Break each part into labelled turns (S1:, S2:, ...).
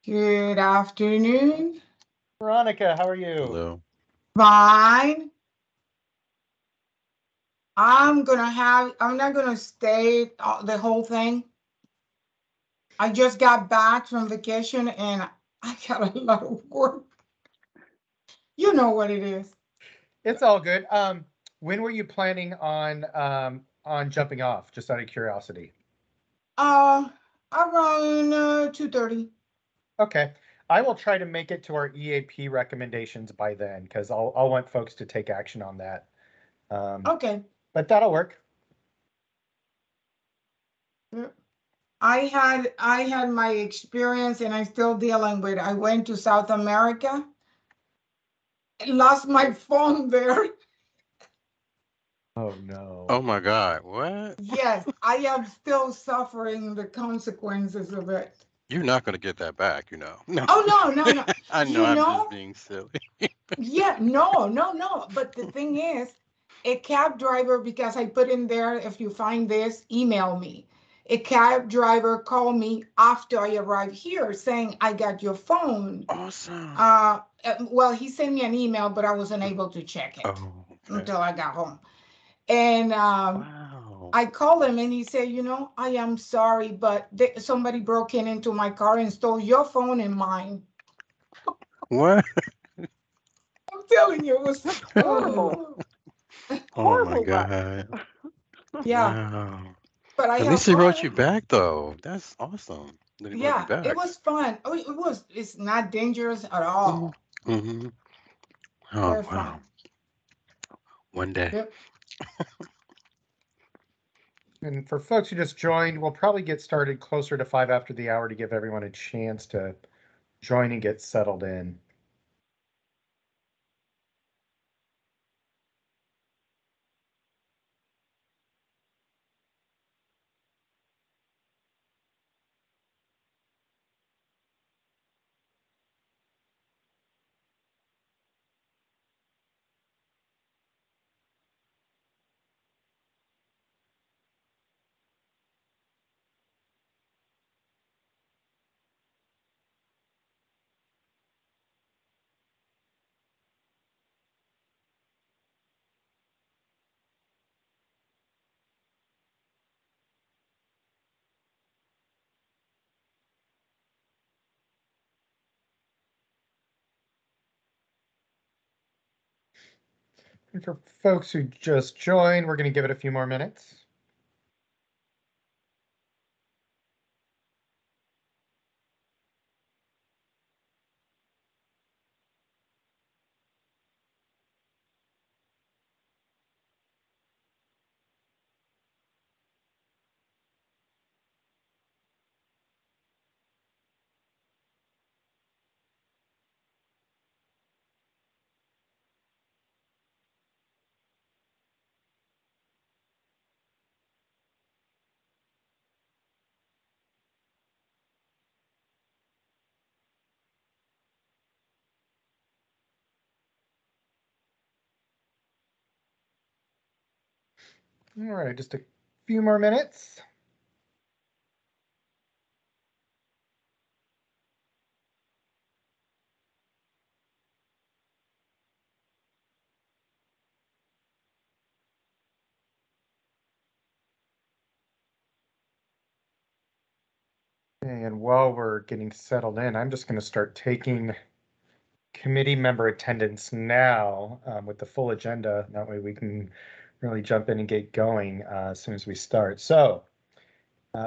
S1: Good afternoon.
S2: Veronica, how are you?
S3: Hello.
S1: Fine. I'm not gonna stay the whole thing. I just got back from vacation and I got a lot of work. You know what it is.
S2: It's all good. When were you planning on jumping off? Just out of curiosity.
S1: Uh, Around 2:30.
S2: Okay, I will try to make it to our EAP recommendations by then because I'll want folks to take action on that.
S1: Okay.
S2: But that'll work.
S1: Yeah. I had my experience and I'm still dealing with. I went to South America, lost my phone there.
S2: Oh no.
S3: Oh my God. What?
S1: Yes, I am still suffering the consequences of it.
S3: You're not gonna get that back, No.
S1: Oh no, no, no.
S3: I know
S1: You
S3: I'm just
S1: know,
S3: being silly.
S1: yeah, no, no, no. But the thing is, a cab driver, because I put in there, if you find this, email me. A cab driver called me after I arrived here saying, I got your phone.
S3: Awesome.
S1: Well, he sent me an email, but I wasn't able to check it
S3: Oh, okay.
S1: until I got home. And
S3: Wow.
S1: I called him and he said, I am sorry, but somebody broke into my car and stole your phone and mine.
S3: What?
S1: I'm telling you, it was
S2: That's horrible.
S1: horrible.
S3: Oh my
S2: Horrible luck.
S3: God.
S1: Yeah,
S3: Wow.
S1: but I
S3: At
S1: have
S3: least he wrote
S1: fun.
S3: you back though. That's awesome. That he wrote you
S1: Yeah, it
S3: back.
S1: was fun. Oh, it's not dangerous at
S3: Mm-hmm.
S1: all.
S3: Mm-hmm. Oh
S1: Very
S3: wow.
S1: fun.
S3: One day.
S1: Yep.
S2: And for folks who just joined, we'll probably get started closer to 5 after the hour to give everyone a chance to join and get settled in. And for folks who just joined, we're going to give it a few more minutes. All right, just a few more minutes. And while we're getting settled in, I'm just going to start taking committee member attendance now with the full agenda. That way we can really jump in and get going as soon as we start. So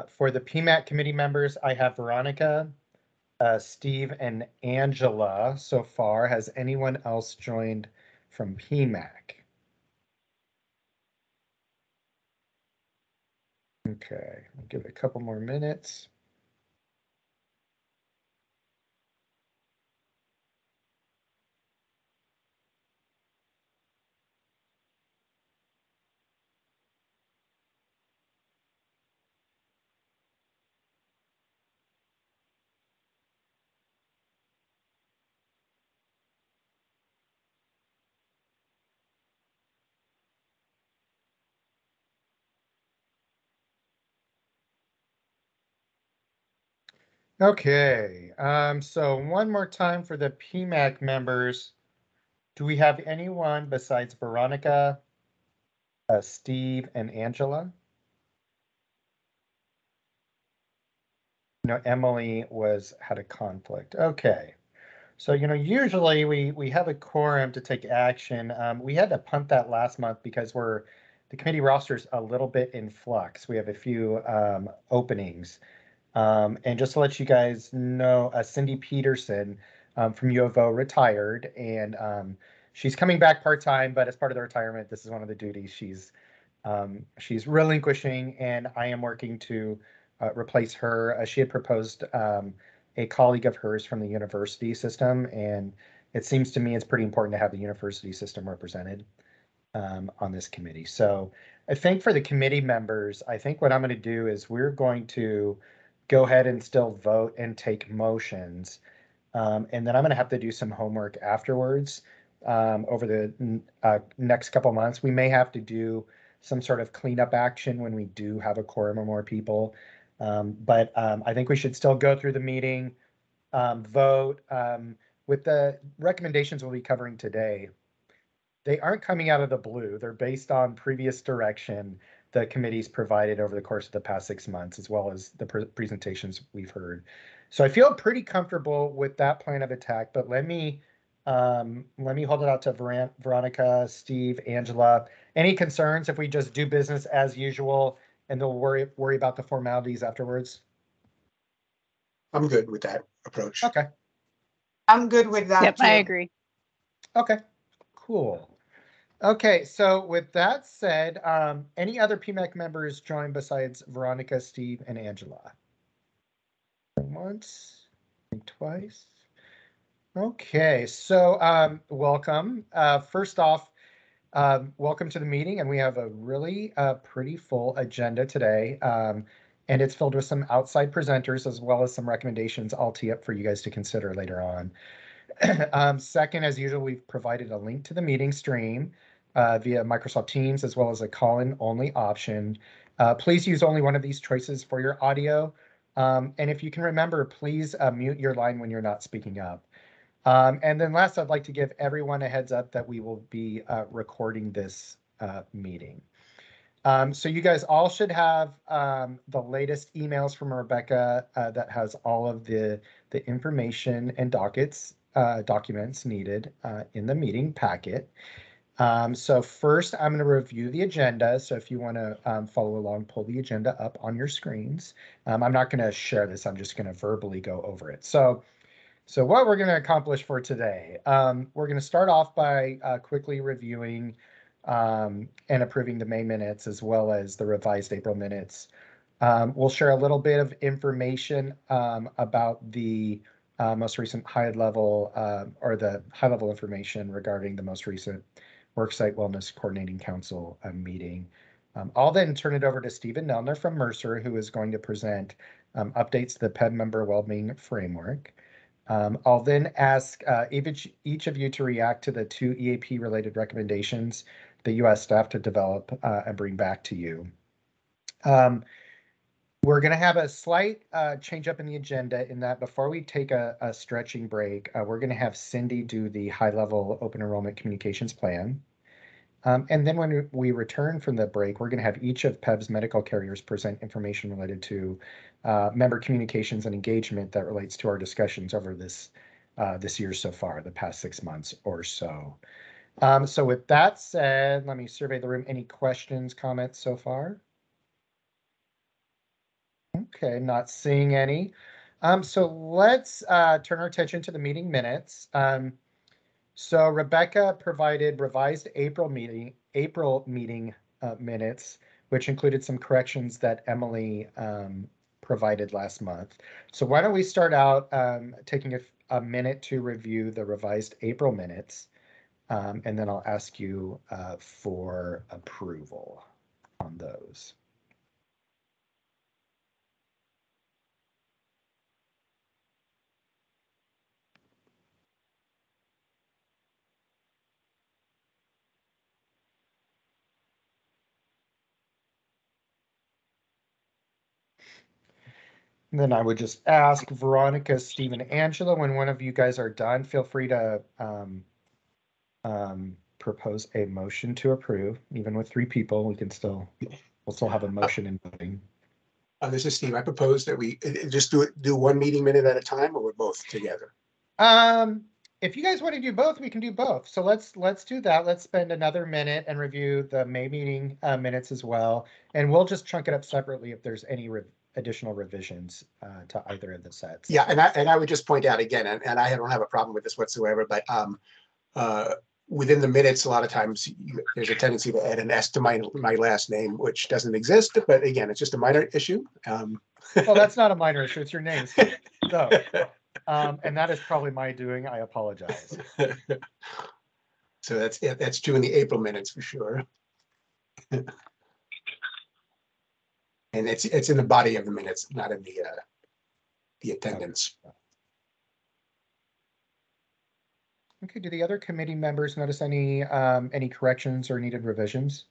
S2: for the PMAC committee members, I have Veronica, Steve, and Angela so far. Has anyone else joined from PMAC? Okay, I'll give it a couple more minutes. Okay, so one more time for the PMAC members. Do we have anyone besides Veronica, Steve, and Angela? No, Emily had a conflict. Okay. So, usually we have a quorum to take action. We had to punt that last month because the committee roster's a little bit in flux. We have a few openings. And just to let you guys know, Cindy Peterson from U of O retired, and she's coming back part-time, but as part of the retirement, this is one of the duties she's relinquishing, and I am working to replace her. She had proposed a colleague of hers from the university system, and it seems to me it's pretty important to have the university system represented on this committee. So I think for the committee members, I think what I'm going to do is we're going to go ahead and still vote and take motions. And then I'm going to have to do some homework afterwards over the next couple months. We may have to do some sort of cleanup action when we do have a quorum or more people. But I think we should still go through the meeting, vote. With the recommendations we'll be covering today, they aren't coming out of the blue. They're based on previous direction the committee's provided over the course of the past 6 months, as well as the presentations we've heard. So I feel pretty comfortable with that plan of attack, but let me hold it out to Veronica, Steve, Angela. Any concerns if we just do business as usual and they'll worry about the formalities afterwards?
S4: I'm good with that approach.
S2: Okay.
S1: I'm good with that.
S5: Yep,
S1: too.
S5: I agree.
S2: Okay, cool. Okay, so with that said, any other PMAC members join besides Veronica, Steve, and Angela? Once, twice. Okay, so welcome. First off, welcome to the meeting, and we have a really pretty full agenda today, and it's filled with some outside presenters as well as some recommendations I'll tee up for you guys to consider later on. Second, as usual, we've provided a link to the meeting stream via Microsoft Teams, as well as a call-in only option. Please use only one of these choices for your audio. And if you can remember, please mute your line when you're not speaking up. And then last, I'd like to give everyone a heads up that we will be recording this meeting. So you guys all should have the latest emails from Rebecca that has all of the information and documents needed in the meeting packet. So first, I'm going to review the agenda. So if you want to follow along, pull the agenda up on your screens. I'm not going to share this. I'm just going to verbally go over it. So what we're going to accomplish for today, we're going to start off by quickly reviewing and approving the May minutes as well as the revised April minutes. We'll share a little bit of information about the most recent high-level or the high-level information regarding the most recent Worksite Wellness Coordinating Council meeting. I'll then turn it over to Stephen Nelner from Mercer, who is going to present updates to the Peb member wellbeing framework. I'll then ask each of you to react to the 2 EAP-related recommendations the U.S. staff to develop and bring back to you. We're going to have a slight change up in the agenda in that before we take a stretching break, we're going to have Cindy do the high-level open enrollment communications plan. And then when we return from the break, we're going to have each of Peb's medical carriers present information related to member communications and engagement that relates to our discussions over this year so far, the past 6 months or so. So with that said, let me survey the room. Any questions, comments so far? Okay, not seeing any. So let's turn our attention to the meeting minutes. So Rebecca provided revised April meeting minutes, which included some corrections that Emily provided last month. So why don't we start out taking a minute to review the revised April minutes, and then I'll ask you for approval on those. And then I would just ask Veronica, Steve, and Angela, when one of you guys are done, feel free to propose a motion to approve. Even with 3 people, we'll still have a motion in voting.
S4: This is Steve. I propose that we just do one meeting minute at a time, or we're both together.
S2: If you guys want to do both, we can do both. So let's do that. Let's spend another minute and review the May meeting minutes as well. And we'll just chunk it up separately if there's any additional revisions to either of the sets.
S4: Yeah, and I would just point out again, and I don't have a problem with this whatsoever, but within the minutes, a lot of times there's a tendency to add an S to my last name, which doesn't exist. But again, it's just a minor issue.
S2: Well, that's not a minor issue. It's your name. So, and that is probably my doing. I apologize.
S4: So that's true in the April minutes for sure. And it's in the body of the minutes, not in the attendance.
S2: Okay. Do the other committee members notice any corrections or needed revisions?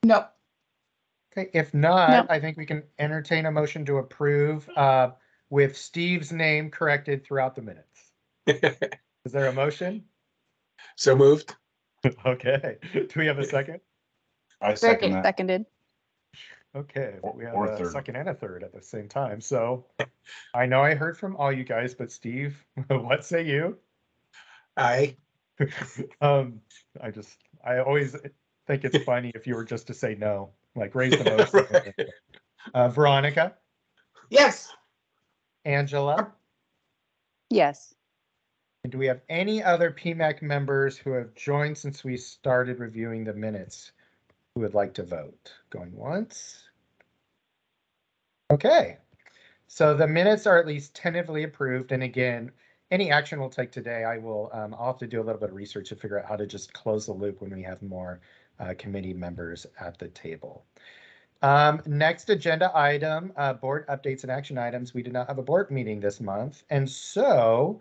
S1: No.
S2: Okay. If not,
S5: No.
S2: I think we can entertain a motion to approve with Steve's name corrected throughout the minutes. Is there a motion?
S4: So moved.
S2: Okay. Do we have a second?
S6: I second that.
S5: Seconded.
S2: Okay, we have
S6: Or
S2: a
S6: third.
S2: second and a third at the same time. So I know I heard from all you guys, but Steve, what say you?
S4: Aye.
S2: I always think it's funny if you were just to say no, like raise the motion.
S4: Right.
S2: Veronica,
S1: Yes.
S2: Angela,
S5: Yes.
S2: and do we have any other PMAC members who have joined since we started reviewing the minutes who would like to vote? Going once. Okay, so the minutes are at least tentatively approved. And again, any action we'll take today, I'll have to do a little bit of research to figure out how to just close the loop when we have more committee members at the table. Next agenda item, board updates and action items. We did not have a board meeting this month. And so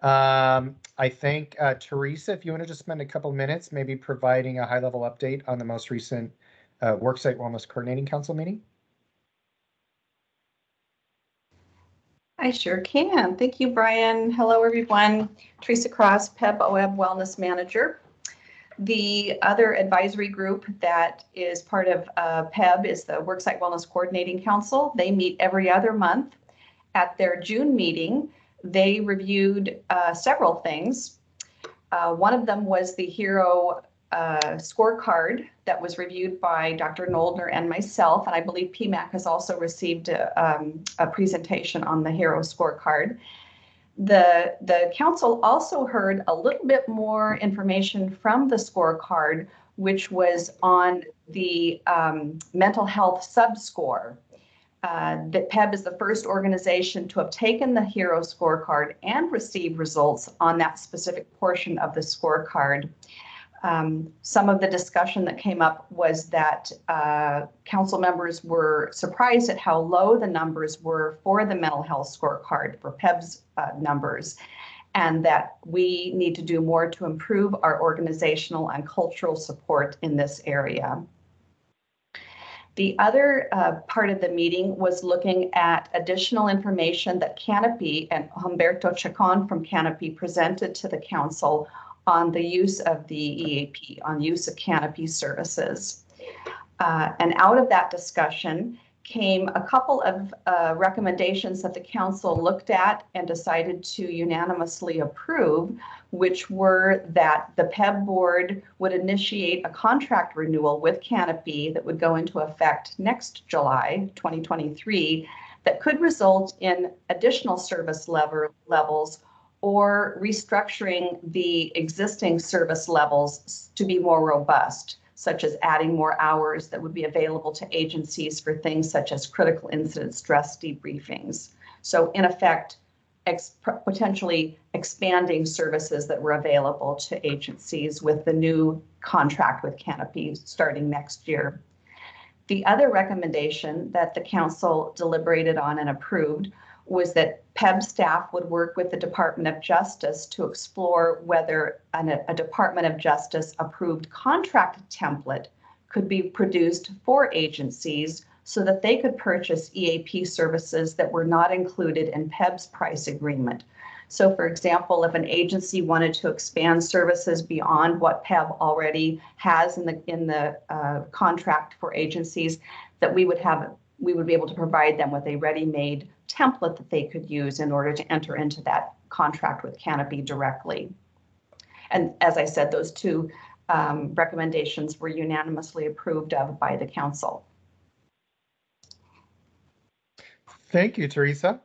S2: I think, Teresa, if you want to just spend a couple minutes, maybe providing a high-level update on the most recent Worksite Wellness Coordinating Council meeting.
S7: I sure can. Thank you, Brian. Hello, everyone. Teresa Cross, Peb Wellness Manager. The other advisory group that is part of Peb is the Worksite Wellness Coordinating Council. They meet every other month. At their June meeting, they reviewed several things. One of them was the HERO scorecard that was reviewed by Dr. Noldner and myself, and I believe PMAC has also received a presentation on the HERO scorecard. The council also heard a little bit more information from the scorecard, which was on the mental health subscore. That Peb is the first organization to have taken the HERO scorecard and received results on that specific portion of the scorecard. Some of the discussion that came up was that council members were surprised at how low the numbers were for the mental health scorecard for Peb's numbers, and that we need to do more to improve our organizational and cultural support in this area. The other part of the meeting was looking at additional information that Canopy and Humberto Chacon from Canopy presented to the council on the use of the EAP, on use of Canopy services. And out of that discussion came a couple of recommendations that the council looked at and decided to unanimously approve, which were that the Peb board would initiate a contract renewal with Canopy that would go into effect next July 2023 that could result in additional service levels or restructuring the existing service levels to be more robust, such as adding more hours that would be available to agencies for things such as critical incident stress debriefings. So in effect, potentially expanding services that were available to agencies with the new contract with Canopy starting next year. The other recommendation that the council deliberated on and approved was that Peb staff would work with the Department of Justice to explore whether a Department of Justice approved contract template could be produced for agencies so that they could purchase EAP services that were not included in Peb's price agreement. So for example, if an agency wanted to expand services beyond what Peb already has in the contract for agencies, that we would be able to provide them with a ready-made template that they could use in order to enter into that contract with Canopy directly. And as I said, those two recommendations were unanimously approved of by the council.
S2: Thank you, Teresa.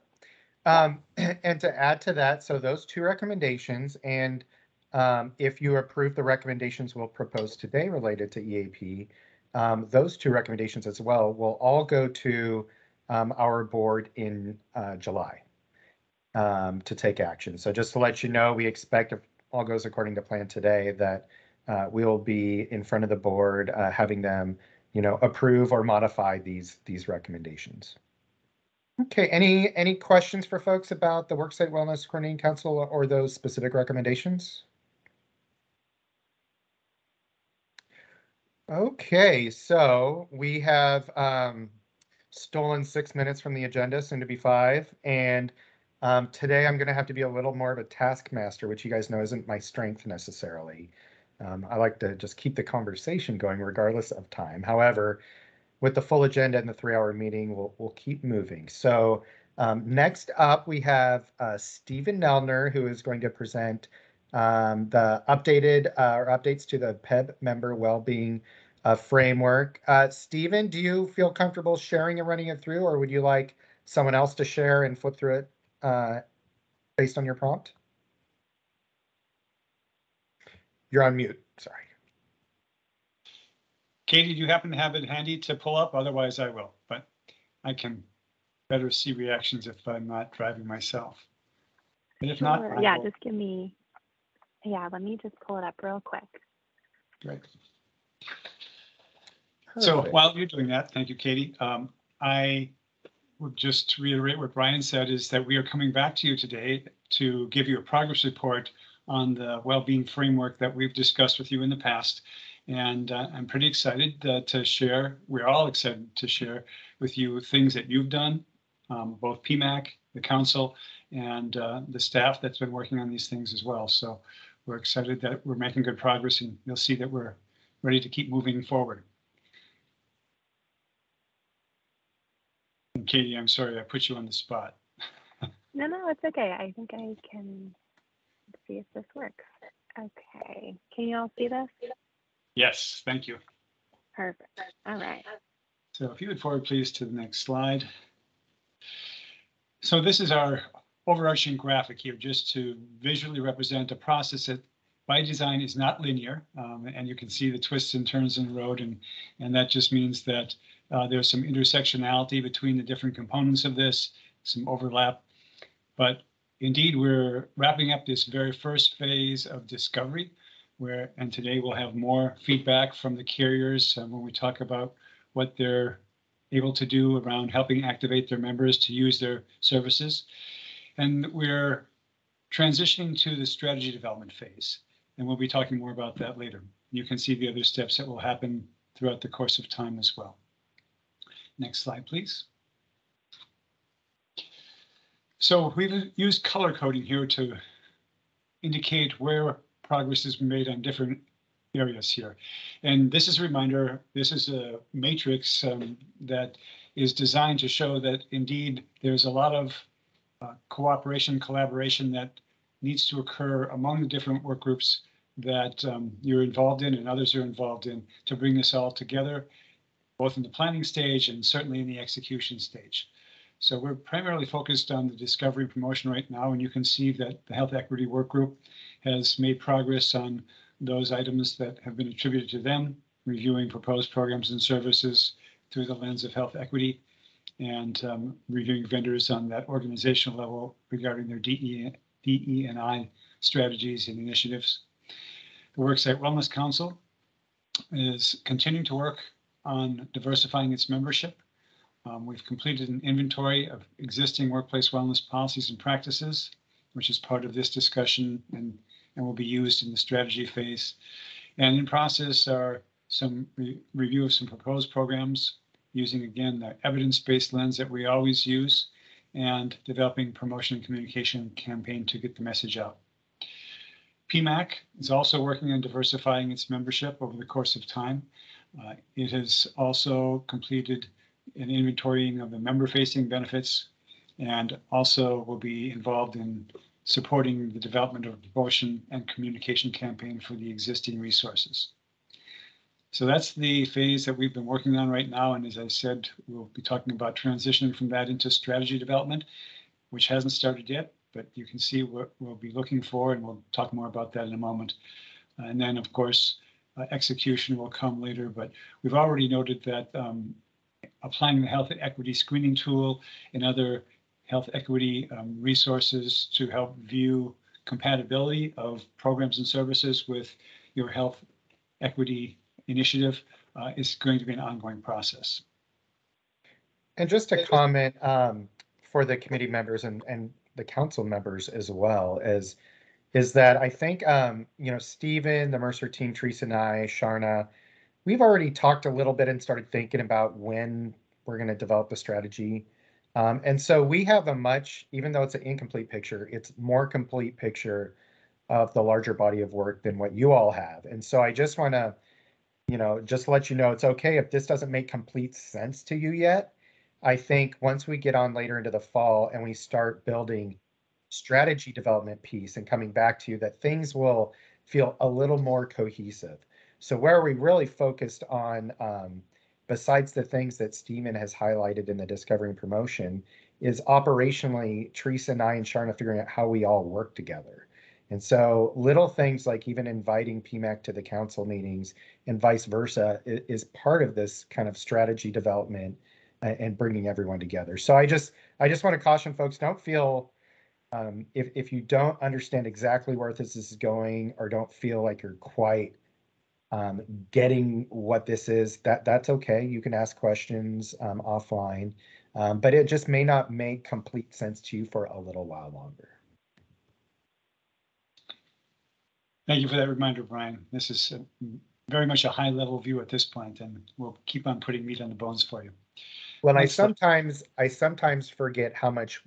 S2: And to add to that, so those two recommendations, and if you approve the recommendations we'll propose today related to EAP, those two recommendations as well will all go to our board in July to take action. So just to let you know, we expect, if all goes according to plan today, that we will be in front of the board having them, approve or modify these recommendations. Okay, any questions for folks about the Worksite Wellness Coordinating Council or those specific recommendations? Okay, so we have stolen 6 minutes from the agenda, soon to be 5, and today I'm going to have to be a little more of a taskmaster, which you guys know isn't my strength necessarily. I like to just keep the conversation going regardless of time. However, with the full agenda and the 3-hour meeting, we'll keep moving. So next up, we have Stephen Nelner, who is going to present the updates to the Peb member wellbeing framework. Stephen, do you feel comfortable sharing and running it through, or would you like someone else to share and flip through it based on your prompt? You're on mute, sorry.
S8: Katie, do you happen to have it handy to pull up? Otherwise, I will, but I can better see reactions if I'm not driving myself. But if not,
S9: yeah, just give me, let me just pull it up real quick.
S8: Great. So while you're doing that, thank you, Katie. I would just reiterate what Brian said, is that we are coming back to you today to give you a progress report on the well-being framework that we've discussed with you in the past. And I'm pretty excited to share, we're all excited to share with you things that you've done, both PMAC, the council, and the staff that's been working on these things as well. So we're excited that we're making good progress, and you'll see that we're ready to keep moving forward. And Katie, I'm sorry I put you on the spot.
S9: No, it's okay. I think I can see if this works. Okay, can you all see this?
S8: Yes, thank you.
S9: Perfect. All right.
S8: So if you would forward, please, to the next slide. So this is our overarching graphic here, just to visually represent a process that by design is not linear. And you can see the twists and turns in the road. And that just means that there's some intersectionality between the different components of this, some overlap. But indeed, we're wrapping up this very first phase of discovery, and today we'll have more feedback from the carriers when we talk about what they're able to do around helping activate their members to use their services. And we're transitioning to the strategy development phase, and we'll be talking more about that later. You can see the other steps that will happen throughout the course of time as well. Next slide, please. So we've used color coding here to indicate where progress has been made on different areas here. And this is a reminder, this is a matrix that is designed to show that indeed there's a lot of cooperation, collaboration that needs to occur among the different work groups that you're involved in and others are involved in to bring this all together, both in the planning stage and certainly in the execution stage. So we're primarily focused on the discovery and promotion right now, and you can see that the Health Equity Work Group has made progress on those items that have been attributed to them, reviewing proposed programs and services through the lens of health equity, and reviewing vendors on that organizational level regarding their DE&I strategies and initiatives. The Worksite Wellness Council is continuing to work on diversifying its membership. We've completed an inventory of existing workplace wellness policies and practices, which is part of this discussion and will be used in the strategy phase. And in process are some review of some proposed programs using, again, the evidence-based lens that we always use, and developing promotion and communication campaign to get the message out. PMAC is also working on diversifying its membership over the course of time. It has also completed an inventorying of the member-facing benefits, and also will be involved in supporting the development of a promotion and communication campaign for the existing resources. So that's the phase that we've been working on right now. And as I said, we'll be talking about transitioning from that into strategy development, which hasn't started yet, but you can see what we'll be looking for, and we'll talk more about that in a moment. And then, of course, execution will come later, but we've already noted that applying the health equity screening tool and other health equity resources to help view compatibility of programs and services with your health equity initiative is going to be an ongoing process.
S2: And just a comment for the committee members and the council members as well, is that I think, Stephen, the Mercer team, Teresa and I, Sharna, we've already talked a little bit and started thinking about when we're going to develop a strategy. And so we have a much, even though it's an incomplete picture, it's more complete picture of the larger body of work than what you all have. And so I just want to, just let you know, it's okay if this doesn't make complete sense to you yet. I think once we get on later into the fall and we start building strategy development piece and coming back to you, that things will feel a little more cohesive. So where we really focused on, besides the things that Stephen has highlighted in the discovery and promotion, is operationally Teresa and I and Sharna figuring out how we all work together. And so little things like even inviting PMAC to the council meetings and vice versa is part of this kind of strategy development and bringing everyone together. So I just want to caution folks, don't feel, if you don't understand exactly where this is going or don't feel like you're quite getting what this is, that's okay. You can ask questions offline, but it just may not make complete sense to you for a little while longer.
S8: Thank you for that reminder, Brian. This is very much a high level view at this point, and we'll keep on putting meat on the bones for you.
S2: Well, I sometimes forget how much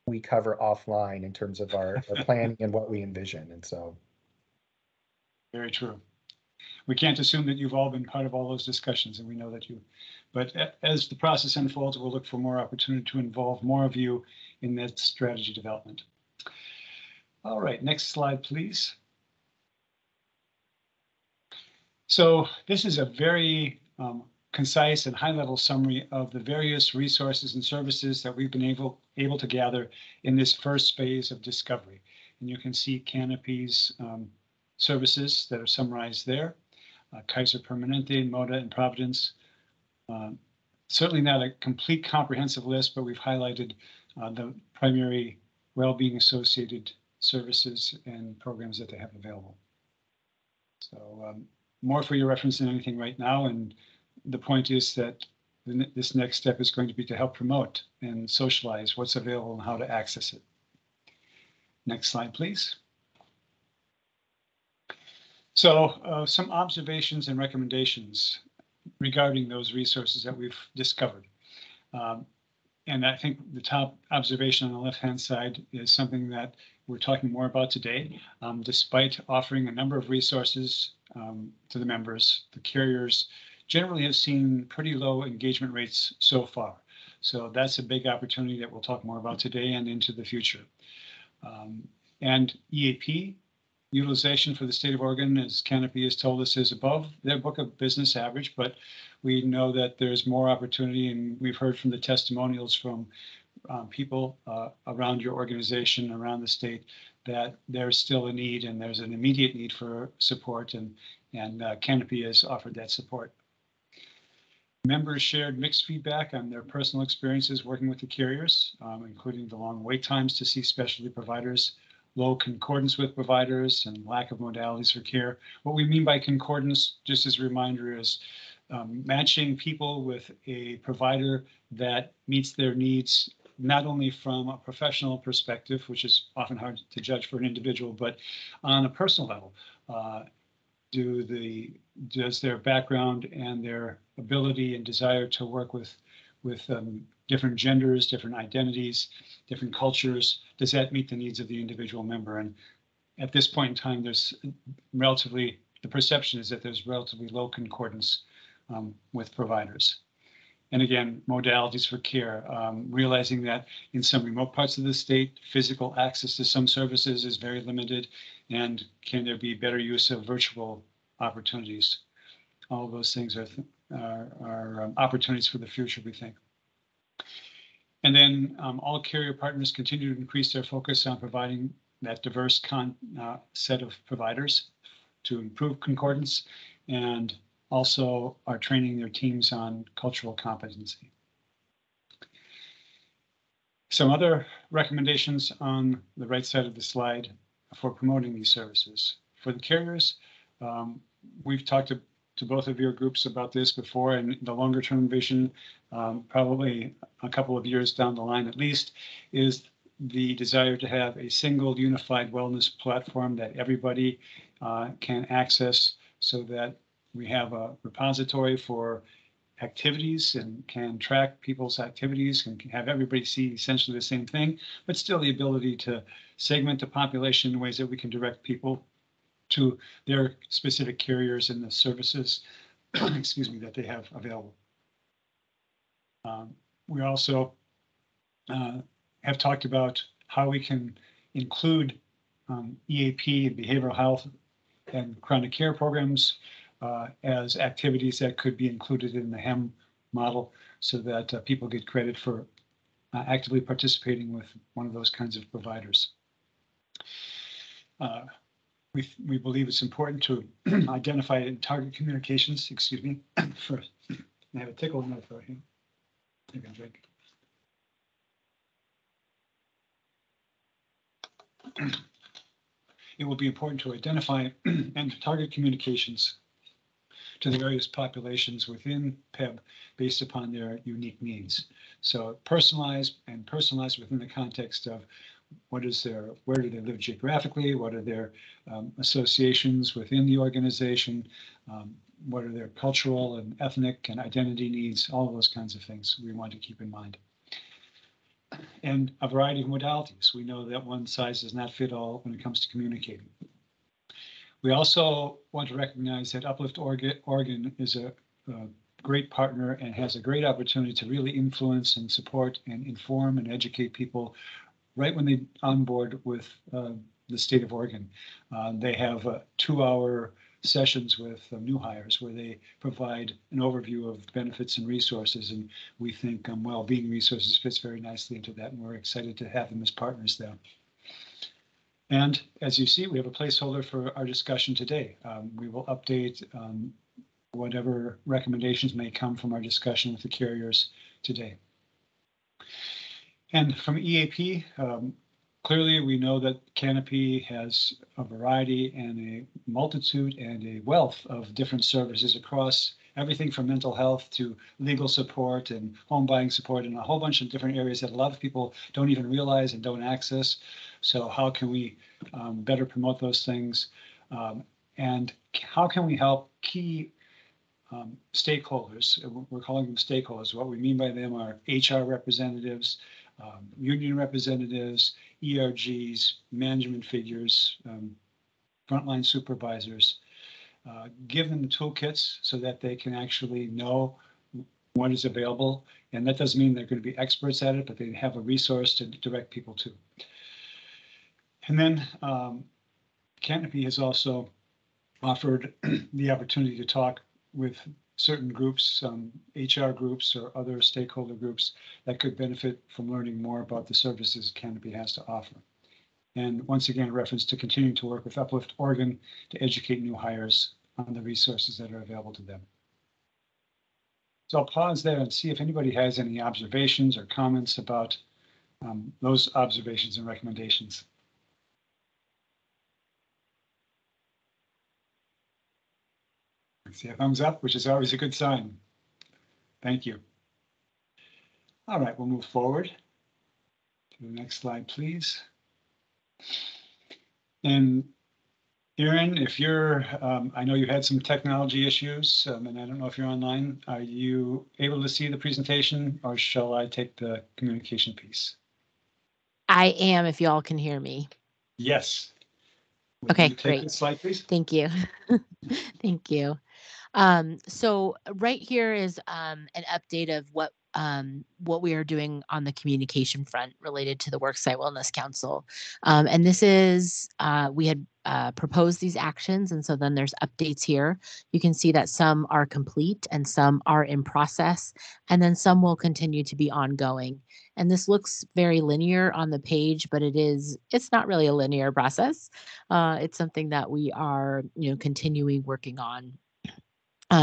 S2: we cover offline in terms of our planning and what we envision. And so.
S8: Very true. We can't assume that you've all been part of all those discussions, and we know that you, but as the process unfolds, we'll look for more opportunity to involve more of you in that strategy development. All right, next slide, please. So this is a very concise and high-level summary of the various resources and services that we've been able to gather in this first phase of discovery. And you can see Canopy's services that are summarized there. Kaiser Permanente, Moda, and Providence. Certainly not a complete comprehensive list, but we've highlighted the primary well-being associated services and programs that they have available. So more for your reference than anything right now. And the point is that this next step is going to be to help promote and socialize what's available and how to access it. Next slide, please. So some observations and recommendations regarding those resources that we've discovered. And I think the top observation on the left-hand side is something that we're talking more about today. Despite offering a number of resources to the members, the carriers generally have seen pretty low engagement rates so far. So that's a big opportunity that we'll talk more about today and into the future. And EAP utilization for the state of Oregon, as Canopy has told us, is above their book of business average, but we know that there's more opportunity, and we've heard from the testimonials from people around your organization, around the state, that there's still a need and there's an immediate need for support, and Canopy has offered that support. Members shared mixed feedback on their personal experiences working with the carriers, including the long wait times to see specialty providers, low concordance with providers, and lack of modalities for care. What we mean by concordance, just as a reminder, is matching people with a provider that meets their needs, not only from a professional perspective, which is often hard to judge for an individual, but on a personal level. Do the does their background and their ability and desire to work with different genders, different identities, different cultures, does that meet the needs of the individual member? And at this point in time, there's relatively, the perception is that there's relatively low concordance with providers. And again, modalities for care, realizing that in some remote parts of the state, physical access to some services is very limited, and can there be better use of virtual opportunities? All of those things are opportunities for the future, we think. And then all carrier partners continue to increase their focus on providing that diverse set of providers to improve concordance, and also are training their teams on cultural competency. Some other recommendations on the right side of the slide for promoting these services. For the carriers, we've talked to both of your groups about this before, and the longer term vision, probably a couple of years down the line at least, is the desire to have a single unified wellness platform that everybody can access, so that we have a repository for activities and can track people's activities and can have everybody see essentially the same thing, but still the ability to segment the population in ways that we can direct people to their specific carriers and the services, excuse me, that they have available. We also have talked about how we can include EAP, behavioral health, and chronic care programs as activities that could be included in the HEM model, so that people get credit for actively participating with one of those kinds of providers. We believe it's important to identify and target communications, excuse me, first. I have a tickle in my throat here. Take a drink. It will be important to identify and target communications to the various populations within Peb based upon their unique needs. So personalized within the context of where do they live geographically, what are their associations within the organization, what are their cultural and ethnic and identity needs, all of those kinds of things we want to keep in mind. And a variety of modalities. We know that one size does not fit all when it comes to communicating. We also want to recognize that Uplift Oregon is a great partner and has a great opportunity to really influence and support and inform and educate people right when they onboard with the state of Oregon. They have 2-hour sessions with new hires where they provide an overview of benefits and resources, and we think well-being resources fits very nicely into that, and we're excited to have them as partners there. And as you see, we have a placeholder for our discussion today. We will update whatever recommendations may come from our discussion with the carriers today. And from EAP, clearly we know that Canopy has a variety and a multitude and a wealth of different services across everything from mental health to legal support and home buying support, and a whole bunch of different areas that a lot of people don't even realize and don't access. So how can we better promote those things? And how can we help key stakeholders? We're calling them stakeholders. What we mean by them are HR representatives, union representatives, ERGs, management figures, frontline supervisors. Give them the toolkits so that they can actually know what is available. And that doesn't mean they're going to be experts at it, but they have a resource to direct people to. And then Canopy has also offered the opportunity to talk with certain groups, HR groups or other stakeholder groups that could benefit from learning more about the services Canopy has to offer. And once again, a reference to continuing to work with Uplift Oregon to educate new hires on the resources that are available to them. So I'll pause there and see if anybody has any observations or comments about those observations and recommendations. I see a thumbs up, which is always a good sign. Thank you. All right, we'll move forward to the next slide, please. And Erin, if you're, I know you had some technology issues, and I don't know if you're online. Are you able to see the presentation, or shall I take the communication piece?
S10: I am, if y'all can hear me.
S8: Yes. Would
S10: Okay,
S8: you take
S10: great.
S8: the slide, please?
S10: Thank you. Thank you. So right here is an update of what we are doing on the communication front related to the Worksite Wellness Council. And this is, we had proposed these actions, and so then there's updates here. You can see that some are complete and some are in process, and then some will continue to be ongoing. And this looks very linear on the page, but it's not really a linear process. It's something that we are, continuing working on.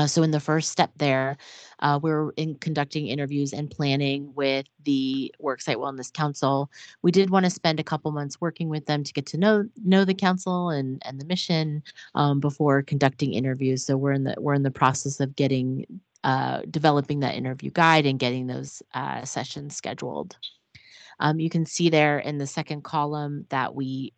S10: So in the first step there, we're conducting interviews and planning with the Worksite Wellness Council. We did want to spend a couple months working with them to get to know the council and the mission before conducting interviews. So we're in the process of developing that interview guide and getting those sessions scheduled. You can see there in the second column that we're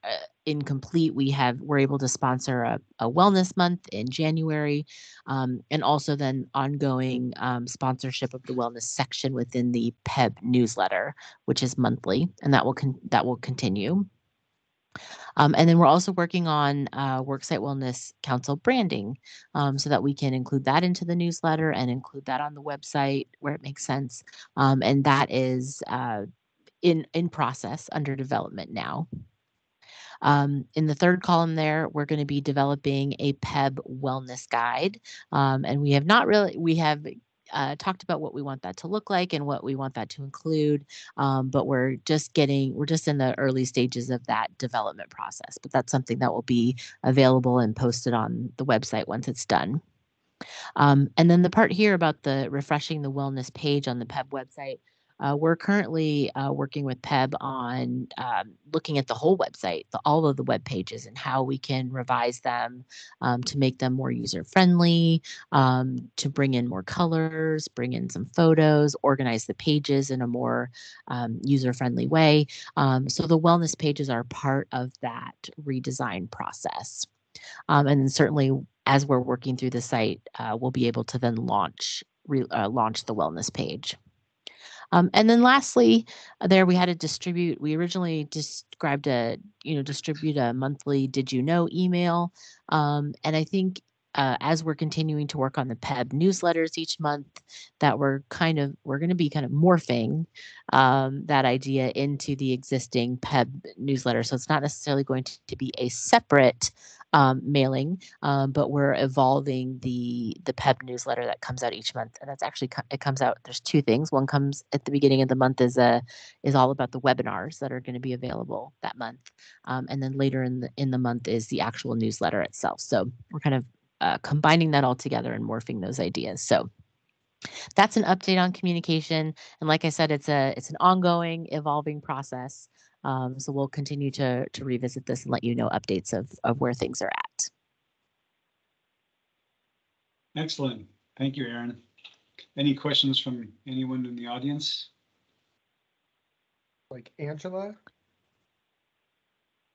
S10: able to sponsor a wellness month in January, and also then ongoing sponsorship of the wellness section within the Peb newsletter, which is monthly, and that will continue. And then we're also working on Worksite Wellness Council branding, so that we can include that into the newsletter and include that on the website where it makes sense. And that is in process, under development now. In the third column there, we're going to be developing a Peb Wellness guide. And we have talked about what we want that to look like and what we want that to include. But we're just in the early stages of that development process. But that's something that will be available and posted on the website once it's done. And then the part here about the refreshing the wellness page on the Peb website. We're currently working with Peb on looking at the whole website, all of the web pages, and how we can revise them to make them more user-friendly, to bring in more colors, bring in some photos, organize the pages in a more user-friendly way. So the wellness pages are part of that redesign process. And then certainly as we're working through the site, we'll be able to then launch the wellness page. And then lastly, there we had to distribute. We originally distribute a monthly "Did you know" email, and I think as we're continuing to work on the Peb newsletters each month, that we're going to be kind of morphing that idea into the existing Peb newsletter. So it's not necessarily going to be a separate mailing, but we're evolving the Peb newsletter that comes out each month, and that's actually it comes out. There's two things. One comes at the beginning of the month is all about the webinars that are going to be available that month, and then later in the month is the actual newsletter itself. So we're kind of combining that all together and morphing those ideas. So that's an update on communication, and like I said, it's an ongoing, evolving process. So we'll continue to revisit this and let you know updates of where things are at.
S8: Excellent. Thank you, Erin. Any questions from anyone in the audience?
S2: Like Angela?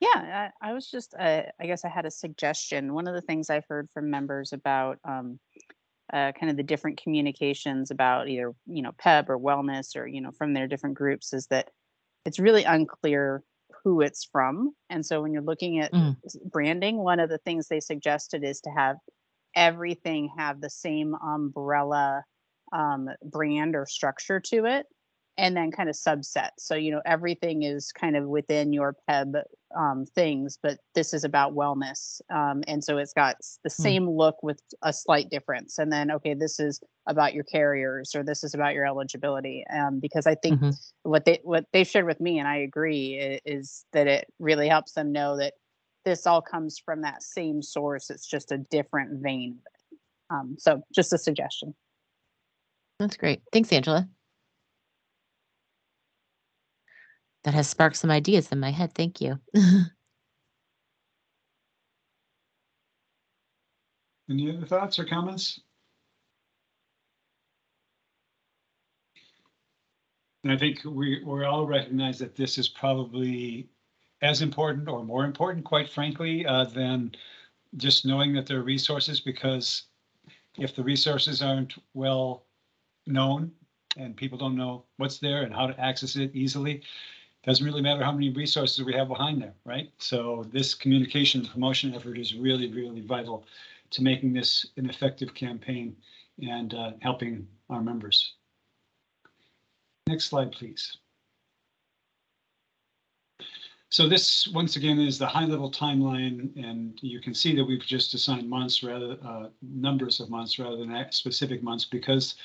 S5: Yeah, I was just, I guess I had a suggestion. One of the things I've heard from members about kind of the different communications about either, Peb or wellness or, from their different groups is that it's really unclear who it's from. And so when you're looking at branding, one of the things they suggested is to have everything have the same umbrella brand or structure to it, and then kind of subset. So, everything is kind of within your Peb things, but this is about wellness. And so it's got the same look with a slight difference. And then, okay, this is about your carriers, or this is about your eligibility. Because I think what they shared with me, and I agree, is that it really helps them know that this all comes from that same source. It's just a different vein. So just a suggestion.
S10: That's great. Thanks, Angela. That has sparked some ideas in my head. Thank you.
S8: Any other thoughts or comments? And I think we all recognize that this is probably as important or more important, quite frankly, than just knowing that there are resources, because if the resources aren't well known and people don't know what's there and how to access it easily, doesn't really matter how many resources we have behind there, right? So this communication and promotion effort is really, really vital to making this an effective campaign and helping our members. Next slide, please. So this, once again, is the high-level timeline, and you can see that we've just assigned months, rather numbers of months rather than specific months, because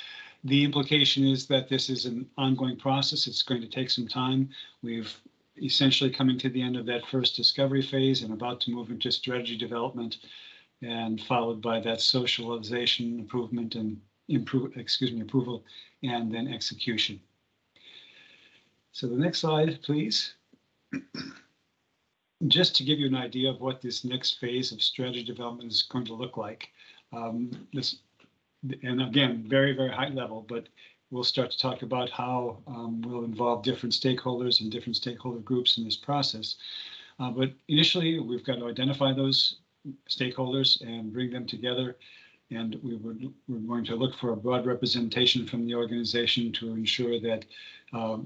S8: the implication is that this is an ongoing process. It's going to take some time. We've essentially coming to the end of that first discovery phase and about to move into strategy development, and followed by that socialization, improvement, and approval, and then execution. So the next slide, please. Just to give you an idea of what this next phase of strategy development is going to look like. And again, very, very high level, but we'll start to talk about how we'll involve different stakeholders and different stakeholder groups in this process. But initially, we've got to identify those stakeholders and bring them together. And we're going to look for a broad representation from the organization to ensure that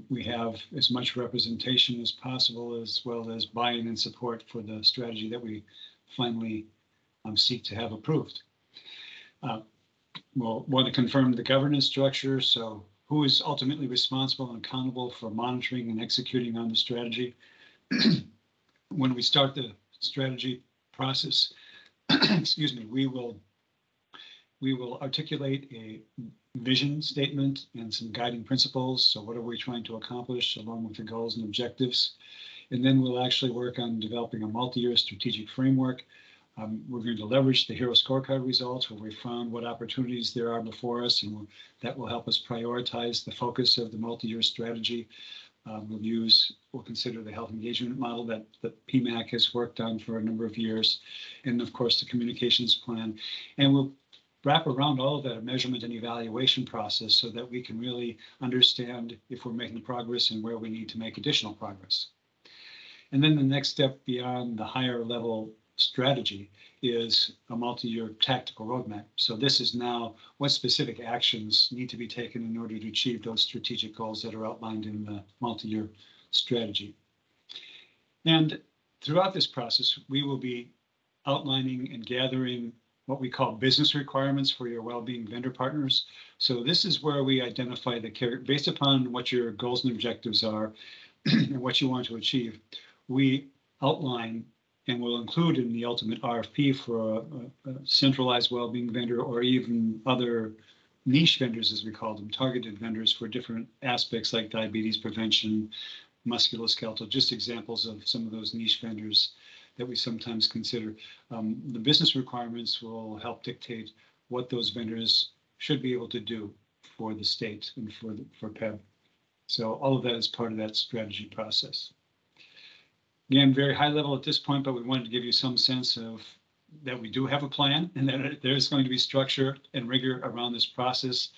S8: we have as much representation as possible, as well as buy-in and support for the strategy that we finally seek to have approved. We'll want to confirm the governance structure. So who is ultimately responsible and accountable for monitoring and executing on the strategy? When we start the strategy process, excuse me, we will articulate a vision statement and some guiding principles. So what are we trying to accomplish along with the goals and objectives? And then we'll actually work on developing a multi-year strategic framework. We're going to leverage the HERO scorecard results where we found what opportunities there are before us, and that will help us prioritize the focus of the multi-year strategy. We'll consider the health engagement model that PMAC has worked on for a number of years, and of course the communications plan. And we'll wrap around all of that a measurement and evaluation process so that we can really understand if we're making progress and where we need to make additional progress. And then the next step beyond the higher level strategy is a multi-year tactical roadmap. So this is now what specific actions need to be taken in order to achieve those strategic goals that are outlined in the multi-year strategy. And throughout this process, we will be outlining and gathering what we call business requirements for your well-being vendor partners. So this is where we identify based upon what your goals and objectives are and what you want to achieve, we outline and will include in the ultimate RFP for a centralized well-being vendor, or even other niche vendors, as we call them, targeted vendors for different aspects like diabetes prevention, musculoskeletal, just examples of some of those niche vendors that we sometimes consider. The business requirements will help dictate what those vendors should be able to do for the state and for Peb. So all of that is part of that strategy process. Again, very high level at this point, but we wanted to give you some sense of that we do have a plan and that there's going to be structure and rigor around this process.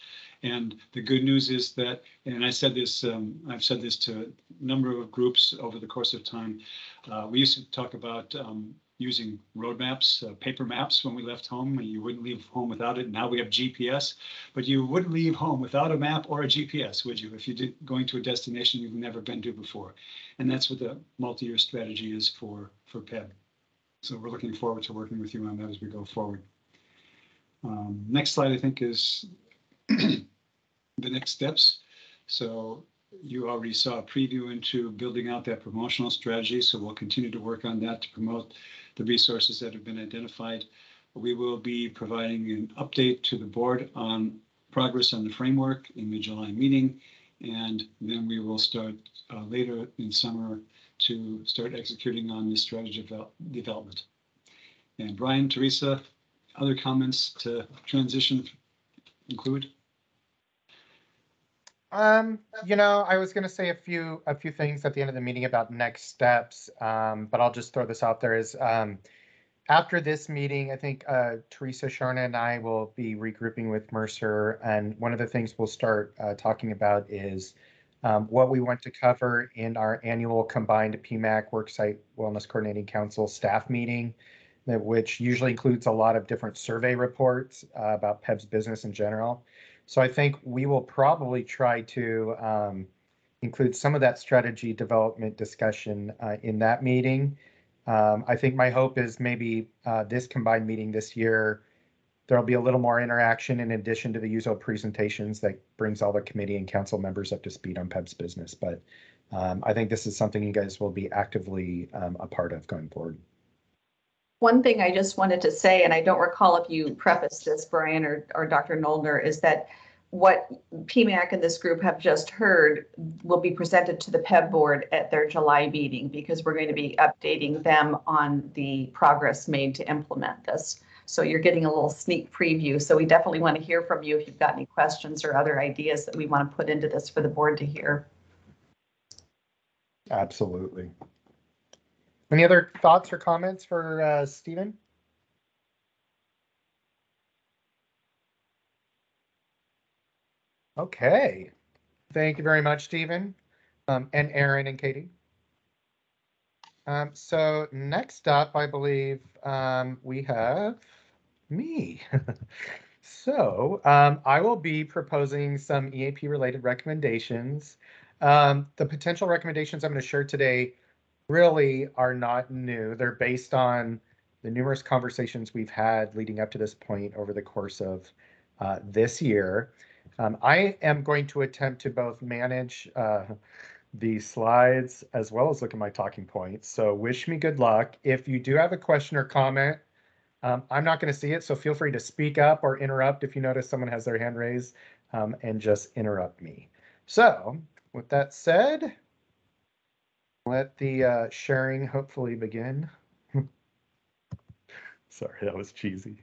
S8: And the good news is that, and I said this, I've said this to a number of groups over the course of time. We used to talk about using roadmaps, paper maps when we left home. You wouldn't leave home without it. Now we have GPS, but you wouldn't leave home without a map or a GPS, would you? If you're going to a destination you've never been to before. And that's what the multi-year strategy is for Peb. So we're looking forward to working with you on that as we go forward. Next slide, I think, is the next steps. So you already saw a preview into building out that promotional strategy. So we'll continue to work on that to promote the resources that have been identified. We will be providing an update to the board on progress on the framework in the July meeting. And then we will start later in summer to start executing on this strategy development. And Brian, Teresa, other comments to transition include?
S2: You know, I was going to say a few things at the end of the meeting about next steps, but I'll just throw this out there is after this meeting, I think Teresa, Sharna, and I will be regrouping with Mercer, and one of the things we'll start talking about is what we want to cover in our annual combined PMAC Worksite Wellness Coordinating Council staff meeting. which usually includes a lot of different survey reports about Peb's business in general. So I think we will probably try to include some of that strategy development discussion in that meeting. I think my hope is maybe this combined meeting this year, there'll be a little more interaction in addition to the usual presentations that brings all the committee and council members up to speed on Peb's business. But I think this is something you guys will be actively a part of going forward.
S7: One thing I just wanted to say, and I don't recall if you prefaced this, Brian or Dr. Noldner, is that what PMAC and this group have just heard will be presented to the Peb board at their July meeting, because we're going to be updating them on the progress made to implement this. So you're getting a little sneak preview. So we definitely want to hear from you if you've got any questions or other ideas that we want to put into this for the board to hear.
S2: Absolutely. Any other thoughts or comments for Stephen? Okay. Thank you very much, Stephen, and Aaron and Katie. So next up, I believe we have me. So I will be proposing some EAP related recommendations. The potential recommendations I'm going to share today really are not new. They're based on the numerous conversations we've had leading up to this point over the course of this year. I am going to attempt to both manage the slides as well as look at my talking points. So wish me good luck. If you do have a question or comment, I'm not going to see it, so feel free to speak up or interrupt if you notice someone has their hand raised, and just interrupt me. So with that said, let the sharing hopefully begin. Sorry, that was cheesy.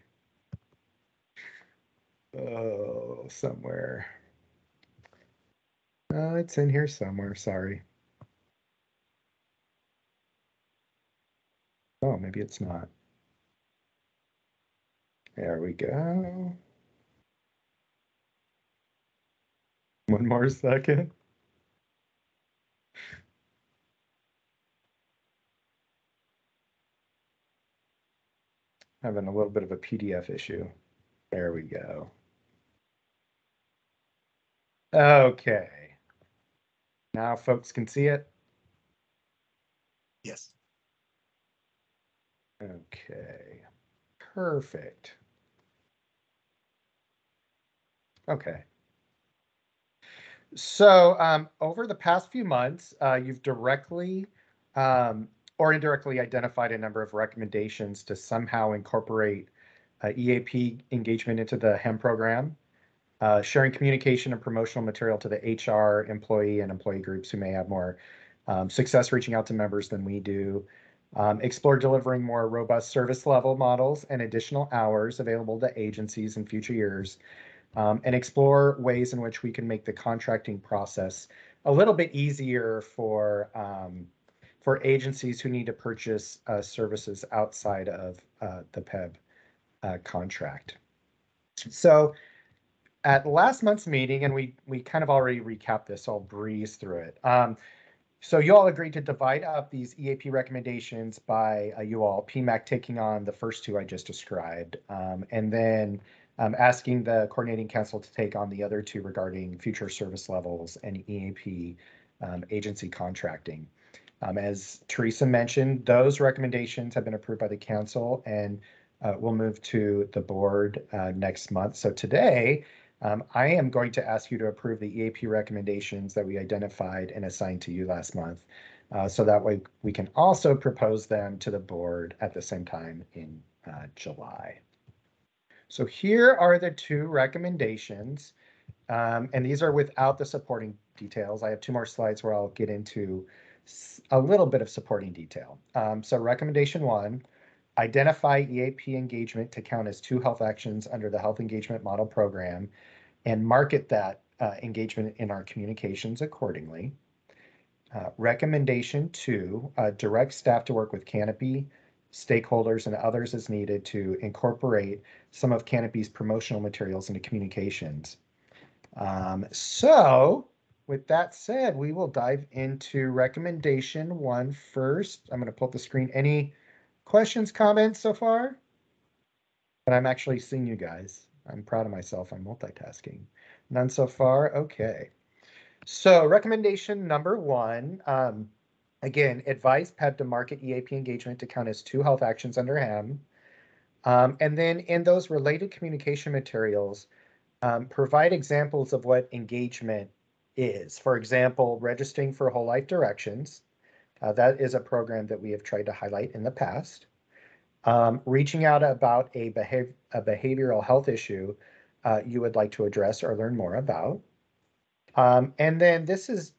S2: Oh, somewhere. It's in here somewhere, sorry. Oh, maybe it's not. There we go. One more second. Having a little bit of a PDF issue. There we go. Okay. Now folks can see it.
S4: Yes.
S2: Okay. Perfect. Okay. So over the past few months, you've directly or indirectly identified a number of recommendations to somehow incorporate EAP engagement into the HEM program, sharing communication and promotional material to the HR, employee, and employee groups who may have more success reaching out to members than we do, explore delivering more robust service level models and additional hours available to agencies in future years, and explore ways in which we can make the contracting process a little bit easier for agencies who need to purchase services outside of the Peb contract. So at last month's meeting, and we kind of already recapped this, so I'll breeze through it. So you all agreed to divide up these EAP recommendations by you all, PMAC taking on the first two I just described, and then asking the coordinating council to take on the other two regarding future service levels and EAP agency contracting. As Teresa mentioned, those recommendations have been approved by the council and will move to the board next month. So today, I am going to ask you to approve the EAP recommendations that we identified and assigned to you last month. So that way we can also propose them to the board at the same time in July. So here are the two recommendations, and these are without the supporting details. I have two more slides where I'll get into a little bit of supporting detail. So recommendation 1, identify EAP engagement to count as 2 health actions under the Health Engagement Model Program and market that engagement in our communications accordingly. Recommendation 2, direct staff to work with Canopy, stakeholders, and others as needed to incorporate some of Canopy's promotional materials into communications. So with that said, we will dive into recommendation 1 first. I'm going to pull up the screen. Any questions, comments so far? And I'm actually seeing you guys. I'm proud of myself. I'm multitasking. None so far. Okay. So recommendation number 1, again, advise Peb to market EAP engagement to count as 2 health actions under HEM. And then in those related communication materials, provide examples of what engagement is. For example, registering for whole life directions. That is a program that we have tried to highlight in the past. Reaching out about a behavioral health issue you would like to address or learn more about. And then this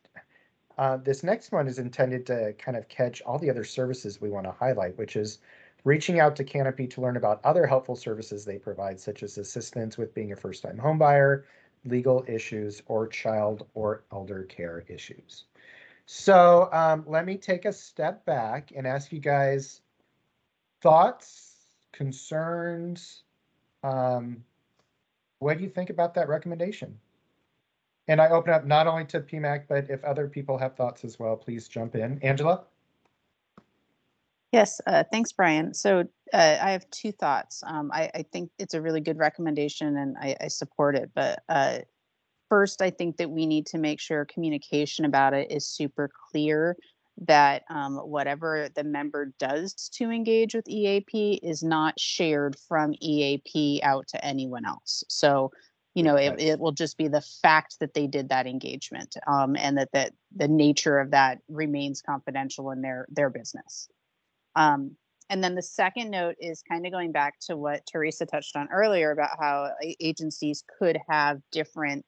S2: next one is intended to kind of catch all the other services we want to highlight, which is reaching out to Canopy to learn about other helpful services they provide, such as assistance with being a first-time homebuyer, legal issues, or child or elder care issues. So let me take a step back and ask you guys thoughts, concerns. What do you think about that recommendation? And I open up not only to PMAC, but if other people have thoughts as well, please jump in. Angela?
S5: Yes, thanks, Brian. So I have 2 thoughts. I think it's a really good recommendation and I support it. But first, I think that we need to make sure communication about it is super clear, that whatever the member does to engage with EAP is not shared from EAP out to anyone else. So, you know, it will just be the fact that they did that engagement, and that the nature of that remains confidential in their business. And then the second note is kind of going back to what Teresa touched on earlier about how agencies could have different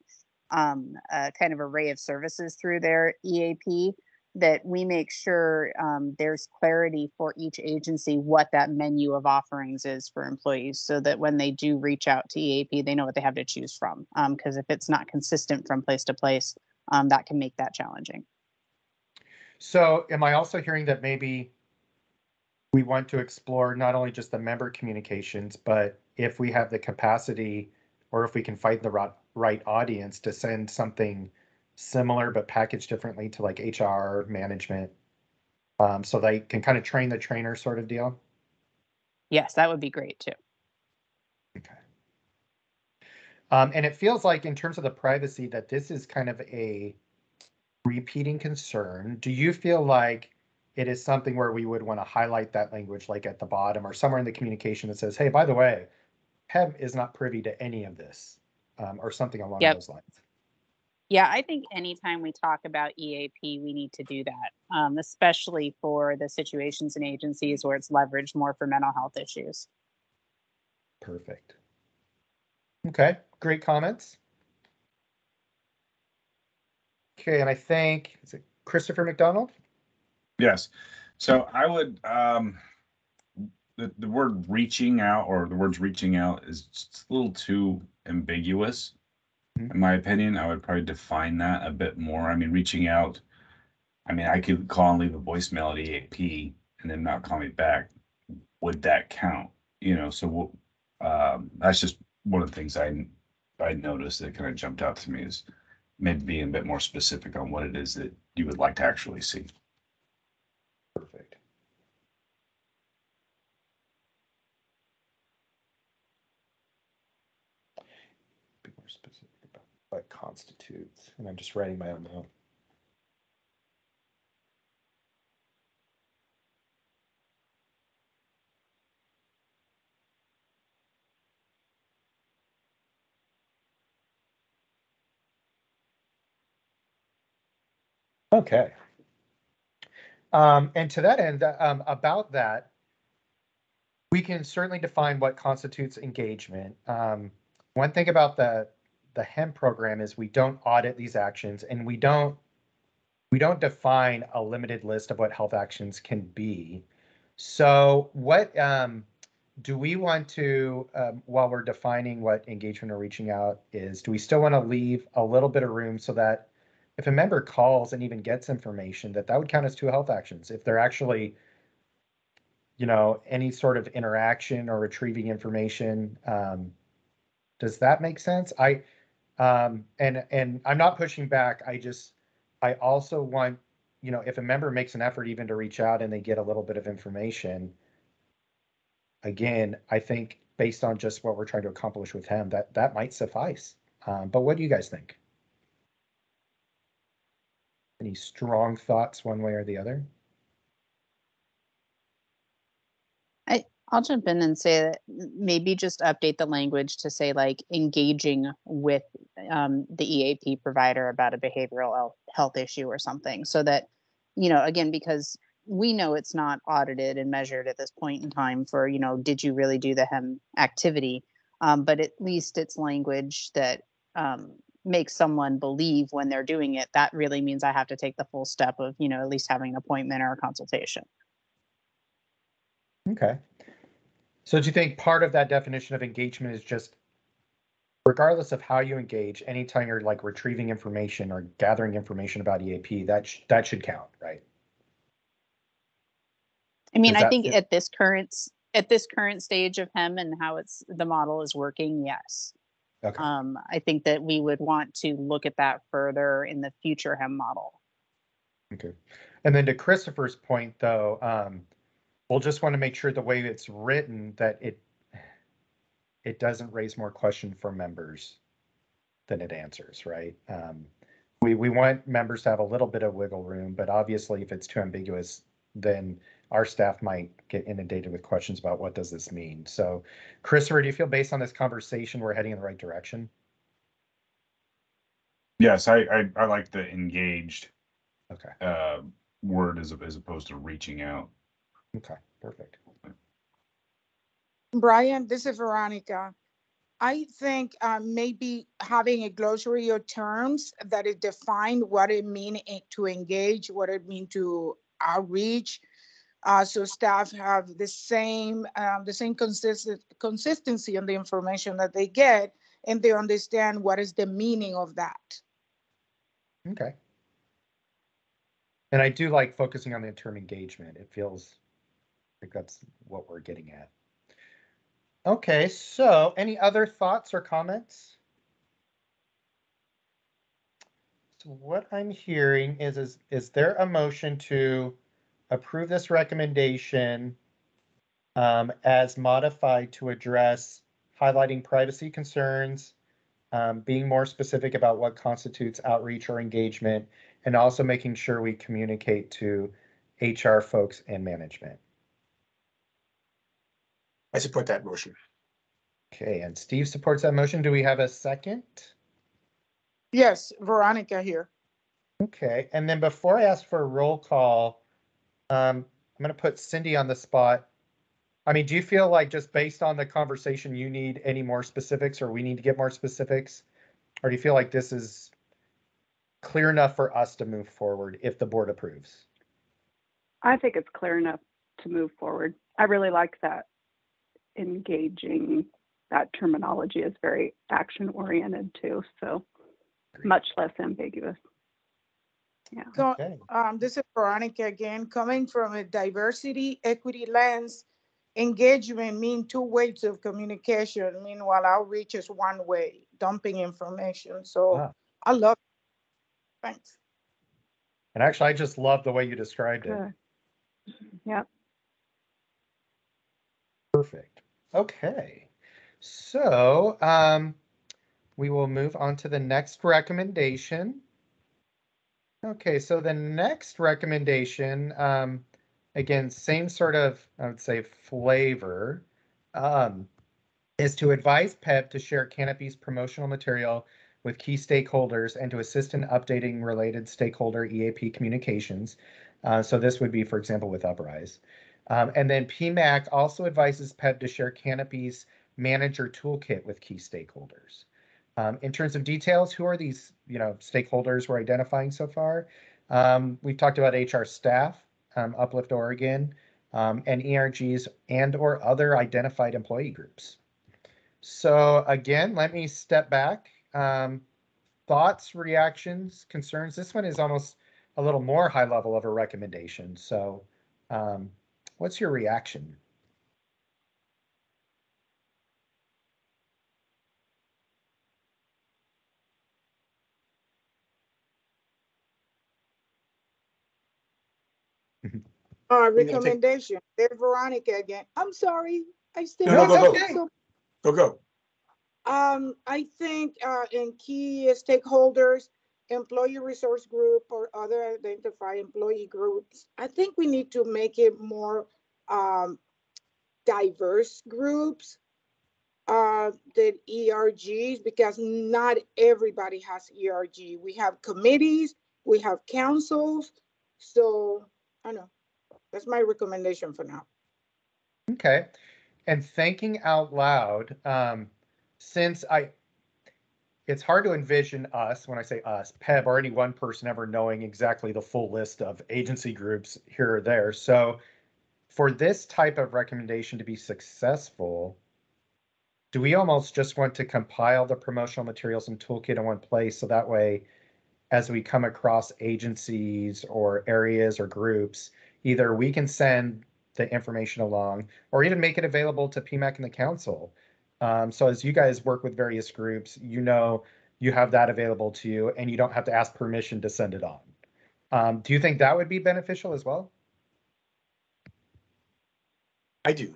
S5: kind of array of services through their EAP, that we make sure there's clarity for each agency what that menu of offerings is for employees, so that when they do reach out to EAP, they know what they have to choose from. Because if it's not consistent from place to place, that can make that challenging.
S2: So am I also hearing that maybe we want to explore not only just the member communications, but if we have the capacity or if we can find the right audience to send something similar but packaged differently to like HR management, so they can kind of train the trainer sort of deal?
S5: Yes, that would be great too.
S2: Okay. And it feels like in terms of the privacy that this is kind of a repeating concern. Do you feel like it is something where we would want to highlight that language like at the bottom or somewhere in the communication that says, hey, by the way, Peb is not privy to any of this, or something along those lines?
S5: Yeah, I think anytime we talk about EAP, we need to do that, especially for the situations in agencies where it's leveraged more for mental health issues.
S2: Perfect. Okay, great comments. Okay, and I think, is it Christopher McDonald?
S6: Yes. So I would, the word reaching out, or the words reaching out, is just a little too ambiguous. In my opinion, I would probably define that a bit more. I mean, reaching out, I mean, I could call and leave a voicemail at EAP and then not call me back. Would that count? You know, so that's just one of the things I noticed that kind of jumped out to me, is maybe being a bit more specific on what it is that you would like to actually see.
S2: Perfect. Be more specific about what constitutes, and I'm just writing my own note. Okay. And to that end, about that, we can certainly define what constitutes engagement. One thing about the HEM program is we don't audit these actions, and we don't define a limited list of what health actions can be. So what do we want to, while we're defining what engagement or reaching out is, do we still want to leave a little bit of room so that if a member calls and even gets information, that would count as 2 health actions? If they're actually, you know, any sort of interaction or retrieving information, does that make sense? And I'm not pushing back. I also want, you know, if a member makes an effort even to reach out and they get a little bit of information, again, I think based on just what we're trying to accomplish with him, that might suffice. But what do you guys think? Any strong thoughts one way or the other?
S5: I'll jump in and say that maybe just update the language to say like engaging with the EAP provider about a behavioral health issue or something, so that, you know, again, because we know it's not audited and measured at this point in time for, you know, did you really do the HEM activity? But at least it's language that makes someone believe when they're doing it, that really means I have to take the full step of, you know, at least having an appointment or a consultation.
S2: Okay. So do you think part of that definition of engagement is just, regardless of how you engage, anytime you're like retrieving information or gathering information about EAP, that should count, right?
S5: I mean, I think at this current stage of HEM and how the model is working, yes.
S2: Okay.
S5: I think that we would want to look at that further in the future HEM model.
S2: Okay. And then to Christopher's point, though, we'll just want to make sure the way it's written that it doesn't raise more question for members than it answers, right? We want members to have a little bit of wiggle room, but obviously if it's too ambiguous, then our staff might get inundated with questions about what does this mean. So Christopher, do you feel based on this conversation we're heading in the right direction?
S6: Yes, I like the engaged
S2: okay
S6: word as opposed to reaching out.
S2: Okay, perfect.
S1: Brian, this is Veronica. I think maybe having a glossary of terms that it define what it means to engage, what it means to outreach, so staff have the same consistency on the information that they get, and they understand what is the meaning of that.
S2: Okay. And I do like focusing on the term engagement. It feels like that's what we're getting at. Okay, so any other thoughts or comments? So what I'm hearing is there a motion to approve this recommendation as modified to address highlighting privacy concerns, being more specific about what constitutes outreach or engagement, and also making sure we communicate to HR folks and management?
S4: I support that motion.
S2: Okay, and Steve supports that motion. Do we have a second?
S1: Yes, Veronica here.
S2: Okay, and then before I ask for a roll call, I'm going to put Cindy on the spot. I mean, do you feel like just based on the conversation, you need any more specifics, or we need to get more specifics? Or do you feel like this is clear enough for us to move forward if the board approves?
S11: I think it's clear enough to move forward. I really like that engaging. That terminology is very action oriented too, so much less ambiguous. Yeah.
S2: Okay.
S1: This is Veronica again. Coming from a diversity, equity lens, engagement means two ways of communication. Meanwhile, outreach is one way, dumping information. So I love it. Thanks.
S2: And actually, I just love the way you described it.
S11: Yep.
S2: Perfect. Okay. So we will move on to the next recommendation. Okay, so the next recommendation, again, same sort of, I would say, flavor, is to advise Peb to share Canopy's promotional material with key stakeholders and to assist in updating related stakeholder EAP communications. So this would be, for example, with Uprise. And then PMAC also advises Peb to share Canopy's manager toolkit with key stakeholders. In terms of details, who are these stakeholders we're identifying so far? We've talked about HR staff, Uplift Oregon, and ERGs and or other identified employee groups. So again, let me step back. Thoughts, reactions, concerns? This one is almost a little more high level of a recommendation. So what's your reaction?
S1: Recommendation. There's Veronica again. I'm sorry.
S12: I still
S4: No,
S12: have
S4: go.
S12: some.
S4: Go.
S12: I think in key stakeholders, employee resource group or other identified employee groups, I think we need to make it more diverse groups than ERGs, because not everybody has ERG. We have committees, we have councils. So I don't know. That's my recommendation for now.
S2: Okay. And thinking out loud, since it's hard to envision us, when I say us, Peb, or any one person ever knowing exactly the full list of agency groups here or there. So for this type of recommendation to be successful, do we almost just want to compile the promotional materials and toolkit in one place, so that way, as we come across agencies or areas or groups, either we can send the information along or even make it available to PMAC and the council. So as you guys work with various groups, you have that available to you and you don't have to ask permission to send it on. Do you think that would be beneficial as well?
S4: I do.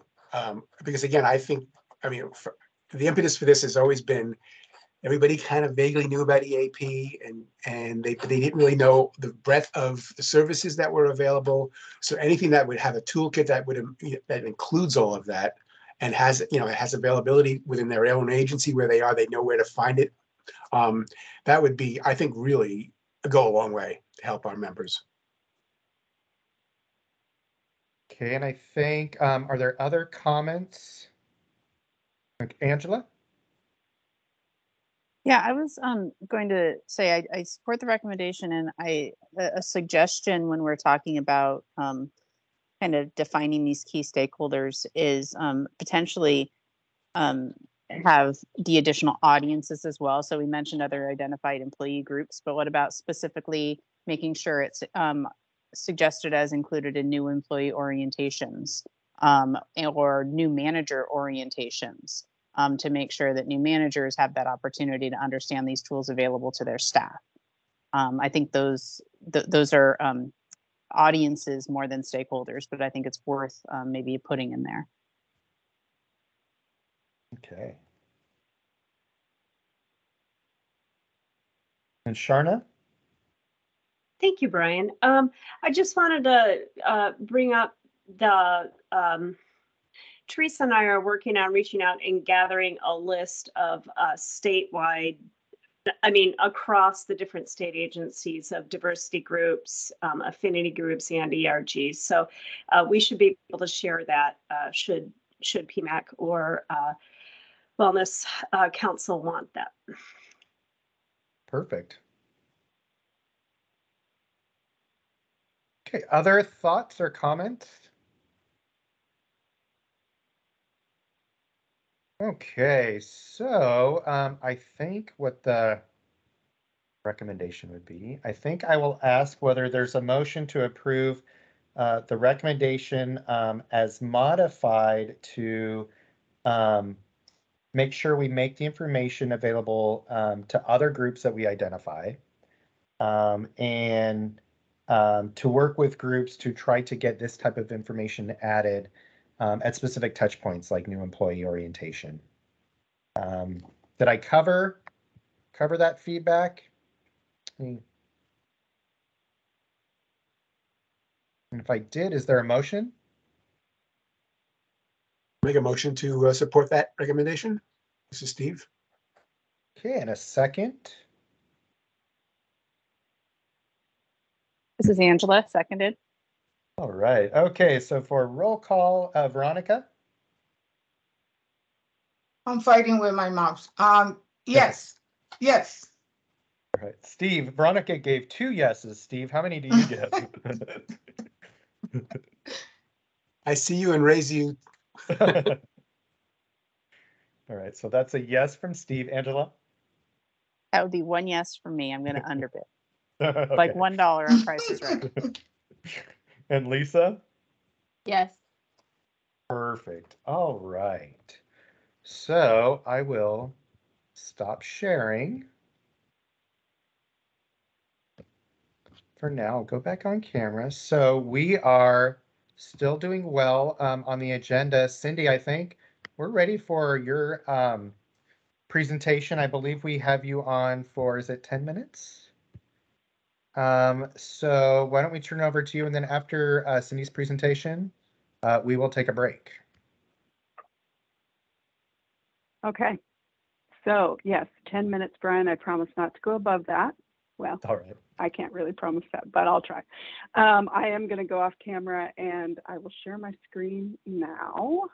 S4: Because again, the impetus for this has always been, everybody kind of vaguely knew about EAP, and they didn't really know the breadth of the services that were available. So anything that would have a toolkit that includes all of that and has availability within their own agency where they are, they know where to find it. That would be, I think, really go a long way to help our members.
S2: Okay, and I think, are there other comments? Angela?
S5: Yeah, I was going to say I support the recommendation, and a suggestion when we're talking about kind of defining these key stakeholders is potentially have the additional audiences as well. So we mentioned other identified employee groups, but what about specifically making sure it's suggested as included in new employee orientations or new manager orientations, to make sure that new managers have that opportunity to understand these tools available to their staff. I think those are audiences more than stakeholders, but I think it's worth maybe putting in there.
S2: Okay. And Sharna?
S13: Thank you, Brian. I just wanted to bring up the Teresa and I are working on reaching out and gathering a list of statewide, across the different state agencies of diversity groups, affinity groups, and ERGs. So we should be able to share that should PMAC or Wellness Council want that.
S2: Perfect. Okay, other thoughts or comments? Okay, so I think what the recommendation would be, I think I will ask whether there's a motion to approve the recommendation as modified to make sure we make the information available to other groups that we identify, and to work with groups to try to get this type of information added at specific touch points like new employee orientation. Did I cover that feedback? And if I did, is there a motion?
S4: Make a motion to support that recommendation. This is Steve.
S2: Okay, and a second.
S5: This is Angela, seconded.
S2: All right. Okay, so for roll call, Veronica?
S1: I'm fighting with my mouse. Yes. Yes.
S2: All right. Steve, Veronica gave 2 yeses. Steve, how many do you give?
S4: I see you and raise you.
S2: All right, so that's a yes from Steve. Angela?
S5: That would be 1 yes from me. I'm going to underbid.
S2: Okay.
S5: Like $1 on Price is Right.
S2: And Lisa?
S10: Yes.
S2: Perfect. All right. So I will stop sharing. For now, I'll go back on camera. So we are still doing well on the agenda. Cindy, I think we're ready for your presentation. I believe we have you on for, is it 10 minutes? So why don't we turn it over to you, and then after Cindy's presentation, we will take a break.
S11: Okay. So yes, 10 minutes, Brian. I promise not to go above that. Well,
S2: all right.
S11: I can't really promise that, but I'll try. I am going to go off camera and I will share my screen now,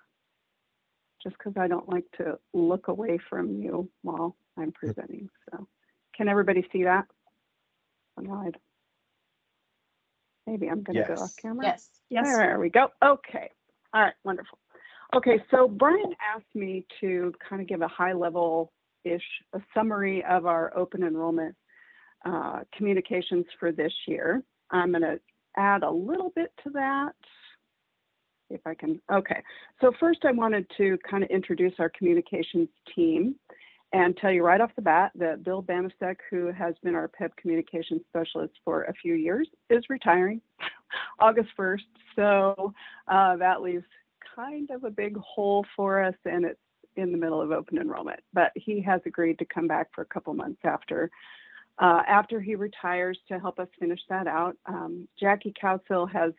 S11: just because I don't like to look away from you while I'm presenting. So can everybody see that? Maybe I'm going to go off camera.
S5: Yes.
S13: Yes.
S11: There we go. Okay. All right. Wonderful. Okay. So Brian asked me to kind of give a high level-ish a summary of our open enrollment communications for this year. I'm going to add a little bit to that. If I can. Okay. So first I wanted to kind of introduce our communications team and tell you right off the bat that Bill Banasek, who has been our Peb communications specialist for a few years, is retiring August 1st. So that leaves kind of a big hole for us, and it's in the middle of open enrollment. But he has agreed to come back for a couple months after he retires to help us finish that out. Jackie Cowsill has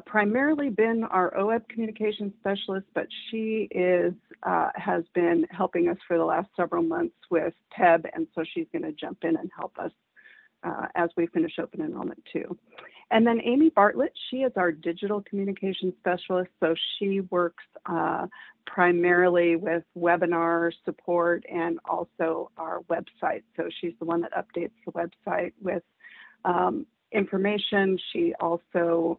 S11: primarily been our OEB communications specialist, but she has been helping us for the last several months with Peb, and so she's going to jump in and help us as we finish open enrollment too. And then Amy Bartlett, she is our digital communications specialist, so she works primarily with webinar support and also our website. So she's the one that updates the website with information. She also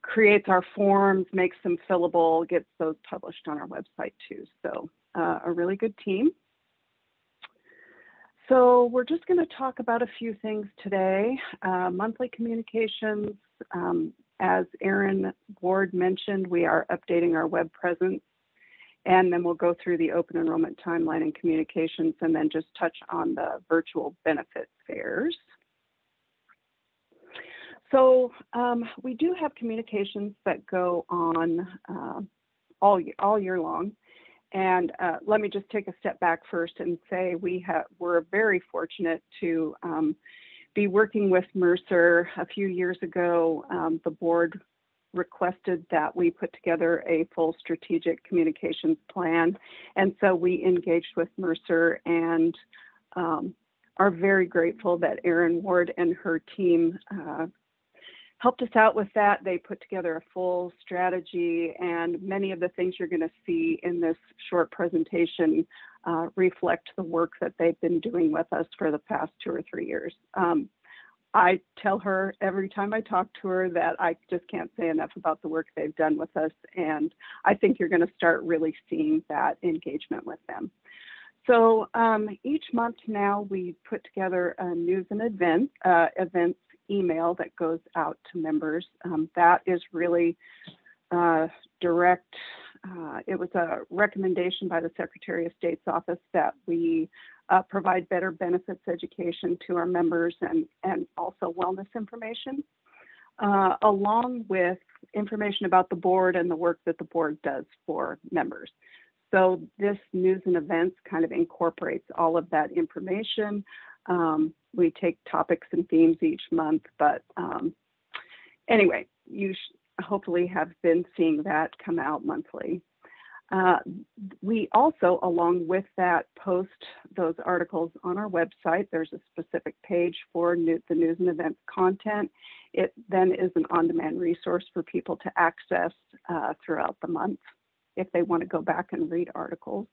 S11: creates our forms, makes them fillable, gets those published on our website too. So a really good team. So we're just going to talk about a few things today. Monthly communications, as Erin Ward mentioned, we are updating our web presence, and then we'll go through the open enrollment timeline and communications, and then just touch on the virtual benefit fairs. So we do have communications that go on all year long. And let me just take a step back first and say we're very fortunate to be working with Mercer. A few years ago, the board requested that we put together a full strategic communications plan. And so we engaged with Mercer and are very grateful that Erin Ward and her team helped us out with that. They put together a full strategy, and many of the things you're going to see in this short presentation reflect the work that they've been doing with us for the past 2 or 3 years. I tell her every time I talk to her that I just can't say enough about the work they've done with us, and I think you're going to start really seeing that engagement with them. So each month now we put together a news and events email that goes out to members. That is really direct. It was a recommendation by the Secretary of State's office that we provide better benefits education to our members and also wellness information, along with information about the board and the work that the board does for members. So this news and events kind of incorporates all of that information. We take topics and themes each month, but anyway, you hopefully have been seeing that come out monthly. We also, along with that, post those articles on our website. There's a specific page for the news and events content. It then is an on-demand resource for people to access throughout the month if they want to go back and read articles.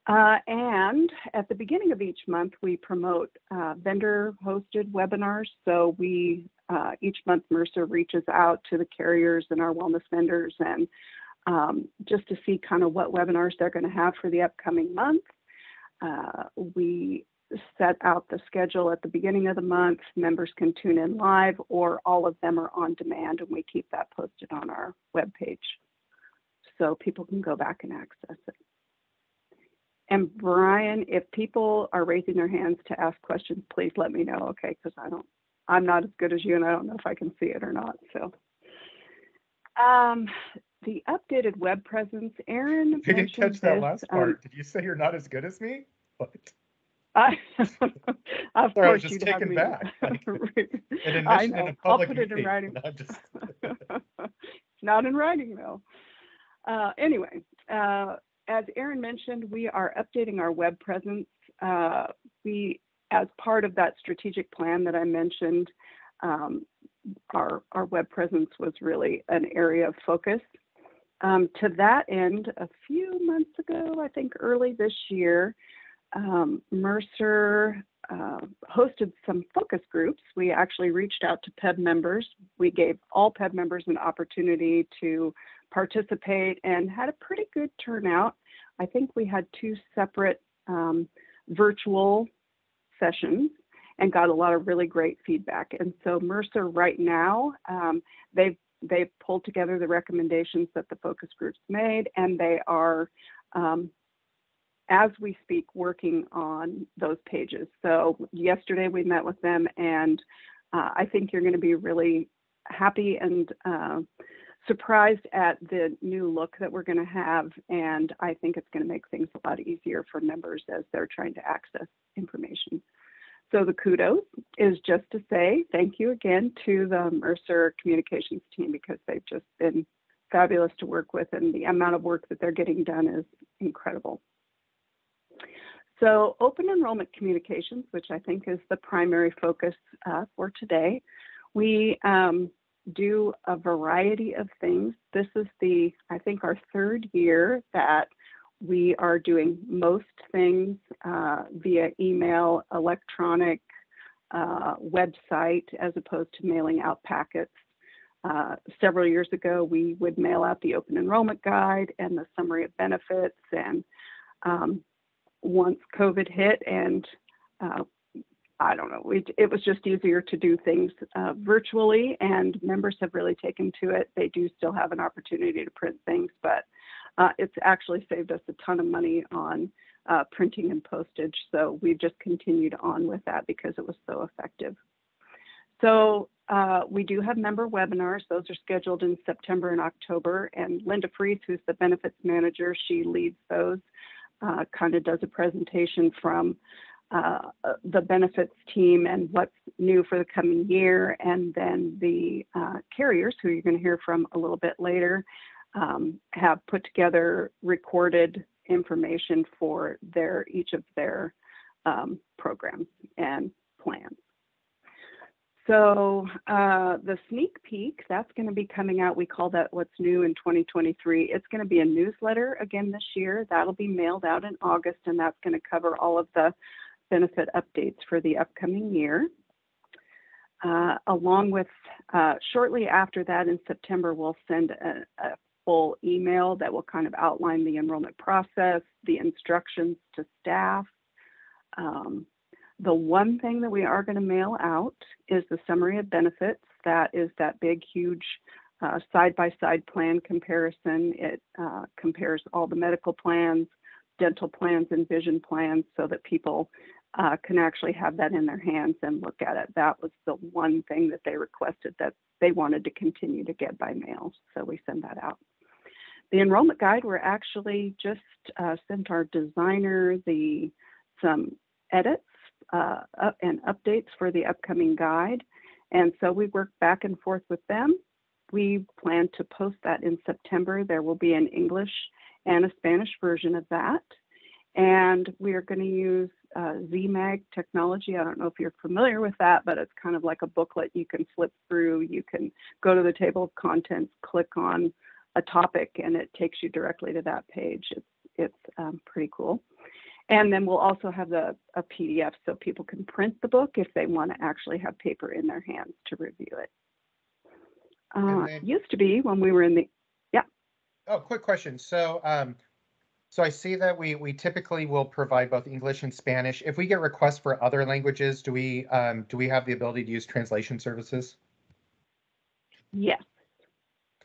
S11: And at the beginning of each month, we promote vendor-hosted webinars. So each month, Mercer reaches out to the carriers and our wellness vendors and just to see kind of what webinars they're going to have for the upcoming month. We set out the schedule at the beginning of the month. Members can tune in live, or all of them are on demand, and we keep that posted on our webpage so people can go back and access it. And Brian, if people are raising their hands to ask questions, please let me know, okay? Because I'm not as good as you, and I don't know if I can see it or not. So the updated web presence, Aaron
S2: I didn't
S11: mentioned
S2: catch that
S11: this.
S2: last part. Did you say you're not as good as me? What?
S11: Of
S2: Sorry, I was
S11: course,
S2: just
S11: you'd have
S2: taken
S11: me.
S2: back. Like, an
S11: I
S2: admission in
S11: know.
S2: a
S11: I'll
S2: public
S11: put it in
S2: meeting.
S11: writing.
S2: I'm just...
S11: It's not in writing though. Anyway, as Aaron mentioned, we are updating our web presence. We, as part of that strategic plan that I mentioned, our web presence was really an area of focus. To that end, a few months ago, I think early this year, Mercer hosted some focus groups. We actually reached out to Peb members. We gave all Peb members an opportunity to participate and had a pretty good turnout. I think we had 2 separate virtual sessions and got a lot of really great feedback. And so Mercer right now, they've pulled together the recommendations that the focus groups made, and they are, as we speak, working on those pages. So yesterday we met with them, and I think you're going to be really happy and surprised at the new look that we're going to have. And I think it's going to make things a lot easier for members as they're trying to access information. So the kudos is just to say thank you again to the Mercer communications team, because they've just been fabulous to work with, and the amount of work that they're getting done is incredible. So open enrollment communications, which I think is the primary focus for today. We do a variety of things. This is I think our 3rd year that we are doing most things via email, electronic, website, as opposed to mailing out packets. Several years ago, we would mail out the open enrollment guide and the summary of benefits. And once COVID hit, and I don't know, it was just easier to do things virtually, and members have really taken to it. They do still have an opportunity to print things, but it's actually saved us a ton of money on printing and postage. So we've just continued on with that because it was so effective. So we do have member webinars. Those are scheduled in September and October. And Linda Fries, who's the benefits manager, she leads those, kind of does a presentation from the benefits team and what's new for the coming year. And then the carriers, who you're going to hear from a little bit later, have put together recorded information for each of their programs and plans. So the sneak peek, that's going to be coming out. We call that What's New in 2023. It's going to be a newsletter again this year. That'll be mailed out in August, and that's going to cover all of the benefit updates for the upcoming year. Along with, shortly after that in September, we'll send a full email that will kind of outline the enrollment process, the instructions to staff. The one thing that we are going to mail out is the summary of benefits. That is that big, huge side-by-side plan comparison. It compares all the medical plans, dental plans, and vision plans so that people can actually have that in their hands and look at it. That was the one thing that they requested that they wanted to continue to get by mail. So we send that out. The enrollment guide, we're actually just sent our designer some edits and updates for the upcoming guide. And so we work back and forth with them. We plan to post that in September. There will be an English and a Spanish version of that. And we are going to use ZMAG technology. I don't know if you're familiar with that, but it's kind of like a booklet you can flip through. You can go to the table of contents, click on a topic, and it takes you directly to that page. It's pretty cool. And then we'll also have a PDF so people can print the book if they want to actually have paper in their hands to review it. Used to be when we were in the, yeah.
S2: Oh, quick question. So, so I see that we typically will provide both English and Spanish. If we get requests for other languages, do we have the ability to use translation services?
S11: Yes.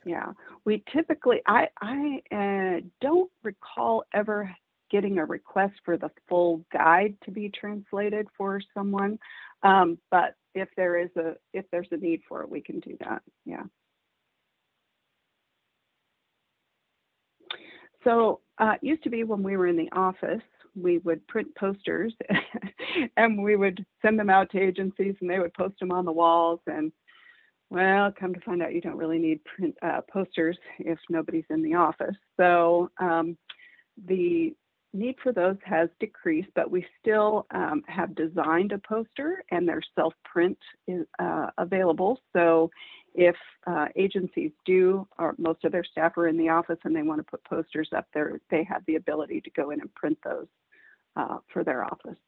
S11: Yeah, we typically, I don't recall ever getting a request for the full guide to be translated for someone, but if there's a need for it, we can do that. Yeah. So it used to be when we were in the office, we would print posters and we would send them out to agencies and they would post them on the walls. And well, come to find out you don't really need print posters if nobody's in the office. So the need for those has decreased, but we still have designed a poster and their self-print is available. So if agencies do, or most of their staff are in the office and they want to put posters up there, they have the ability to go in and print those for their office.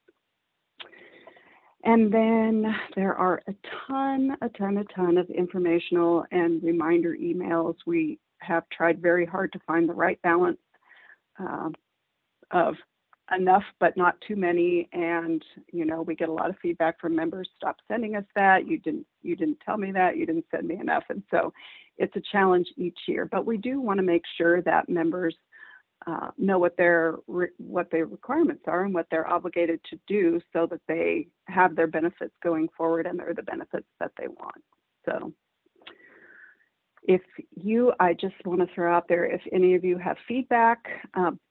S11: And then there are a ton of informational and reminder emails. We have tried very hard to find the right balance of enough but not too many, and we get a lot of feedback from members. Stop sending us that. You didn't tell me that. You didn't send me enough. And so it's a challenge each year, but we do want to make sure that members know what their requirements are and what they're obligated to do so that they have their benefits going forward and they're the benefits that they want. So I just want to throw out there, if any of you have feedback,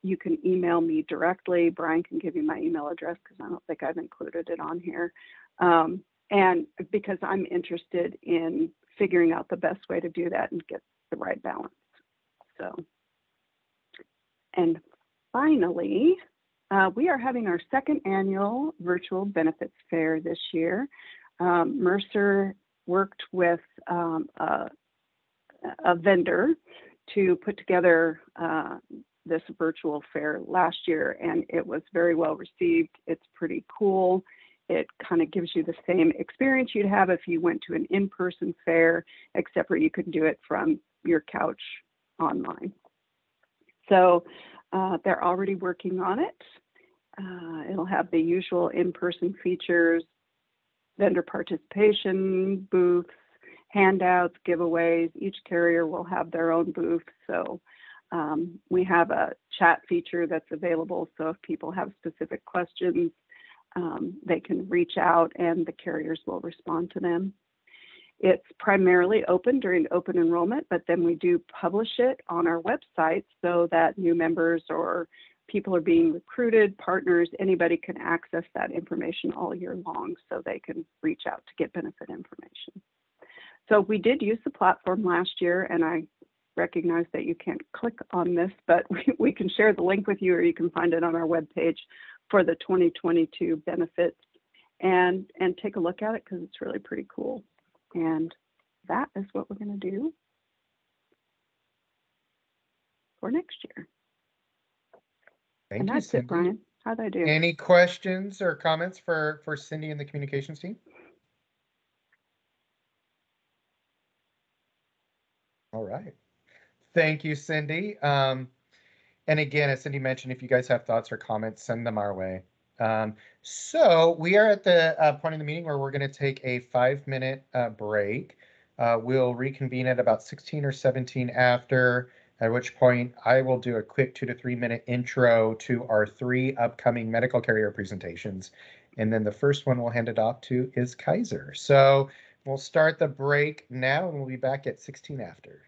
S11: you can email me directly. Brian can give you my email address because I don't think I've included it on here. And because I'm interested in figuring out the best way to do that and get the right balance. So, and finally, we are having our second annual virtual benefits fair this year. Mercer worked with a vendor to put together this virtual fair last year, and it was very well received. It's pretty cool. It kind of gives you the same experience you'd have if you went to an in-person fair, except for you could do it from your couch online. So they're already working on it. It'll have the usual in-person features, vendor participation, booths, handouts, giveaways. Each carrier will have their own booth. So we have a chat feature that's available. So if people have specific questions, they can reach out and the carriers will respond to them. It's primarily open during open enrollment, but then we do publish it on our website so that new members or people are being recruited, partners, anybody can access that information all year long so they can reach out to get benefit information. So we did use the platform last year, and I recognize that you can't click on this, but we can share the link with you, or you can find it on our webpage for the 2022 benefits and take a look at it because it's really pretty cool. And that is what we're going to do for next year.
S2: Thank you,
S11: that's
S2: Cindy.
S11: it, Brian. How'd I do?
S2: Any questions or comments for Cindy and the communications team? All right. Thank you, Cindy. And again, as Cindy mentioned, if you guys have thoughts or comments, send them our way. So we are at the point in the meeting where we're going to take a 5-minute break. We'll reconvene at about 16 or 17 after, at which point I will do a quick 2 to 3 minute intro to our 3 upcoming medical carrier presentations. And then the first one we'll hand it off to is Kaiser. So we'll start the break now and we'll be back at 16 after.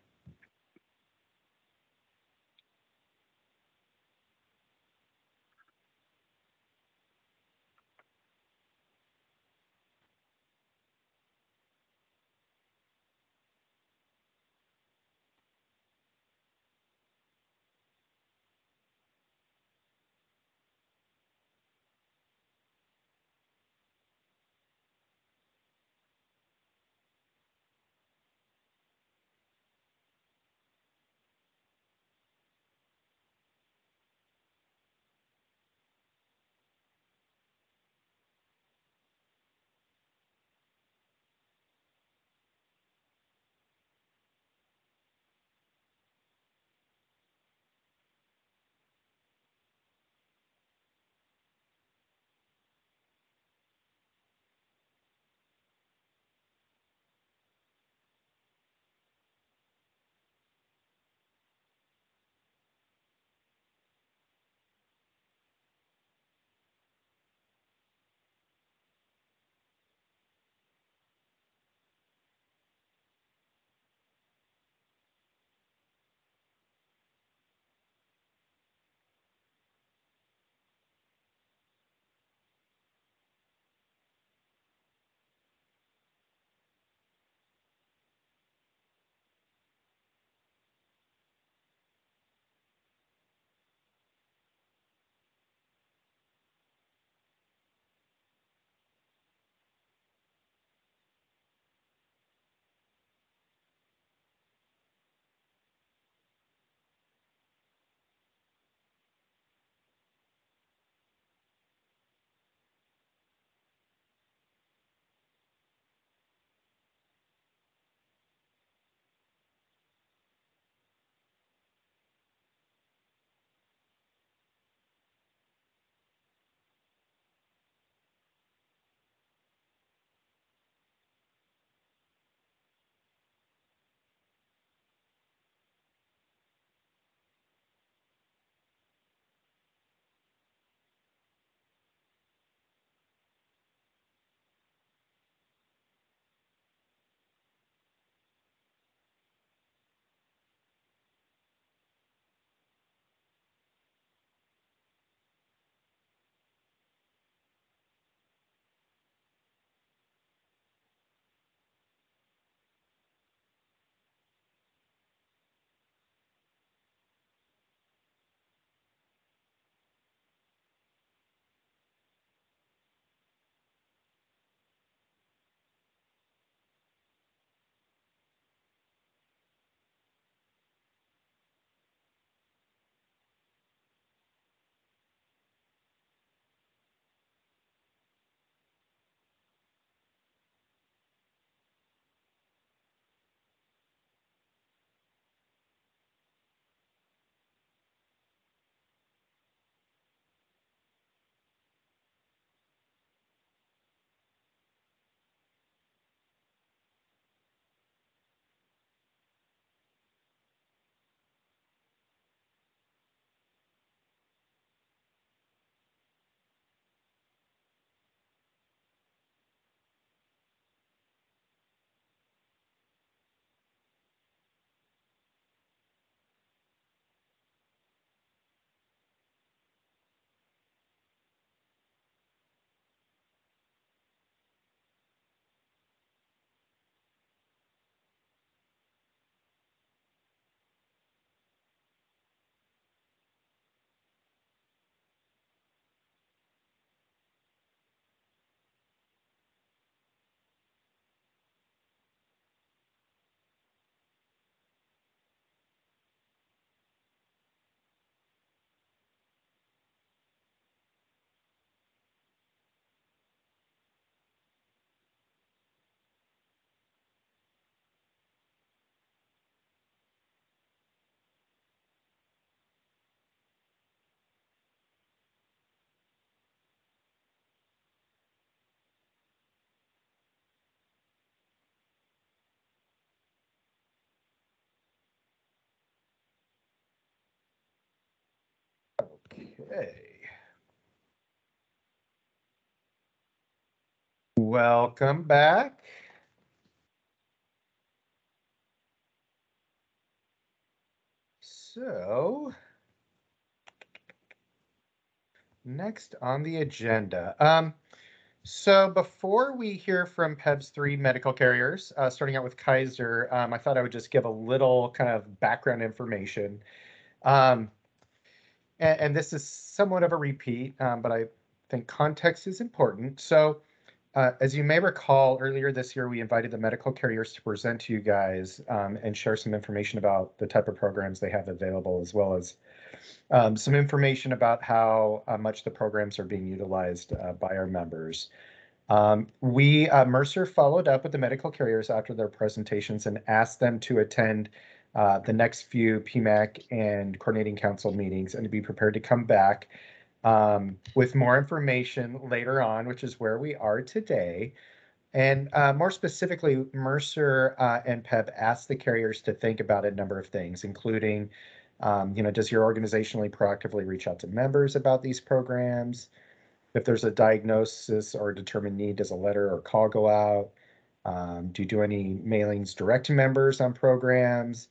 S2: Okay. Welcome back. So, next on the agenda. So before we hear from Peb's 3 medical carriers, starting out with Kaiser, I thought I would just give a little kind of background information. And this is somewhat of a repeat, but I think context is important. So as you may recall, earlier this year, we invited the medical carriers to present to you guys and share some information about the type of programs they have available, as well as some information about how much the programs are being utilized by our members. Mercer followed up with the medical carriers after their presentations and asked them to attend the next few PMAC and coordinating council meetings and to be prepared to come back with more information later on, which is where we are today. And more specifically, Mercer and Peb asked the carriers to think about a number of things, including, does your organizationally proactively reach out to members about these programs? If there's a diagnosis or determined need, does a letter or call go out? Do you do any mailings direct to members on programs?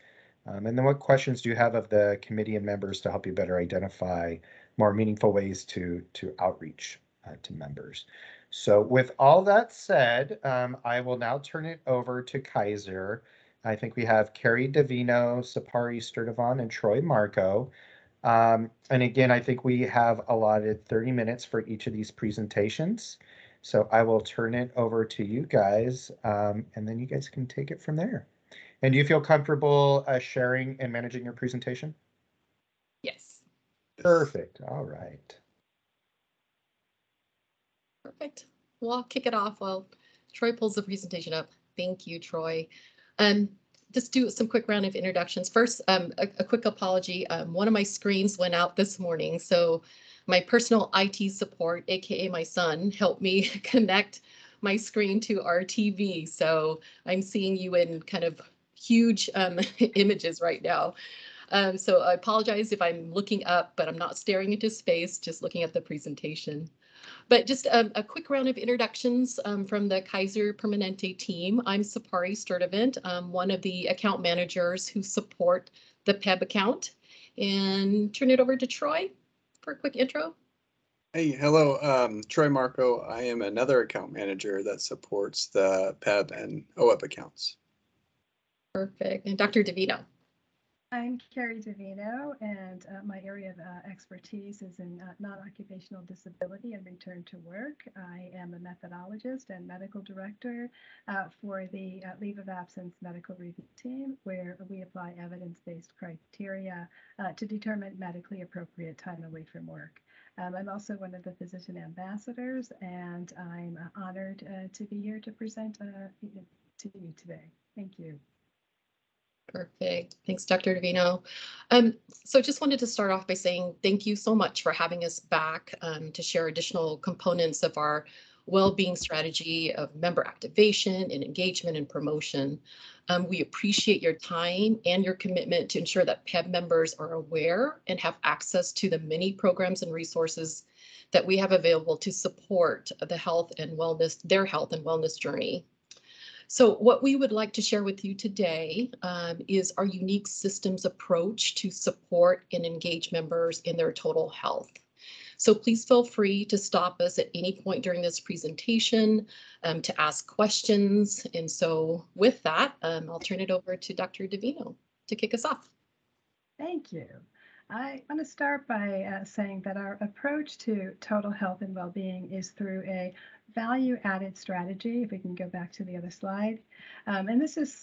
S2: And then what questions do you have of the committee and members to help you better identify more meaningful ways to outreach to members? So with all that said, I will now turn it over to Kaiser. I think we have Carrie Davino, Sapari Sturdivant, and Troy Marco. And again, I think we have allotted 30 minutes for each of these presentations. So I will turn it over to you guys, and then you guys can take it from there. And do you feel comfortable sharing and managing your presentation?
S14: Yes.
S2: Perfect. All right.
S14: Perfect. Well, I'll kick it off while Troy pulls the presentation up. Thank you, Troy. Just do some quick round of introductions. First, a quick apology. One of my screens went out this morning, so my personal IT support, aka my son, helped me connect my screen to our TV. So I'm seeing you in kind of huge images right now. So I apologize if I'm looking up, but I'm not staring into space, just looking at the presentation. But just a quick round of introductions from the Kaiser Permanente team. I'm Sapari Sturdivant, one of the account managers who support the Peb account. And turn it over to Troy for a quick intro.
S15: Hey, hello, Troy Marco. I am another account manager that supports the Peb and OEP accounts.
S14: Perfect. And Dr. Davino.
S16: I'm Carrie Davino, and my area of expertise is in non-occupational disability and return to work. I am a methodologist and medical director for the leave of absence medical review team, where we apply evidence-based criteria to determine medically appropriate time away from work. I'm also one of the physician ambassadors, and I'm honored to be here to present to you today. Thank you.
S14: Perfect. Thanks, Dr. Davino. So just wanted to start off by saying thank you so much for having us back to share additional components of our well-being strategy of member activation and engagement and promotion. We appreciate your time and your commitment to ensure that Peb members are aware and have access to the many programs and resources that we have available to support the health and wellness, their health and wellness journey. So what we would like to share with you today is our unique systems approach to support and engage members in their total health. So please feel free to stop us at any point during this presentation to ask questions. And so with that, I'll turn it over to Dr. Davino to kick us off.
S16: Thank you. I want to start by saying that our approach to total health and well-being is through a value-added strategy. If we can go back to the other slide, and this is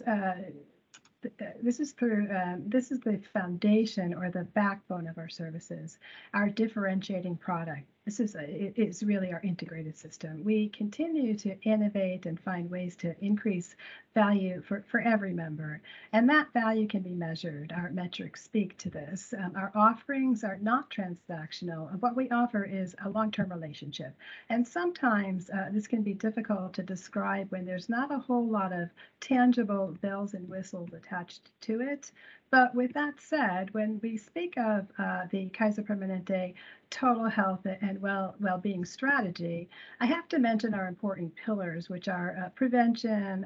S16: the foundation or the backbone of our services, our differentiating product. This is really our integrated system. We continue to innovate and find ways to increase value for every member, and that value can be measured. Our metrics speak to this. Our offerings are not transactional. What we offer is a long-term relationship, and sometimes this can be difficult to describe when there's not a whole lot of tangible bells and whistles attached to it. But with that said, when we speak of the Kaiser Permanente total health and well-being strategy, I have to mention our important pillars, which are prevention,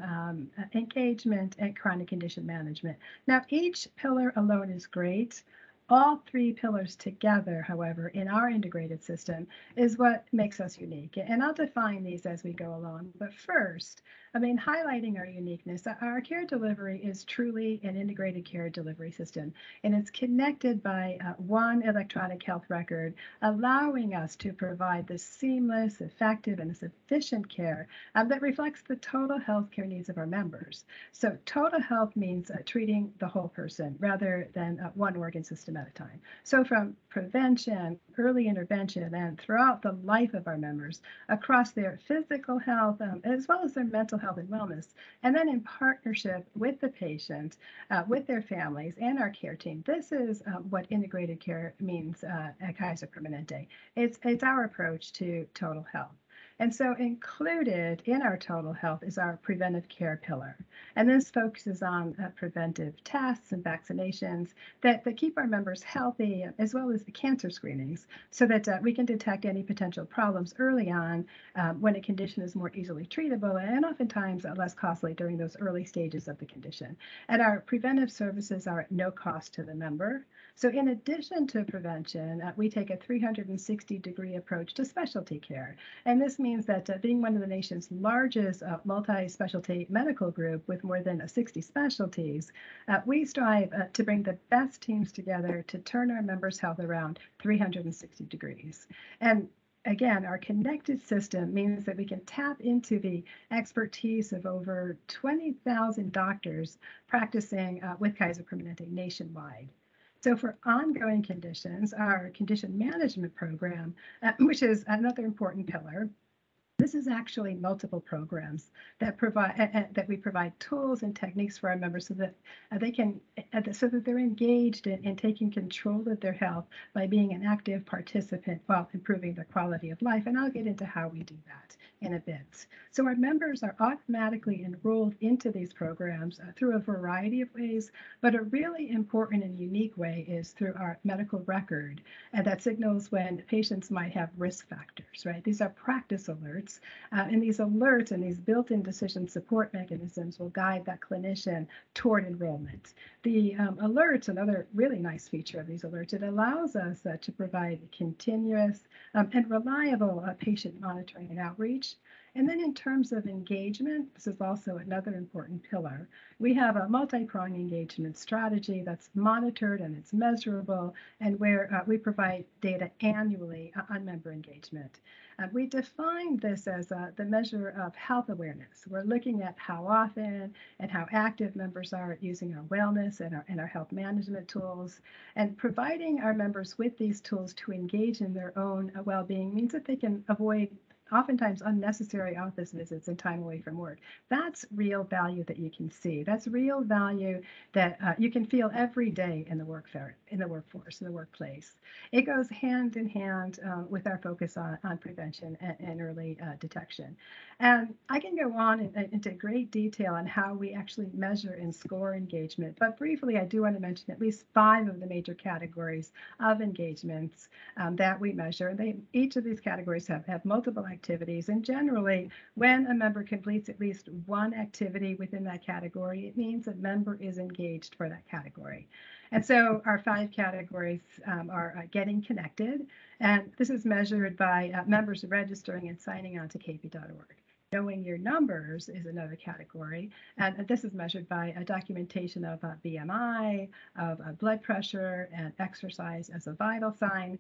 S16: engagement, and chronic condition management. Now, each pillar alone is great. All three pillars together, however, in our integrated system is what makes us unique. And I'll define these as we go along. But first, highlighting our uniqueness, our care delivery is truly an integrated care delivery system. And it's connected by one electronic health record, allowing us to provide the seamless, effective, and sufficient care that reflects the total health care needs of our members. So total health means treating the whole person rather than one organ system at a time. So from prevention, early intervention, and throughout the life of our members across their physical health as well as their mental health and wellness, and then in partnership with the patient, with their families and our care team. This is what integrated care means at Kaiser Permanente. It's our approach to total health. And so included in our total health is our preventive care pillar. And this focuses on preventive tests and vaccinations that keep our members healthy, as well as the cancer screenings, so that we can detect any potential problems early on when a condition is more easily treatable and oftentimes less costly during those early stages of the condition. And our preventive services are at no cost to the member. So in addition to prevention, we take a 360-degree approach to specialty care. And this means that being one of the nation's largest multi-specialty medical group with more than 60 specialties, we strive to bring the best teams together to turn our members' health around 360 degrees. And again, our connected system means that we can tap into the expertise of over 20,000 doctors practicing with Kaiser Permanente nationwide. So for ongoing conditions, our condition management program, which is another important pillar, this is actually multiple programs that we provide tools and techniques for our members so that they're engaged in taking control of their health by being an active participant while improving their quality of life. And I'll get into how we do that in a bit. So our members are automatically enrolled into these programs through a variety of ways, but a really important and unique way is through our medical record, and that signals when patients might have risk factors, right? These are practice alerts, and these alerts and these built-in decision support mechanisms will guide that clinician toward enrollment. The alerts, another really nice feature of these alerts, it allows us to provide continuous and reliable patient monitoring and outreach. And then in terms of engagement, this is also another important pillar. We have a multi-pronged engagement strategy that's monitored and it's measurable, and where we provide data annually on member engagement. We define this as the measure of health awareness. We're looking at how often and how active members are at using our wellness and our health management tools. And providing our members with these tools to engage in their own well-being means that they can avoid oftentimes unnecessary office visits and time away from work. That's real value that you can see. That's real value that you can feel every day in the workforce, in the workplace. It goes hand in hand with our focus on prevention and early detection. And I can go on into great detail on how we actually measure and score engagement, but briefly I do want to mention at least 5 of the major categories of engagements that we measure. Each of these categories have multiple activities, and generally when a member completes at least one activity within that category, it means a member is engaged for that category. And so our 5 categories are getting connected, and this is measured by members registering and signing on to kp.org. Knowing your numbers is another category, and this is measured by a documentation of BMI, of blood pressure, and exercise as a vital sign.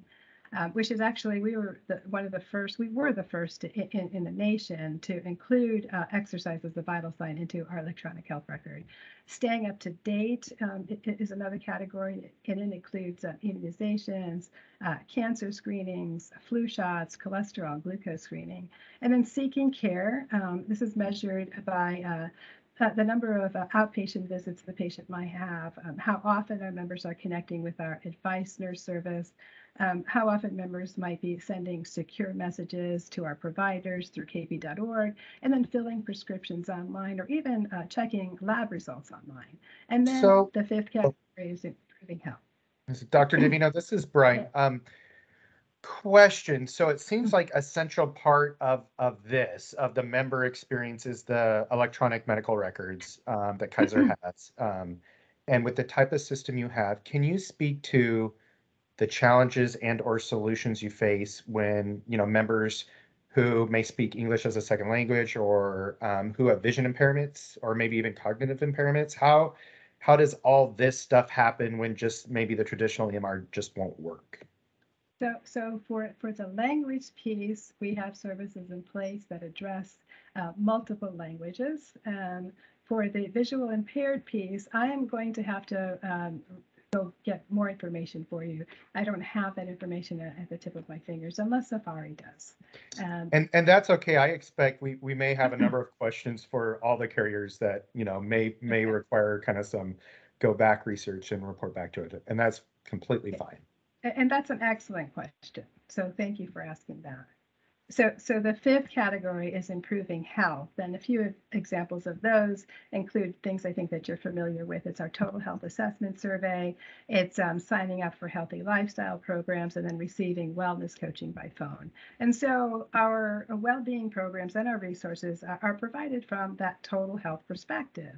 S16: Which is actually, we were the first in the nation to include exercise as a vital sign into our electronic health record. Staying up to date is another category, and it includes immunizations, cancer screenings, flu shots, cholesterol, glucose screening. And then seeking care, this is measured by the number of outpatient visits the patient might have, how often our members are connecting with our advice nurse service, how often members might be sending secure messages to our providers through kp.org, and then filling prescriptions online, or even checking lab results online. And then the 5th category is improving health.
S2: Dr. Divino, this is Brian. question. So it seems like a central part of the member experience is the electronic medical records that Kaiser has. And with the type of system you have, can you speak to the challenges and or solutions you face when, members who may speak English as a second language or who have vision impairments or maybe even cognitive impairments? How does all this stuff happen when just maybe the traditional EMR just won't work?
S16: So for the language piece, we have services in place that address multiple languages. For the visual impaired piece, I am going to have to go get more information for you. I don't have that information at the tip of my fingers, unless Safari does.
S2: And that's okay. I expect we may have a number of questions for all the carriers that may require kind of some go back research and report back to it, and that's completely fine.
S16: And that's an excellent question. So thank you for asking that. So the fifth category is improving health. And a few examples of those include things I think that you're familiar with. It's our total health assessment survey. It's signing up for healthy lifestyle programs and then receiving wellness coaching by phone. And so our well-being programs and our resources are provided from that total health perspective.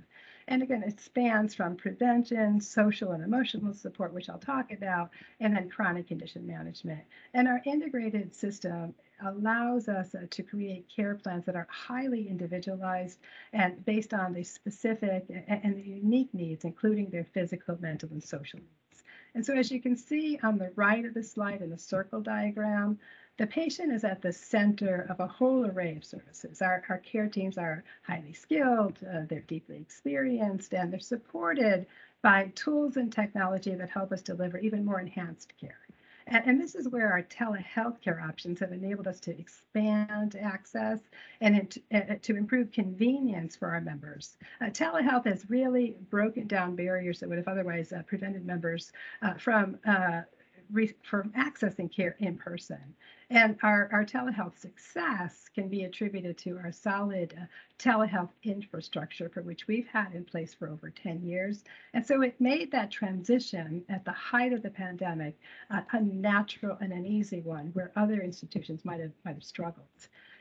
S16: And again, it spans from prevention, social and emotional support, which I'll talk about, and then chronic condition management. And our integrated system allows us to create care plans that are highly individualized and based on the specific and the unique needs, including their physical, mental, and social needs. And so as you can see on the right of the slide in the circle diagram, the patient is at the center of a whole array of services. Our care teams are highly skilled, they're deeply experienced, and they're supported by tools and technology that help us deliver even more enhanced care. And this is where our telehealth care options have enabled us to expand access and to improve convenience for our members. Telehealth has really broken down barriers that would have otherwise prevented members from accessing care in person. And our telehealth success can be attributed to our solid telehealth infrastructure, for which we've had in place for over 10 years. And so it made that transition at the height of the pandemic a natural and an easy one, where other institutions might have struggled.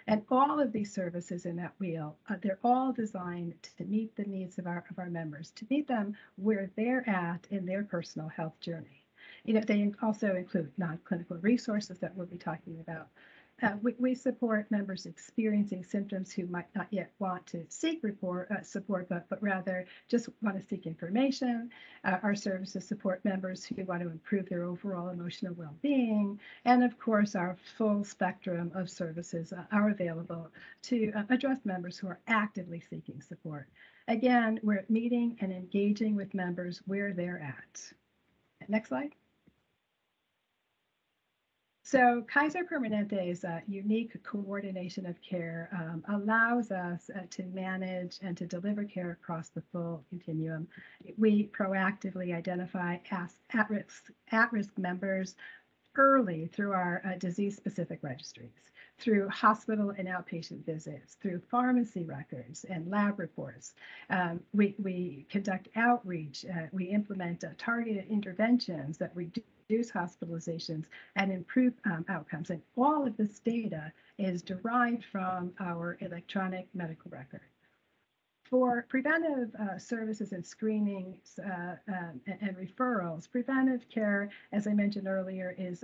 S16: And all of these services in that wheel, they're all designed to meet the needs of our members, to meet them where they're at in their personal health journey. They also include non-clinical resources that we'll be talking about. We support members experiencing symptoms who might not yet want to seek support, but rather just want to seek information. Our services support members who want to improve their overall emotional well-being. And of course, our full spectrum of services are available to address members who are actively seeking support. Again, we're meeting and engaging with members where they're at. Next slide. So Kaiser Permanente's unique coordination of care allows us to manage and to deliver care across the full continuum. We proactively identify at-risk members early through our disease-specific registries, through hospital and outpatient visits, through pharmacy records and lab reports. We conduct outreach. We implement targeted interventions that reduce hospitalizations and improve outcomes. And all of this data is derived from our electronic medical record. For preventive services and screenings and referrals, preventive care, as I mentioned earlier, is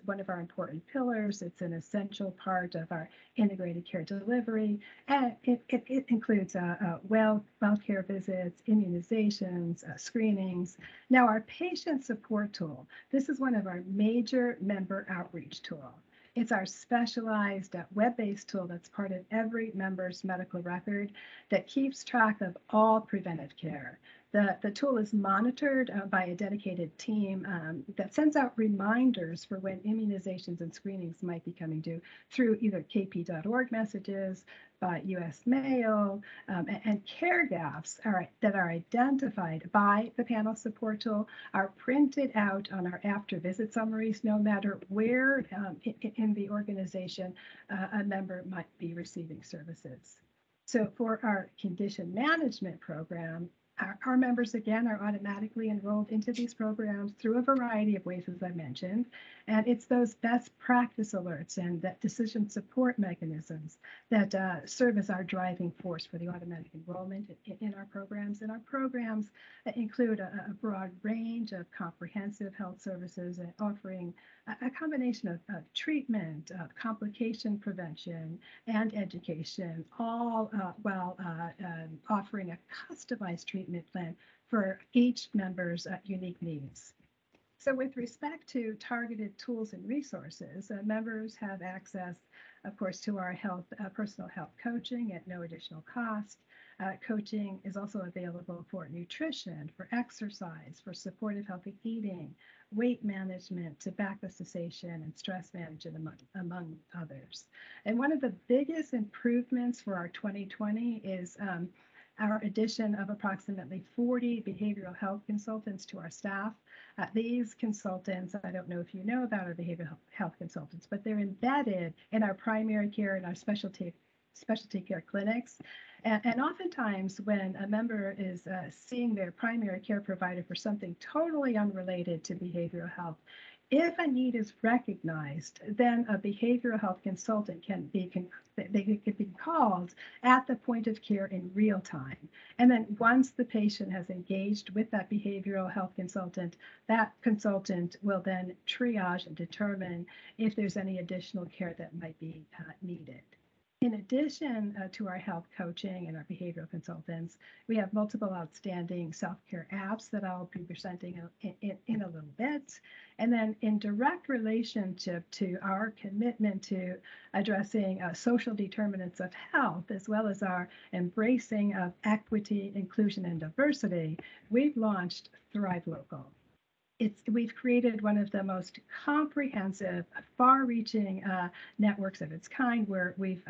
S16: one of our important pillars. It's an essential part of our integrated care delivery. And it includes well care visits, immunizations, screenings. Now, our patient support tool, this is one of our major member outreach tools. It's our specialized web-based tool that's part of every member's medical record that keeps track of all preventive care. The tool is monitored by a dedicated team that sends out reminders for when immunizations and screenings might be coming due through either kp.org messages, by U.S. mail, and care gaps that are identified by the panel support tool are printed out on our after visit summaries, no matter where in the organization a member might be receiving services. So for our condition management program, Our members, again, are automatically enrolled into these programs through a variety of ways, as I mentioned. And it's those best practice alerts and that decision support mechanisms that serve as our driving force for the automatic enrollment in our programs. And our programs include a broad range of comprehensive health services offering a combination of treatment, complication prevention, and education, all while offering a customized treatment plan for each member's unique needs. So with respect to targeted tools and resources, members have access, of course, to our personal health coaching at no additional cost. Coaching is also available for nutrition, for exercise, for supportive healthy eating, weight management, tobacco cessation, and stress management, among others. And one of the biggest improvements for our 2020 is our addition of approximately 40 behavioral health consultants to our staff. These consultants, I don't know if you know about our behavioral health consultants, but they're embedded in our primary care and our specialty care clinics. And oftentimes when a member is seeing their primary care provider for something totally unrelated to behavioral health, if a need is recognized, then a behavioral health consultant can be called at the point of care in real time. And then once the patient has engaged with that behavioral health consultant, that consultant will then triage and determine if there's any additional care that might be needed. In addition to our health coaching and our behavioral consultants, we have multiple outstanding self-care apps that I'll be presenting in a little bit. And then in direct relationship to our commitment to addressing social determinants of health, as well as our embracing of equity, inclusion, and diversity, we've launched Thrive Local. We've created one of the most comprehensive, far-reaching networks of its kind, where we've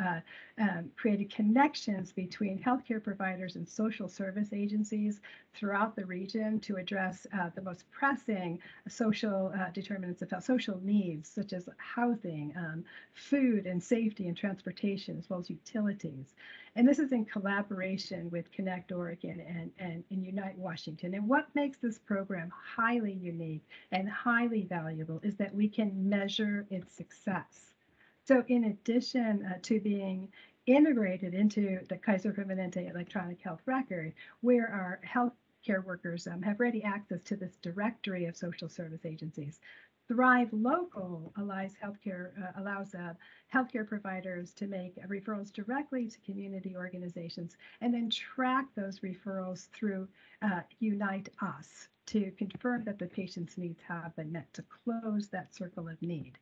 S16: created connections between healthcare providers and social service agencies throughout the region to address the most pressing social determinants of health, social needs such as housing, food and safety and transportation, as well as utilities. And this is in collaboration with Connect Oregon and Unite Washington. And what makes this program highly unique and highly valuable is that we can measure its success. So in addition to being integrated into the Kaiser Permanente electronic health record, where our healthcare workers have ready access to this directory of social service agencies, Thrive Local allows healthcare providers to make referrals directly to community organizations and then track those referrals through Unite Us to confirm that the patient's needs have been met, to close that circle of need.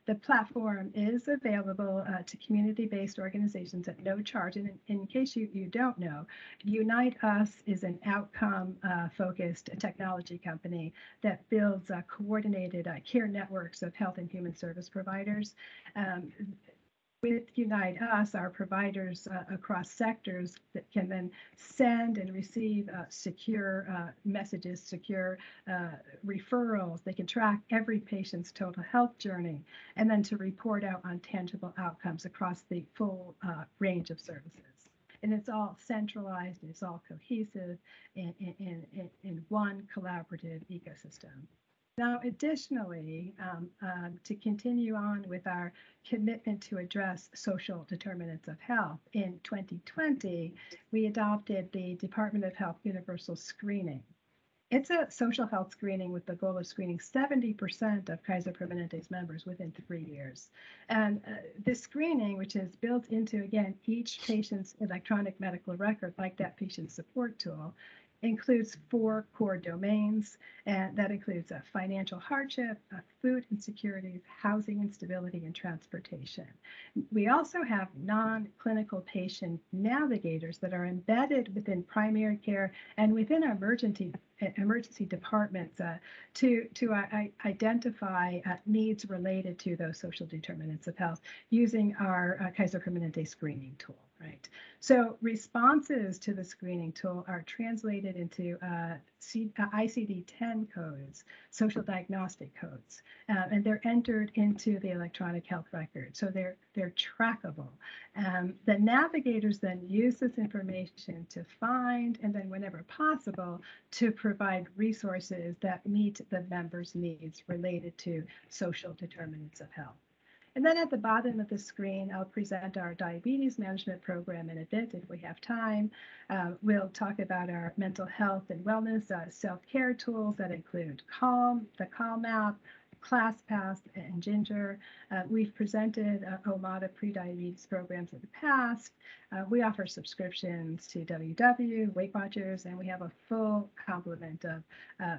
S16: The platform is available to community-based organizations at no charge. And in case you don't know, Unite Us is an outcome-focused technology company that builds coordinated care networks of health and human service providers. With Unite Us, our providers across sectors that can then send and receive secure messages, secure referrals. They can track every patient's total health journey, and then to report out on tangible outcomes across the full range of services. And it's all centralized, it's all cohesive in one collaborative ecosystem. Now, additionally, to continue on with our commitment to address social determinants of health, in 2020, we adopted the Department of Health Universal Screening. It's a social health screening with the goal of screening 70% of Kaiser Permanente's members within 3 years. And this screening, which is built into, again, each patient's electronic medical record, like that patient support tool, includes 4 core domains, and that includes financial hardship, food insecurities, housing instability, and transportation. We also have non-clinical patient navigators that are embedded within primary care and within our emergency departments to identify needs related to those social determinants of health using our Kaiser Permanente screening tool. Right. So responses to the screening tool are translated into ICD-10 codes, social diagnostic codes, and they're entered into the electronic health record. So they're trackable. The navigators then use this information to find, and then whenever possible, to provide resources that meet the members' needs related to social determinants of health. And then at the bottom of the screen, I'll present our diabetes management program in a bit if we have time. We'll talk about our mental health and wellness self-care tools that include Calm, the Calm app, ClassPass, and Ginger. We've presented a lot of prediabetes programs in the past. We offer subscriptions to WW, Weight Watchers, and we have a full complement of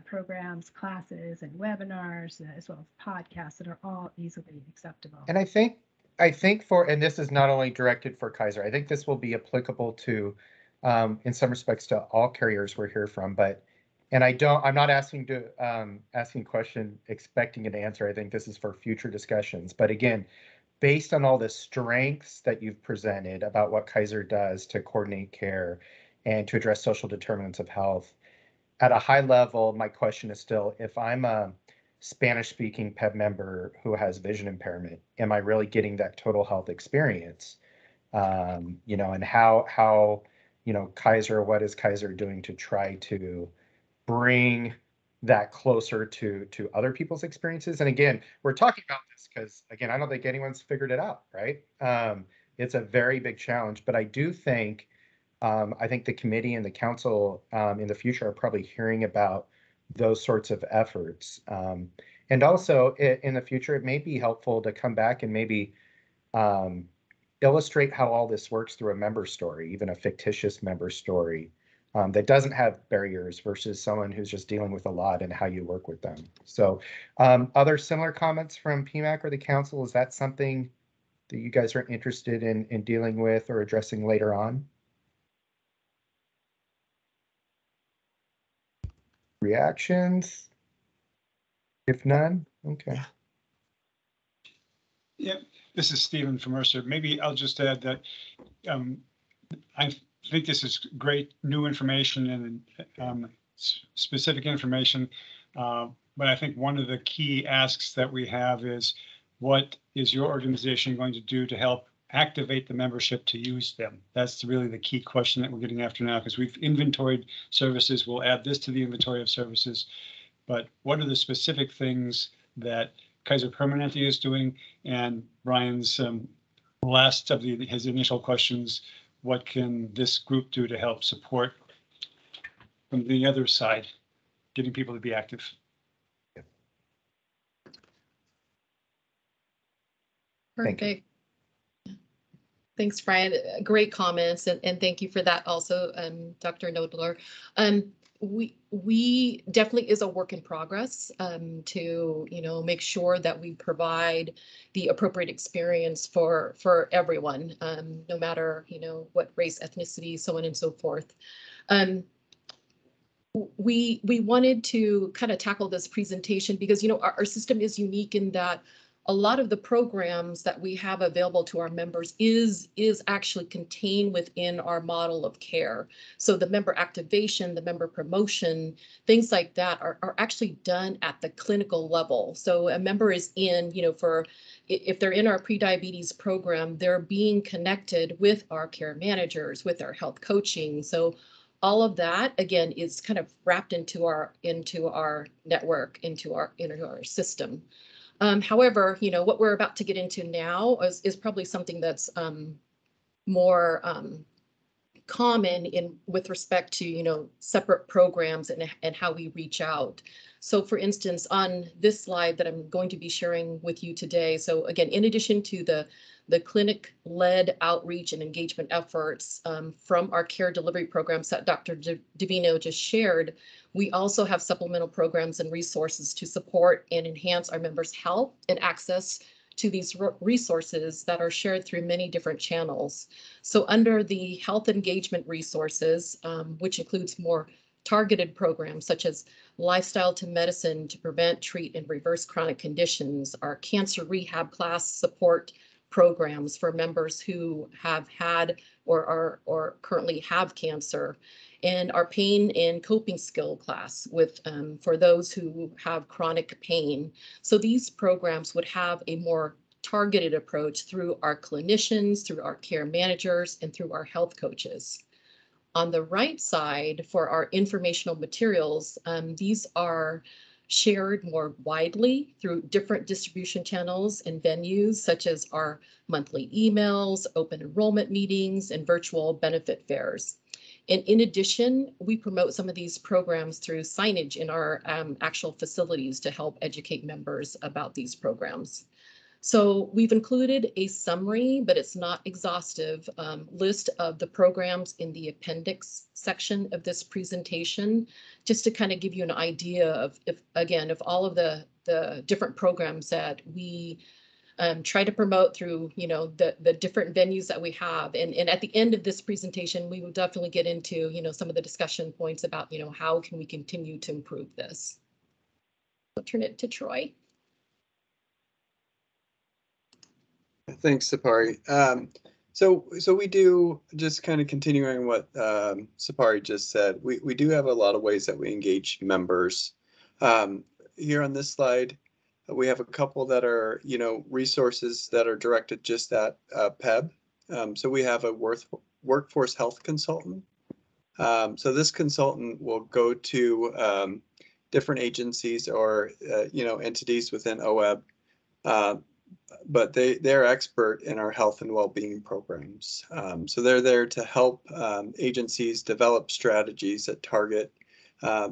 S16: programs, classes, and webinars, as well as podcasts that are all easily acceptable.
S2: And I think and this is not only directed for Kaiser, I think this will be applicable to, in some respects, to all carriers we're here from, but I'm not asking a question expecting an answer. I think this is for future discussions. But again, based on all the strengths that you've presented about what Kaiser does to coordinate care and to address social determinants of health, at a high level, my question is still, if I'm a Spanish-speaking Peb member who has vision impairment, am I really getting that total health experience? And how Kaiser, what is Kaiser doing to try to bring that closer to other people's experiences? And again, we're talking about this because, again, I don't think anyone's figured it out, right? It's a very big challenge, but I do think, I think the committee and the council in the future are probably hearing about those sorts of efforts. And also in the future, it may be helpful to come back and maybe illustrate how all this works through a member story, even a fictitious member story, that doesn't have barriers versus someone who's just dealing with a lot and how you work with them. So other similar comments from PMAC or the council? Is that something that you guys are interested in dealing with or addressing later on? Reactions? If none, okay.
S8: Yep, this is Stephen from Mercer. Maybe I'll just add that I think this is great new information and specific information, but I think one of the key asks that we have is, what is your organization going to do to help activate the membership to use them? That's really the key question that we're getting after now, because we've inventoried services. We'll add this to the inventory of services, but what are the specific things that Kaiser Permanente is doing? And Brian's last of his initial questions, what can this group do to help support from the other side, getting people to be active?
S14: Perfect. Thanks, Brian. Great comments, and thank you for that also, Dr. Nodler. We definitely is a work in progress to make sure that we provide the appropriate experience for everyone, no matter what race, ethnicity, so on and so forth. We wanted to kind of tackle this presentation because our system is unique in that a lot of the programs that we have available to our members is actually contained within our model of care. So the member activation, the member promotion, things like that are actually done at the clinical level. So a member is in, if they're in our prediabetes program, they're being connected with our care managers, with our health coaching. So all of that, again, is kind of wrapped into our network, into our system. However, what we're about to get into now is probably something that's more common with respect to separate programs and how we reach out. So for instance, on this slide that I'm going to be sharing with you today, so again, in addition to the clinic-led outreach and engagement efforts from our care delivery programs that Dr. Divino just shared, we also have supplemental programs and resources to support and enhance our members' health and access to these resources that are shared through many different channels. So under the health engagement resources, which includes more targeted programs such as lifestyle to medicine to prevent, treat, and reverse chronic conditions, our cancer rehab class support programs for members who have had or currently have cancer, and our pain and coping skill class with for those who have chronic pain. So these programs would have a more targeted approach through our clinicians, through our care managers, and through our health coaches. On the right side, for our informational materials, these are shared more widely through different distribution channels and venues, such as our monthly emails, open enrollment meetings, and virtual benefit fairs. And in addition, we promote some of these programs through signage in our actual facilities to help educate members about these programs. So we've included a summary, but it's not exhaustive, list of the programs in the appendix section of this presentation, just to kind of give you an idea of, if all of the different programs that we try to promote through, the different venues that we have. And at the end of this presentation, we will definitely get into, some of the discussion points about, how can we continue to improve this. I'll turn it to Troy.
S15: Thanks, Sapari. So we do, just kind of continuing what Sapari just said, we do have a lot of ways that we engage members. Here on this slide, we have a couple that are, resources that are directed just at Peb. So we have a workforce health consultant. So this consultant will go to different agencies or, entities within OEB, but they're expert in our health and well-being programs. So they're there to help agencies develop strategies that target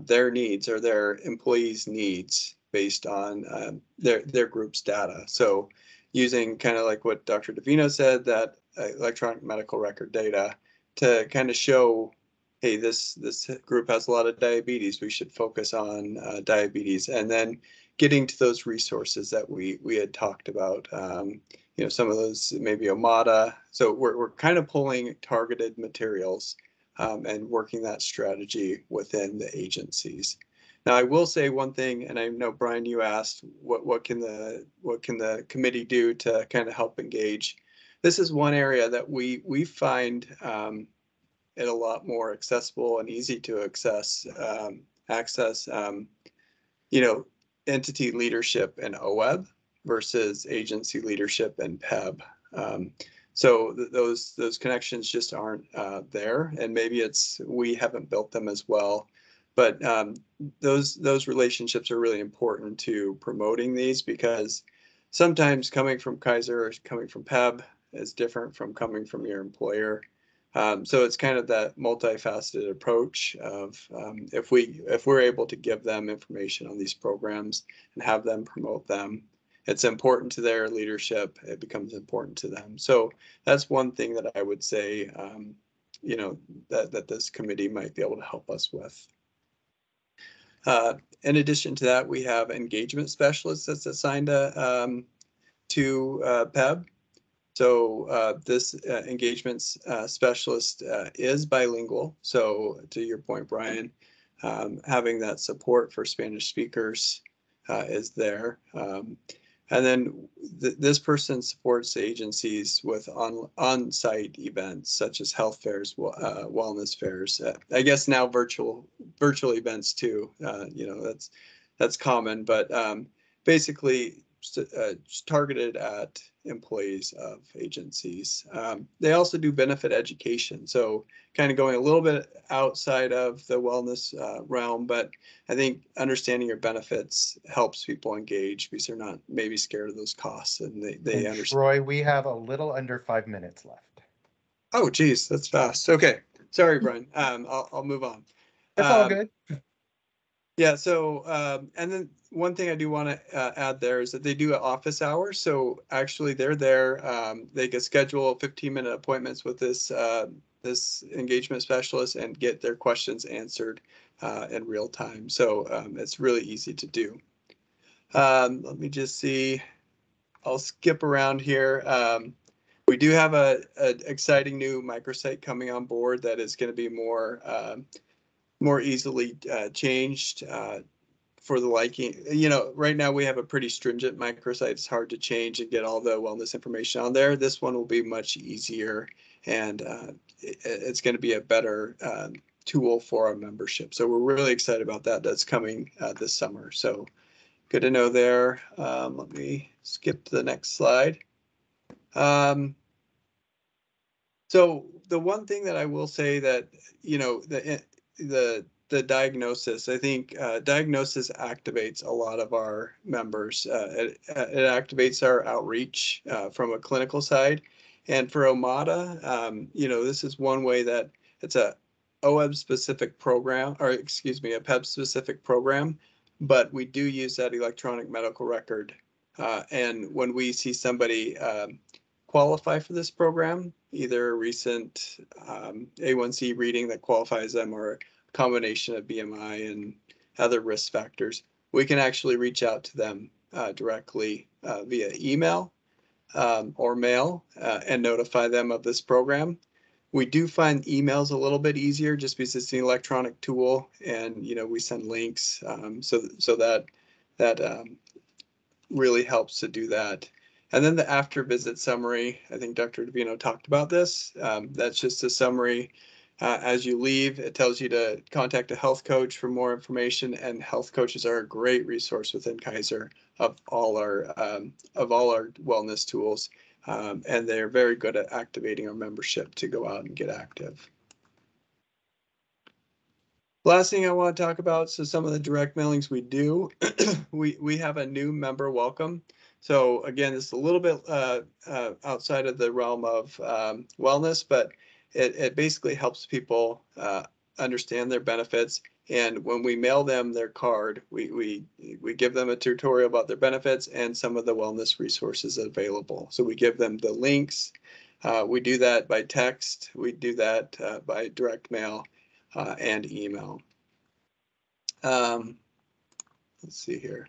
S15: their needs or their employees' needs based on their group's data. So using kind of like what Dr. Davino said, that electronic medical record data to kind of show, hey, this group has a lot of diabetes, we should focus on diabetes. And then getting to those resources that we had talked about, some of those maybe Omada. So we're kind of pulling targeted materials and working that strategy within the agencies. Now, I will say one thing, and I know, Brian, you asked what can the committee do to kind of help engage. This is one area that we find it a lot more accessible and easy to access entity leadership in OEB versus agency leadership in Peb. So those connections just aren't there, and maybe it's we haven't built them as well. But those relationships are really important to promoting these, because sometimes coming from Kaiser or coming from Peb is different from coming from your employer. So it's kind of that multifaceted approach of if we're able to give them information on these programs and have them promote them, it's important to their leadership. It becomes important to them. So that's one thing that I would say, that this committee might be able to help us with. In addition to that, we have engagement specialists that's assigned to Peb. So this engagement specialist is bilingual. So to your point, Brian, having that support for Spanish speakers is there. And then this person supports agencies with on-site events such as health fairs, wellness fairs. I guess now virtual events too. That's common, but basically targeted at employees of agencies. They also do benefit education, so kind of going a little bit outside of the wellness realm, but I think understanding your benefits helps people engage because they're not maybe scared of those costs, and they understand.
S2: Troy, we have a little under 5 minutes left.
S15: Oh, geez, that's fast. Okay, sorry, Brian. I'll move on.
S2: It's all good.
S15: Yeah, so, and then one thing I do want to add there is that they do office hours. So actually they're there, they can schedule 15-minute appointments with this engagement specialist and get their questions answered in real time. So it's really easy to do. Let me just see, I'll skip around here. We do have an exciting new microsite coming on board that is going to be more easily changed for the liking. Right now we have a pretty stringent microsite. It's hard to change and get all the wellness information on there. This one will be much easier, and it's going to be a better tool for our membership. So we're really excited about that. That's coming this summer. So good to know there. Let me skip to the next slide. So the one thing that I will say that, the diagnosis, I think diagnosis activates a lot of our members. It activates our outreach from a clinical side. And for OMADA, this is one way that it's a OEB specific program, or excuse me, a PEB specific program, but we do use that electronic medical record. And when we see somebody qualify for this program, either a recent A1C reading that qualifies them or a combination of BMI and other risk factors, we can actually reach out to them directly via email or mail and notify them of this program. We do find emails a little bit easier just because it's an electronic tool, and we send links, so that really helps to do that. And then the after visit summary, I think Dr. Davino talked about this. That's just a summary. As you leave, it tells you to contact a health coach for more information, and health coaches are a great resource within Kaiser of all our wellness tools, and they're very good at activating our membership to go out and get active. Last thing I want to talk about, so some of the direct mailings we do, we have a new member welcome. So again, it's a little bit outside of the realm of wellness, but it basically helps people understand their benefits. And when we mail them their card, we give them a tutorial about their benefits and some of the wellness resources available. So we give them the links. We do that by text. We do that by direct mail and email. Let's see here.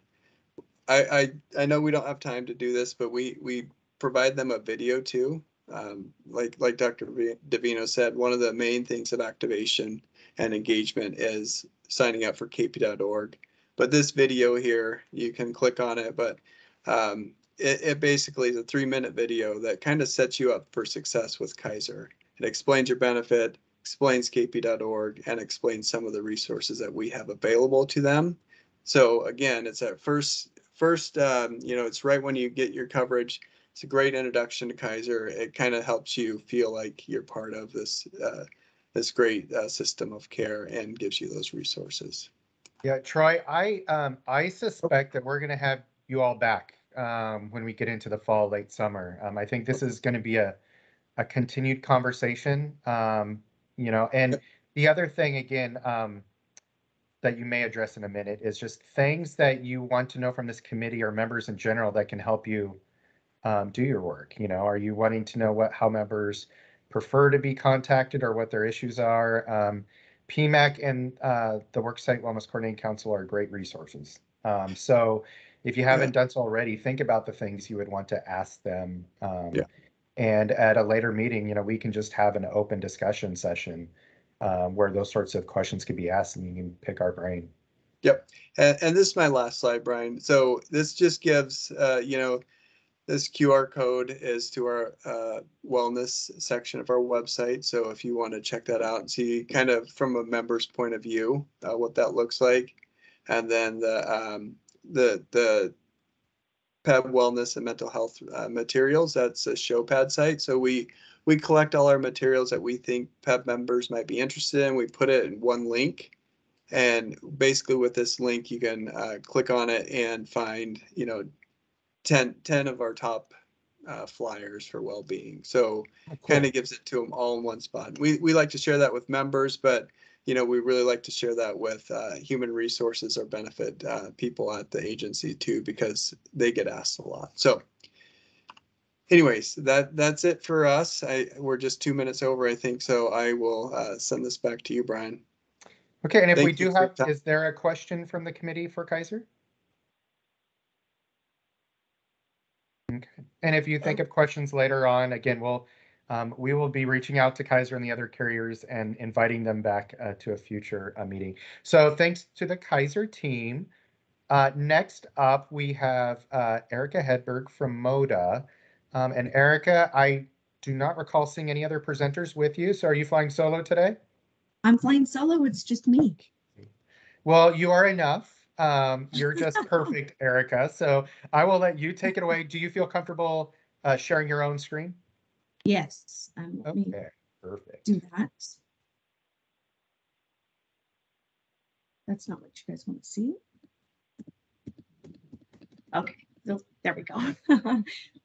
S15: I know we don't have time to do this, but we provide them a video too. Like Dr. Davino said, one of the main things of activation and engagement is signing up for kp.org. But this video here, you can click on it, but it basically is a 3-minute video that kind of sets you up for success with Kaiser. It explains your benefit, explains kp.org, and explains some of the resources that we have available to them. So again, it's at first, it's right when you get your coverage. It's a great introduction to Kaiser. It kind of helps you feel like you're part of this great system of care and gives you those resources.
S2: Yeah, Troy, I suspect that we're going to have you all back when we get into the fall, late summer. I think this is going to be a continued conversation, and the other thing, again, that you may address in a minute is just things that you want to know from this committee or members in general that can help you do your work. Are you wanting to know how members prefer to be contacted or what their issues are? PMAC and the Worksite Wellness Coordinating Council are great resources. So if you haven't done so already, think about the things you would want to ask them. And at a later meeting, we can just have an open discussion session where those sorts of questions could be asked and you can pick our brain.
S15: Yep. And this is my last slide, Brian. So this just gives, this QR code is to our wellness section of our website. So if you want to check that out and see kind of from a member's point of view, what that looks like. And then the Peb Wellness and Mental Health materials, that's a ShowPad site. So we collect all our materials that we think Peb members might be interested in. We put it in one link. And basically with this link, you can click on it and find, 10 of our top flyers for well-being. So kind of gives it to them all in one spot. We like to share that with members, but we really like to share that with human resources or benefit people at the agency too, because they get asked a lot. So anyways, that's it for us. We're just 2 minutes over, I think. So I will send this back to you, Brian.
S2: Okay, and if we do have, is there a question from the committee for Kaiser? Okay. And if you think of questions later on, again, we will be reaching out to Kaiser and the other carriers and inviting them back to a future meeting. So thanks to the Kaiser team Next up, we have Erica Hedberg from MODA. And Erica, I do not recall seeing any other presenters with you. So are you flying solo today?
S17: I'm flying solo. It's just me.
S2: Well, you are enough. You're just perfect, Erica. So I will let you take it away. Do you feel comfortable sharing your own screen?
S17: Yes.
S2: Okay, perfect.
S17: Do that. That's not what you guys want to see. Okay, so there we go.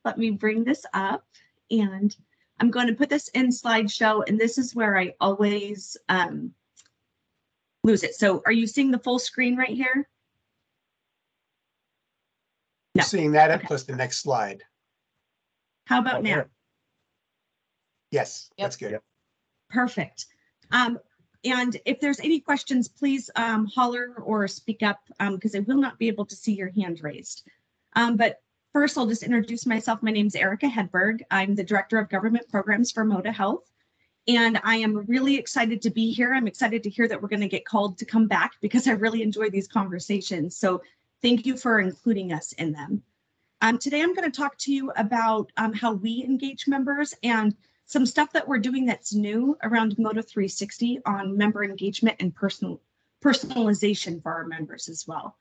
S17: Let me bring this up, and I'm going to put this in slideshow, and this is where I always lose it. So are you seeing the full screen right here?
S4: No. Seeing that, okay. Plus the next slide.
S17: How about now?
S4: Yes, that's good. Yep.
S17: Perfect. And if there's any questions, please holler or speak up because I will not be able to see your hand raised. But first, I'll just introduce myself. My name is Erica Hedberg. I'm the Director of Government Programs for MODA Health. And I am really excited to be here. I'm excited to hear that we're going to get called to come back because I really enjoy these conversations. So thank you for including us in them. Today, I'm going to talk to you about how we engage members and some stuff that we're doing that's new around MODA 360 on member engagement and personalization for our members as well.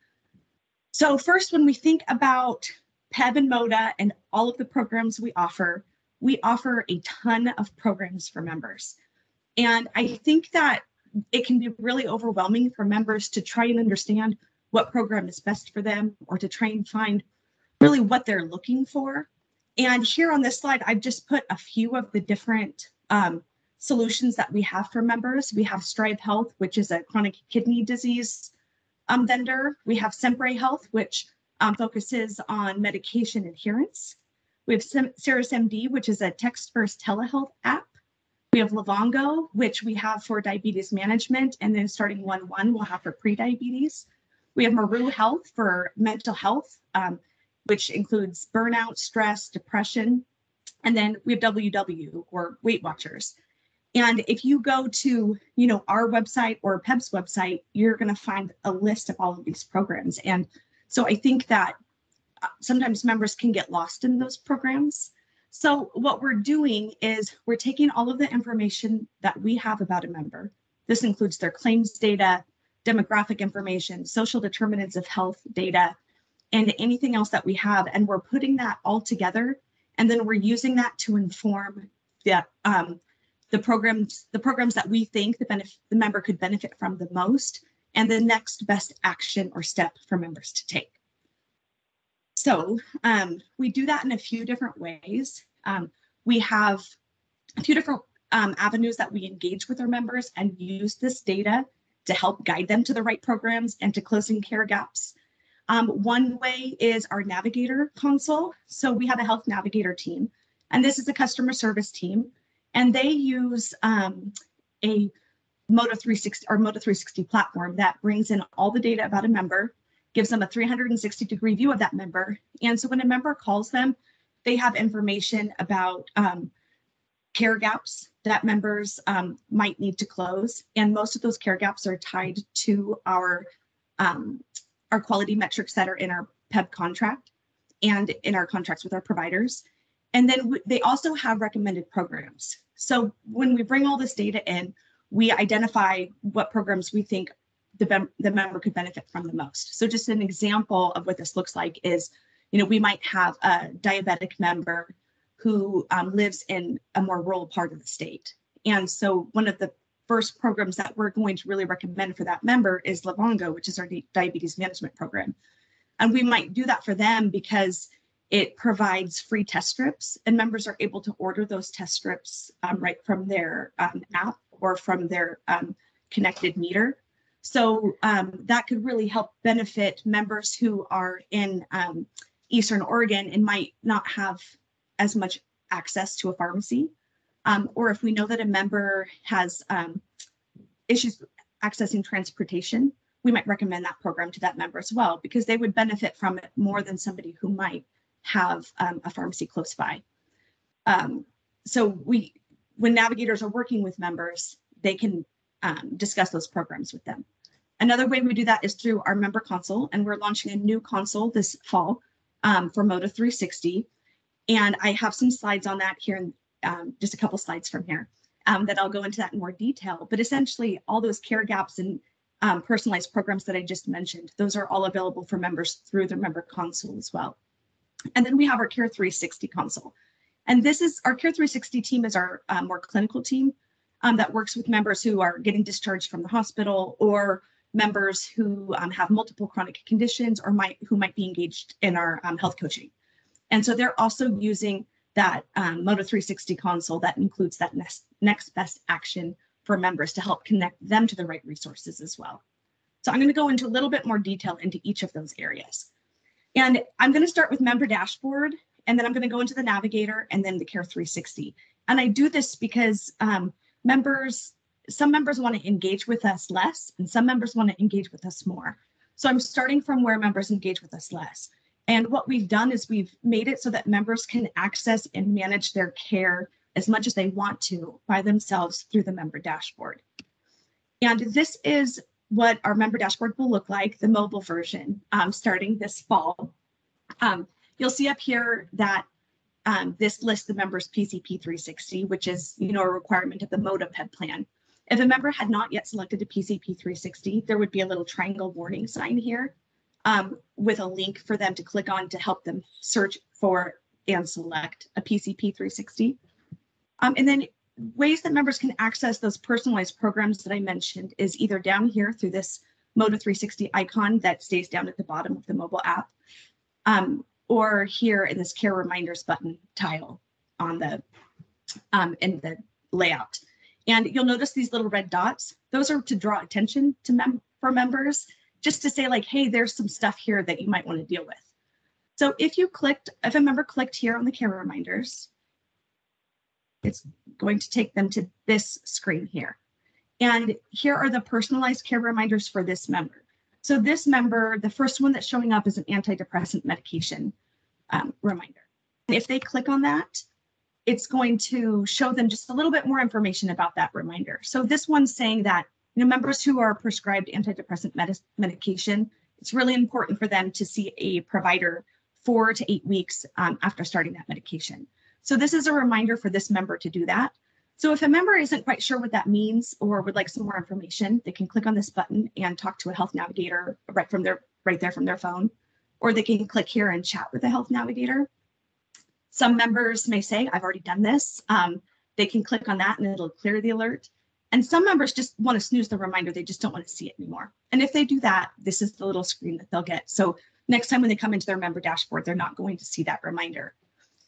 S17: So first, when we think about Peb and MODA and all of the programs we offer a ton of programs for members. And I think that it can be really overwhelming for members to try and understand what program is best for them or to try and find really what they're looking for. And here on this slide, I've just put a few of the different solutions that we have for members. We have Strive Health, which is a chronic kidney disease vendor. We have Sempre Health, which focuses on medication adherence. We have CirrusMD, which is a text-first telehealth app. We have Livongo, which we have for diabetes management, and then starting 1/1, we'll have for pre-diabetes. We have Maru Health for mental health, which includes burnout, stress, depression. And then we have WW, or Weight Watchers. And if you go to, our website or Peb's website, you're going to find a list of all of these programs. And so I think that sometimes members can get lost in those programs. So what we're doing is we're taking all of the information that we have about a member. This includes their claims data, demographic information, social determinants of health data, and anything else that we have, and we're putting that all together, and then we're using that to inform the programs that we think the member could benefit from the most, and the next best action or step for members to take. So we do that in a few different ways. We have a few different avenues that we engage with our members and use this data to help guide them to the right programs and to closing care gaps. One way is our navigator console. So we have a health navigator team, and this is a customer service team, and they use a MODA 360 or MODA 360 platform that brings in all the data about a member, gives them a 360-degree view of that member. And so when a member calls them, they have information about care gaps that members might need to close. And most of those care gaps are tied to our quality metrics that are in our Peb contract and in our contracts with our providers. And then they also have recommended programs. So when we bring all this data in, we identify what programs we think the member could benefit from the most. So just an example of what this looks like is, we might have a diabetic member who lives in a more rural part of the state. And so one of the first programs that we're going to really recommend for that member is Livongo, which is our diabetes management program. And we might do that for them because it provides free test strips, and members are able to order those test strips right from their app or from their connected meter. So that could really help benefit members who are in Eastern Oregon and might not have as much access to a pharmacy. Or if we know that a member has issues accessing transportation, we might recommend that program to that member as well, because they would benefit from it more than somebody who might have a pharmacy close by. So when navigators are working with members, they can discuss those programs with them. Another way we do that is through our member console, and we're launching a new console this fall for Moda 360. And I have some slides on that here, just a couple slides from here that I'll go into that in more detail. But essentially, all those care gaps and personalized programs that I just mentioned, those are all available for members through their member console as well. And then we have our Care 360 console. And this is our Care 360 team is our more clinical team that works with members who are getting discharged from the hospital, or members who have multiple chronic conditions, or who might be engaged in our health coaching. And so they're also using that Moda 360 console that includes that next best action for members to help connect them to the right resources as well. So I'm going to go into a little bit more detail into each of those areas. And I'm going to start with member dashboard, and then I'm going to go into the navigator and then the Care 360. And I do this because some members want to engage with us less, and some members want to engage with us more. So I'm starting from where members engage with us less. And what we've done is we've made it so that members can access and manage their care as much as they want to by themselves through the member dashboard. And this is what our member dashboard will look like, the mobile version, starting this fall. You'll see up here that this lists the member's PCP 360, which is, a requirement of the Moda Peb plan. If a member had not yet selected a PCP 360, there would be a little triangle warning sign here with a link for them to click on to help them search for and select a PCP 360. And then ways that members can access those personalized programs that I mentioned is either down here through this Moda 360 icon that stays down at the bottom of the mobile app, or here in this Care Reminders button tile on the in the layout. And you'll notice these little red dots. Those are to draw attention to for members, just to say like, hey, there's some stuff here that you might want to deal with. So if a member clicked here on the Care Reminders, it's going to take them to this screen here. And here are the personalized care reminders for this member. So this member, the first one that's showing up is an antidepressant medication reminder. And if they click on that, it's going to show them just a little bit more information about that reminder. So this one's saying that members who are prescribed antidepressant medication, it's really important for them to see a provider 4 to 8 weeks after starting that medication. So this is a reminder for this member to do that. So if a member isn't quite sure what that means or would like some more information, they can click on this button and talk to a health navigator right there from their phone, or they can click here and chat with a health navigator. Some members may say, I've already done this. They can click on that and it'll clear the alert. And some members just want to snooze the reminder. They just don't want to see it anymore. And if they do that, this is the little screen that they'll get. So next time when they come into their member dashboard, they're not going to see that reminder.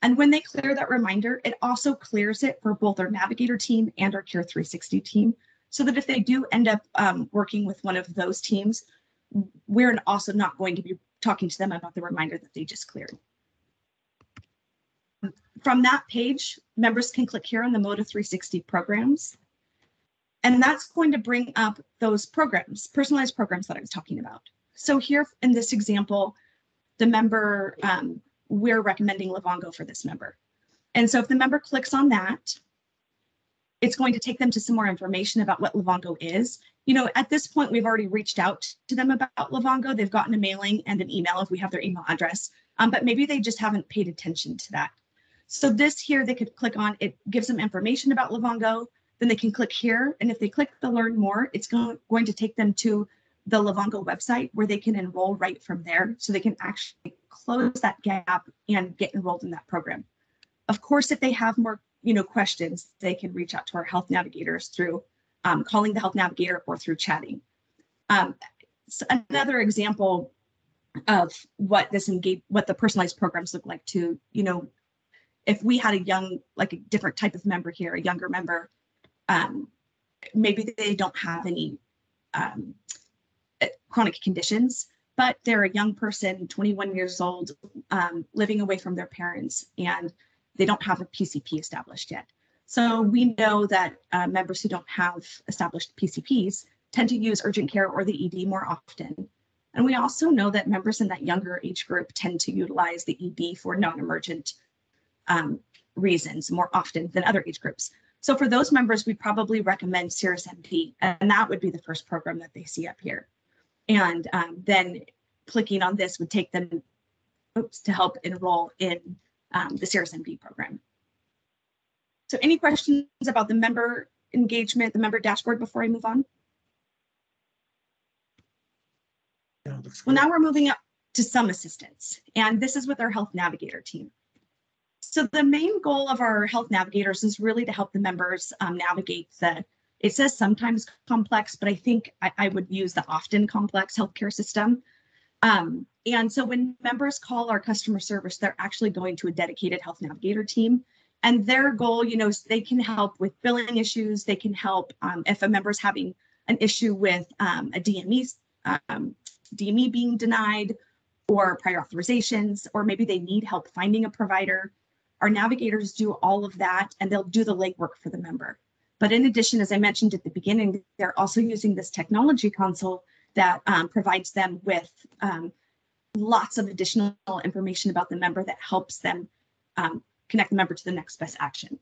S17: And when they clear that reminder, it also clears it for both our navigator team and our Care 360 team, so that if they do end up working with one of those teams, we're also not going to be talking to them about the reminder that they just cleared. From that page, members can click here on the Moda 360 programs. And that's going to bring up those programs, personalized programs that I was talking about. So here in this example, the member, we're recommending Livongo for this member. And so if the member clicks on that, it's going to take them to some more information about what Livongo is. At this point, we've already reached out to them about Livongo. They've gotten a mailing and an email if we have their email address, but maybe they just haven't paid attention to that. So this here, they could click on, it gives them information about Livongo. Then they can click here. And if they click the learn more, it's going to take them to the Livongo website where they can enroll right from there. So they can actually close that gap and get enrolled in that program. Of course, if they have more questions, they can reach out to our health navigators through calling the health navigator or through chatting. So another example of what the personalized programs look like too, if we had a different type of member here, a younger member, maybe they don't have any chronic conditions, but they're a young person, 21 years old, living away from their parents, and they don't have a PCP established yet. So we know that members who don't have established PCPs tend to use urgent care or the ED more often. And we also know that members in that younger age group tend to utilize the ED for non-emergent reasons more often than other age groups. So for those members, we probably recommend CirrusMD, and that would be the first program that they see up here. And then clicking on this would take them to help enroll in the CRSMD program. So any questions about the member engagement, the member dashboard before I move on? Well, now we're moving up to some assistance, and this is with our Health Navigator team. So the main goal of our Health Navigators is really to help the members navigate it says sometimes complex, but I think I would use the often complex healthcare system. And so when members call our customer service, they're actually going to a dedicated Health Navigator team. And their goal, is they can help with billing issues. They can help if a member's having an issue with a DME being denied, or prior authorizations, or maybe they need help finding a provider. Our navigators do all of that, and they'll do the legwork for the member. But in addition, as I mentioned at the beginning, they're also using this technology console that provides them with lots of additional information about the member that helps them connect the member to the next best action.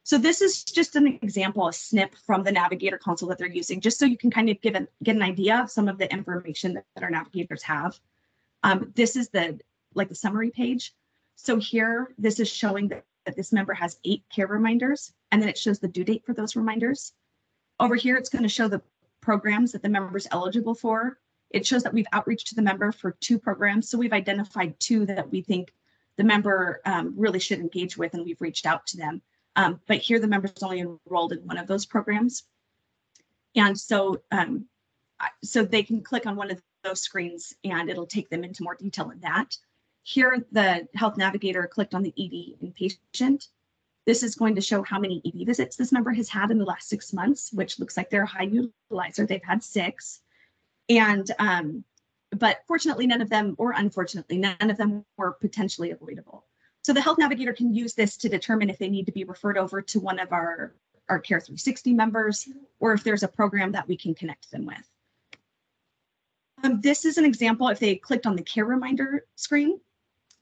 S17: So this is just an example, a snip from the navigator console that they're using, just so you can kind of get an idea of some of the information that our navigators have. This is the summary page. So here, this is showing that this member has 8 care reminders, and then it shows the due date for those reminders. Over here, it's going to show the programs that the member is eligible for. It shows that we've outreached to the member for 2 programs. So we've identified 2 that we think the member really should engage with, and we've reached out to them. But here, the member's only enrolled in one of those programs. And so, so they can click on one of those screens, and it'll take them into more detail in that. Here, the Health Navigator clicked on the ED inpatient. This is going to show how many ED visits this member has had in the last 6 months, which looks like they're a high utilizer. They've had 6. And, but fortunately, none of them, or unfortunately, none of them were potentially avoidable. So the Health Navigator can use this to determine if they need to be referred over to one of our Care 360 members, or if there's a program that we can connect them with. This is an example if they clicked on the care reminder screen.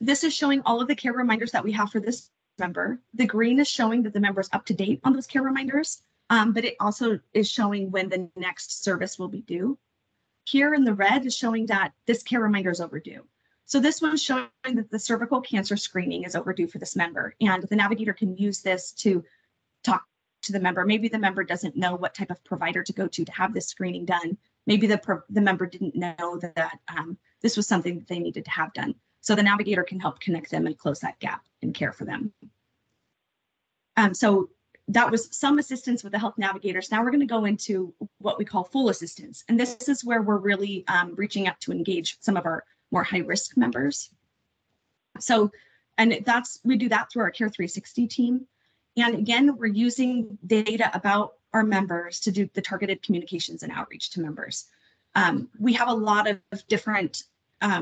S17: This is showing all of the care reminders that we have for this member. The green is showing that the member is up to date on those care reminders, but it also is showing when the next service will be due. Here in the red is showing that this care reminder is overdue. So this one's showing that the cervical cancer screening is overdue for this member, and the navigator can use this to talk to the member. Maybe the member doesn't know what type of provider to go to have this screening done. Maybe the member didn't know that this was something that they needed to have done. So the navigator can help connect them and close that gap and care for them. So that was some assistance with the Health Navigators. Now we're going to go into what we call full assistance. And this is where we're really reaching out to engage some of our more high-risk members. So, and we do that through our Care 360 team. And again, we're using data about our members to do the targeted communications and outreach to members. We have a lot of different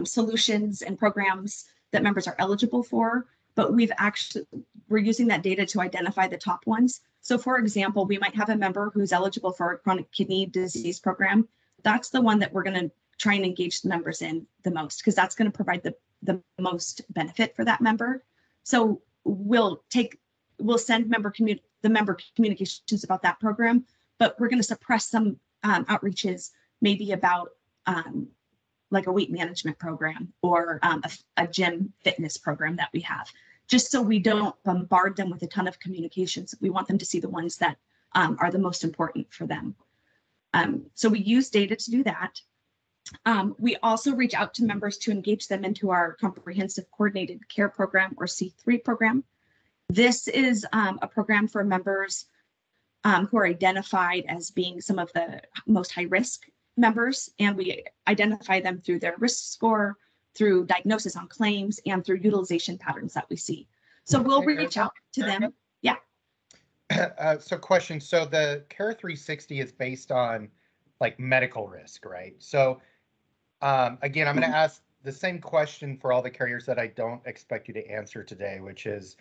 S17: solutions and programs that members are eligible for, but we're using that data to identify the top ones. So for example, we might have a member who's eligible for a chronic kidney disease program. That's the one that we're going to try and engage the members in the most, because that's going to provide the most benefit for that member. So we'll send the member communications about that program, but we're going to suppress some outreaches, maybe about like a weight management program or a gym fitness program that we have, just so we don't bombard them with a ton of communications. We want them to see the ones that are the most important for them. So we use data to do that. We also reach out to members to engage them into our Comprehensive Coordinated Care Program, or C3 program. This is a program for members who are identified as being some of the most high-risk members, and we identify them through their risk score, through diagnosis on claims, and through utilization patterns that we see. So we'll reach out to them. Yeah.
S2: So question, so the Care 360 is based on like medical risk, right? So again, I'm going to ask the same question for all the carriers that I don't expect you to answer today, which is,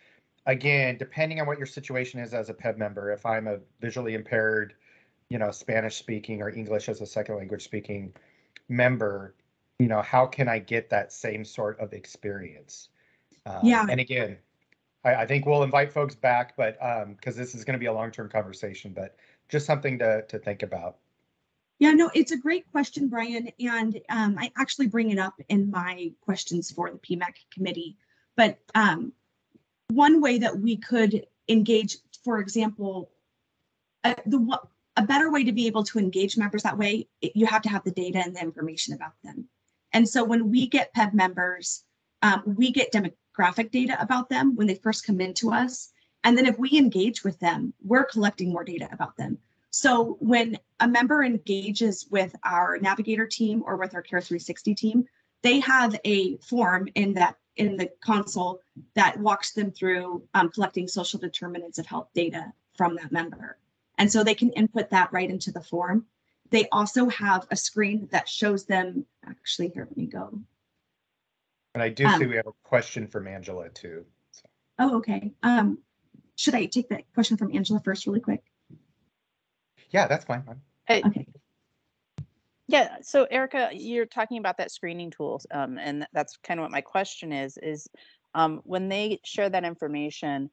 S2: again, depending on what your situation is as a Peb member, if I'm a visually impaired, Spanish speaking or English as a second language speaking member, how can I get that same sort of experience?
S17: Yeah.
S2: And again, I think we'll invite folks back, but because this is going to be a long-term conversation, but just something to think about.
S17: Yeah, no, it's a great question, Brian. And I actually bring it up in my questions for the PMAC committee. But one way that we could engage, for example, a better way to be able to engage members that way, you have to have the data and the information about them. And so when we get Peb members, we get demographic data about them when they first come into us. And then if we engage with them, we're collecting more data about them. So when a member engages with our navigator team or with our Care 360 team, they have a form in the console that walks them through collecting social determinants of health data from that member. And so they can input that right into the form. They also have a screen that shows them, actually, here, let me go.
S2: And I do see we have a question from Angela too. So.
S17: Oh, okay. Should I take that question from Angela first really quick?
S2: Yeah, that's fine.
S17: Okay.
S5: Yeah, so Erica, you're talking about that screening tool, and that's kind of what my question is when they share that information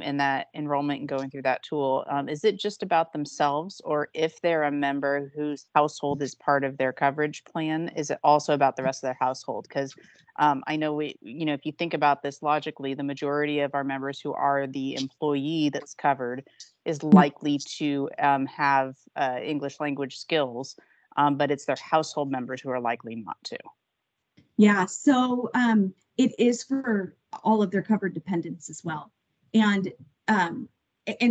S5: in that enrollment and going through that tool, is it just about themselves, or if they're a member whose household is part of their coverage plan, is it also about the rest of their household? Because I know if you think about this logically, the majority of our members who are the employee that's covered is likely to have English language skills. But it's their household members who are likely not to.
S17: Yeah, so it is for all of their covered dependents as well. And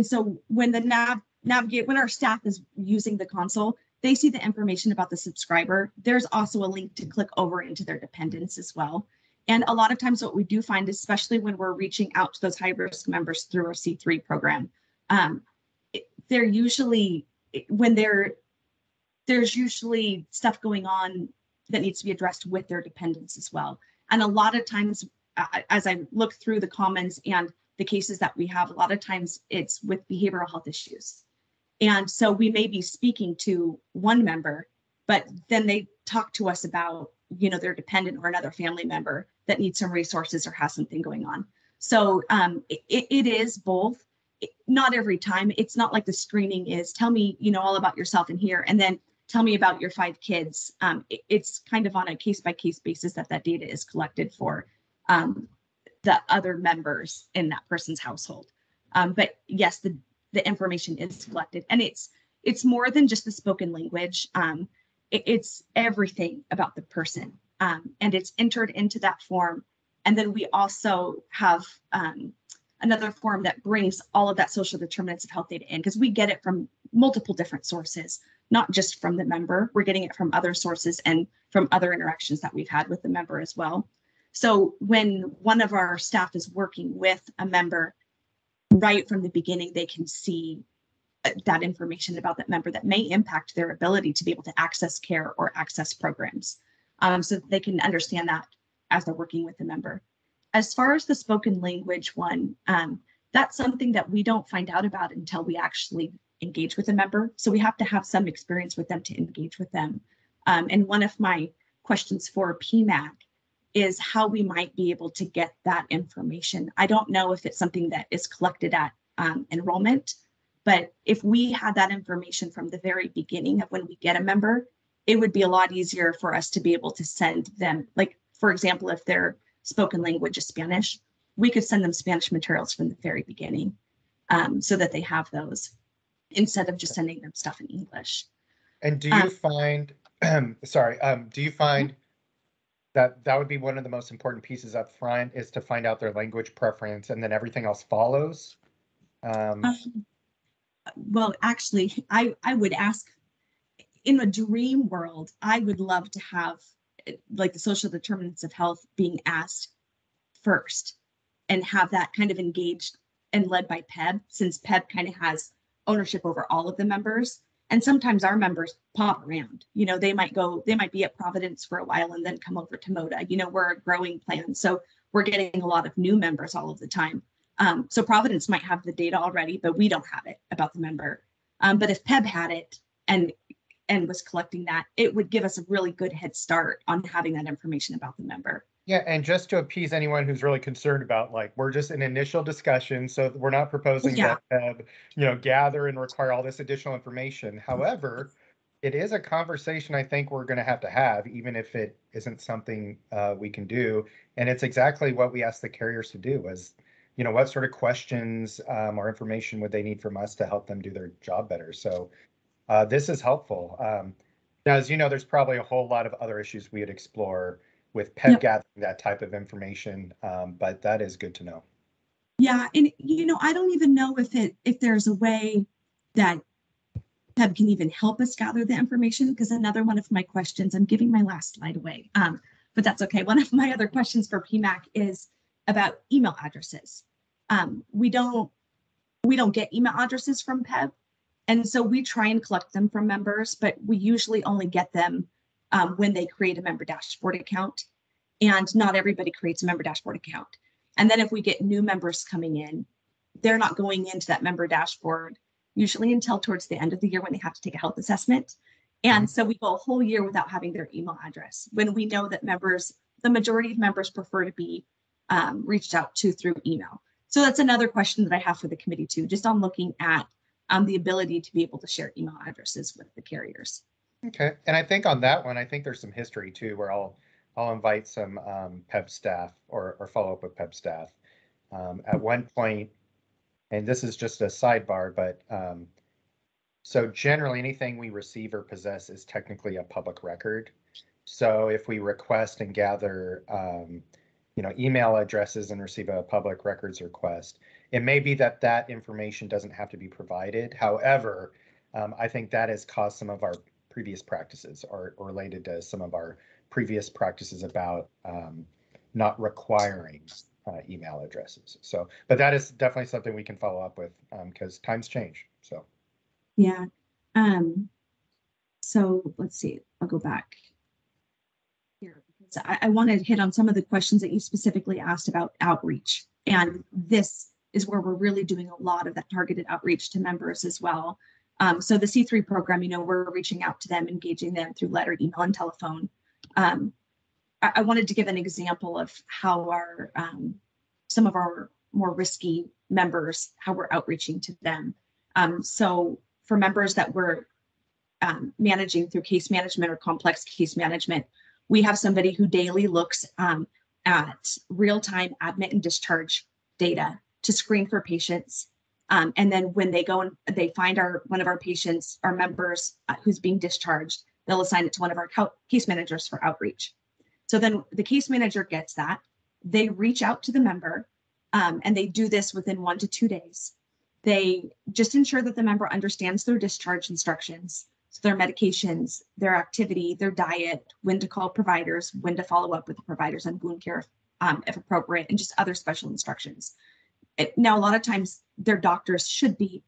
S17: so when the when our staff is using the console, they see the information about the subscriber. There's also a link to click over into their dependents as well. And a lot of times what we do find, especially when we're reaching out to those high-risk members through our C3 program, they're usually, there's usually stuff going on that needs to be addressed with their dependents as well. And a lot of times, as I look through the comments and the cases that we have, a lot of times it's with behavioral health issues. And so we may be speaking to one member, but then they talk to us about, their dependent or another family member that needs some resources or has something going on. So it is both. Not every time. It's not like the screening is, tell me, all about yourself in here, and then tell me about your 5 kids. It's kind of on a case-by-case basis that data is collected for the other members in that person's household. But yes, the information is collected, and it's more than just the spoken language. It's everything about the person, and it's entered into that form. And then we also have another form that brings all of that social determinants of health data in, because we get it from multiple different sources, not just from the member. We're getting it from other sources and from other interactions that we've had with the member as well. So when one of our staff is working with a member, right from the beginning, they can see that information about that member that may impact their ability to be able to access care or access programs, so that they can understand that as they're working with the member. As far as the spoken language one, that's something that we don't find out about until we actually engage with a member. So we have to have some experience with them to engage with them. And one of my questions for PMAC is how we might be able to get that information. I don't know if it's something that is collected at enrollment, but if we had that information from the very beginning of when we get a member, it would be a lot easier for us to be able to send them, like, for example, if their spoken language is Spanish, we could send them Spanish materials from the very beginning, so that they have those instead of just sending them stuff in English.
S2: And do you find, do you find that would be one of the most important pieces up front, is to find out their language preference, and then everything else follows?
S17: Well, actually, I would ask, in a dream world, I would love to have like the social determinants of health being asked first, and have that kind of engaged and led by Peb, since Peb kind of has ownership over all of the members. And sometimes our members pop around, they might be at Providence for a while and then come over to MODA. We're a growing plan, so we're getting a lot of new members all of the time. So Providence might have the data already, but we don't have it about the member. But if Peb had it and was collecting that, it would give us a really good head start on having that information about the member.
S2: Yeah, and just to appease anyone who's really concerned about, like, we're just in initial discussion, so we're not proposing that Peb, gather and require all this additional information. However, it is a conversation I think we're going to have, even if it isn't something we can do. And it's exactly what we asked the carriers to do was, you know, what sort of questions or information would they need from us to help them do their job better? So this is helpful. Now, as you know, there's probably a whole lot of other issues we'd explore with Peb gathering that type of information, but that is good to know.
S17: Yeah, and you know, I don't even know if there's a way that Peb can even help us gather the information, because another one of my questions, I'm giving my last slide away, but that's okay. One of my other questions for PMAC is about email addresses. We don't get email addresses from Peb, and so we try and collect them from members, but we usually only get them when they create a member dashboard account, and not everybody creates a member dashboard account. And then if we get new members coming in, they're not going into that member dashboard usually until towards the end of the year when they have to take a health assessment. And so we go a whole year without having their email address, when we know that members, the majority of members prefer to be reached out to through email. So that's another question that I have for the committee too, just on looking at the ability to be able to share email addresses with the carriers.
S2: Okay, and I think on that one, I think there's some history too, where I'll invite some Peb staff or follow up with Peb staff. At one point, and this is just a sidebar, but so generally anything we receive or possess is technically a public record. So if we request and gather, you know, email addresses and receive a public records request, it may be that that information doesn't have to be provided. However, I think that has caused some of our previous practices or related to some of our previous practices about not requiring email addresses. So, but that is definitely something we can follow up with because times change. So,
S17: yeah. So let's see, I'll go back here because I want to hit on some of the questions that you specifically asked about outreach. And this is where we're really doing a lot of that targeted outreach to members as well. So the C3 program, you know, we're reaching out to them, engaging them through letter, email, and telephone. I wanted to give an example of how our some of our more risky members, how we're outreaching to them. So for members that we're managing through case management or complex case management, we have somebody who daily looks at real-time admit and discharge data to screen for patients. And then when they go and they find one of our patients, our members who's being discharged, they'll assign it to one of our case managers for outreach. So then the case manager gets that, they reach out to the member, and they do this within 1 to 2 days. They just ensure that the member understands their discharge instructions, so their medications, their activity, their diet, when to call providers, when to follow up with the providers on wound care if appropriate, and just other special instructions. Now, a lot of times their doctors should be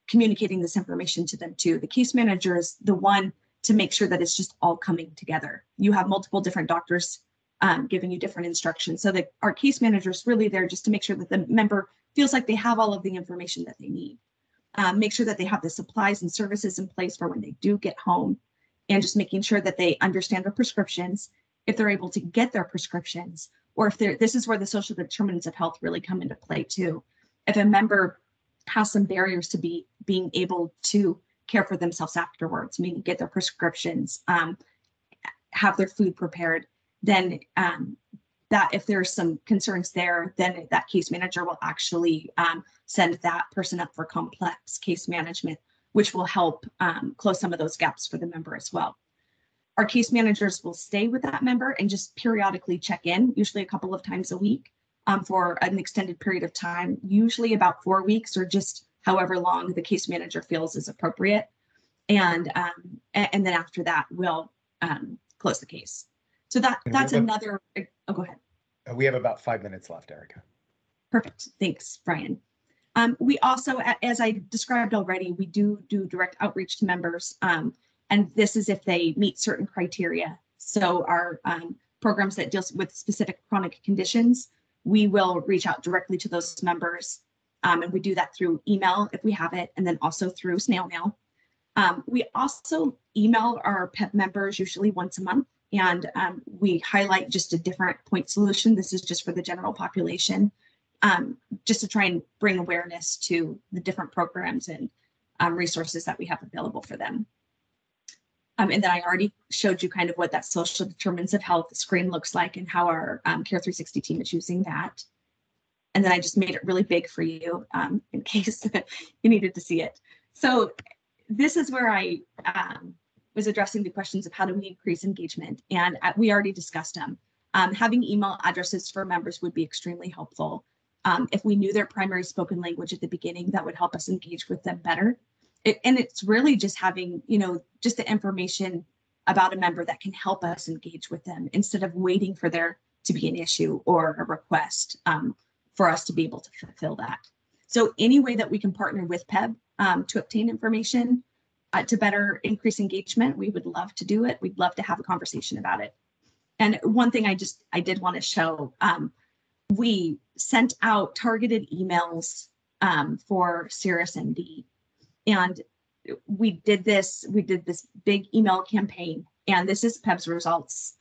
S17: communicating this information to them too. The case manager is the one to make sure that it's just all coming together. You have multiple different doctors giving you different instructions. So that our case manager is really there just to make sure that the member feels like they have all of the information that they need. Make sure that they have the supplies and services in place for when they do get home, and just making sure that they understand their prescriptions, if they're able to get their prescriptions, or if this is where the social determinants of health really come into play too. If a member has some barriers to being able to care for themselves afterwards, meaning get their prescriptions, have their food prepared, then that if there's some concerns there, then that case manager will actually send that person up for complex case management, which will help close some of those gaps for the member as well. Our case managers will stay with that member and just periodically check in, usually a couple of times a week for an extended period of time, usually about 4 weeks or just however long the case manager feels is appropriate. And then after that, we'll close the case. So that's another, oh, go ahead.
S2: We have about 5 minutes left, Erica.
S17: Perfect. Thanks, Brian. We also, as I described already, we do direct outreach to members. And this is if they meet certain criteria. So our programs that deal with specific chronic conditions, we will reach out directly to those members. And we do that through email if we have it, and then also through snail mail. We also email our PEP members usually once a month, and we highlight just a different point solution. This is just for the general population, just to try and bring awareness to the different programs and resources that we have available for them. And then I already showed you kind of what that social determinants of health screen looks like and how our Care 360 team is using that. And then I just made it really big for you in case you needed to see it. So this is where I was addressing the questions of how do we increase engagement, and we already discussed them. Having email addresses for members would be extremely helpful. If we knew their primary spoken language at the beginning, that would help us engage with them better. And it's really just having, just the information about a member that can help us engage with them instead of waiting for there to be an issue or a request for us to be able to fulfill that. So any way that we can partner with Peb to obtain information to better increase engagement, we would love to do it. We'd love to have a conversation about it. And one thing I did want to show, we sent out targeted emails for CirrusMD. And we did this big email campaign, and this is Peb's results.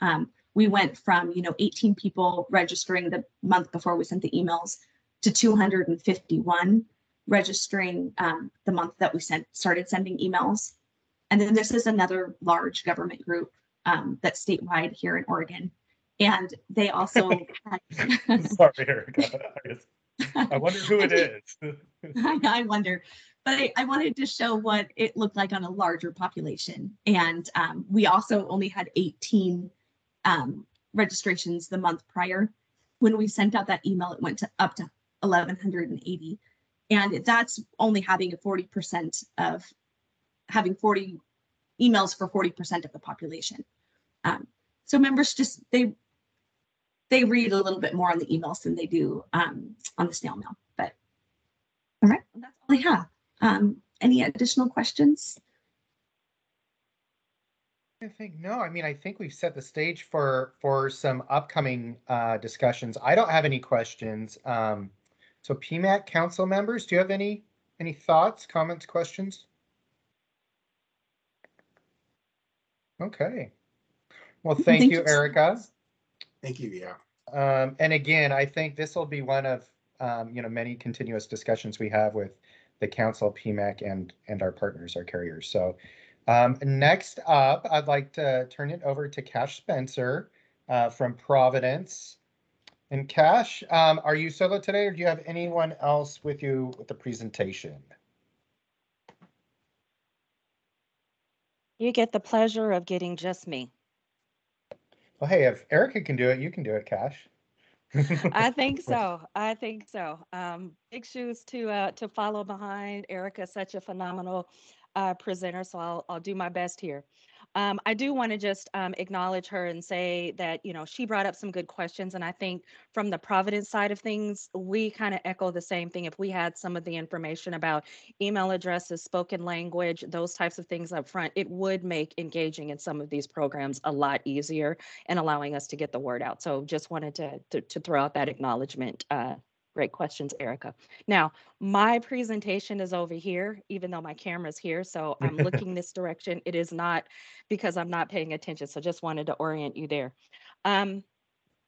S17: We went from 18 people registering the month before we sent the emails to 251 registering the month that we started sending emails. And then this is another large government group that's statewide here in Oregon, and they also
S2: Sorry, Erica. I wonder who it is.
S17: I wonder, but I wanted to show what it looked like on a larger population. And we also only had 18 registrations the month prior. When we sent out that email, it went up to 1,180. And that's only having 40 emails for 40% of the population. So members they read a little bit more on the emails than they do on the snail mail. But all right, well, that's all I have. Any additional questions?
S2: I think we've set the stage for some upcoming discussions. I don't have any questions. So PMAC council members, do you have any thoughts, comments, questions? Okay. Well, thank you, Erica.
S4: Thank you. Yeah.
S2: And again, I think this will be one of many continuous discussions we have with the council, PMAC, and our partners, our carriers. So next up, I'd like to turn it over to Cash Spencer from Providence. And Cash, are you solo today, or do you have anyone else with you with the presentation?
S18: You get the pleasure of getting just me.
S2: Well, hey, if Erica can do it, you can do it, Cash.
S18: I think so. I think so. Big shoes to follow behind. Erica's such a phenomenal presenter, so I'll do my best here. I do want to just acknowledge her and say that, she brought up some good questions. And I think from the Providence side of things, we kind of echo the same thing. If we had some of the information about email addresses, spoken language, those types of things up front, it would make engaging in some of these programs a lot easier and allowing us to get the word out. So just wanted to throw out that acknowledgement. Great questions, Erica. Now, my presentation is over here, even though my camera's here. So I'm looking this direction. It is not because I'm not paying attention. So just wanted to orient you there.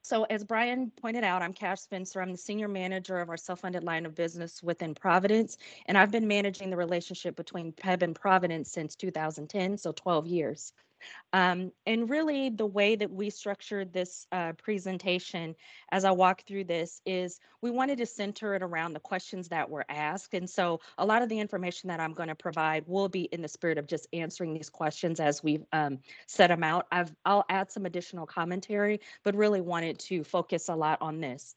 S18: So as Brian pointed out, I'm Cash Spencer. I'm the senior manager of our self-funded line of business within Providence. And I've been managing the relationship between Peb and Providence since 2010, so 12 years. And really the way that we structured this presentation as I walk through this is we wanted to center it around the questions that were asked. And so a lot of the information that I'm going to provide will be in the spirit of just answering these questions as we've set them out. I'll add some additional commentary, but really wanted to focus a lot on this.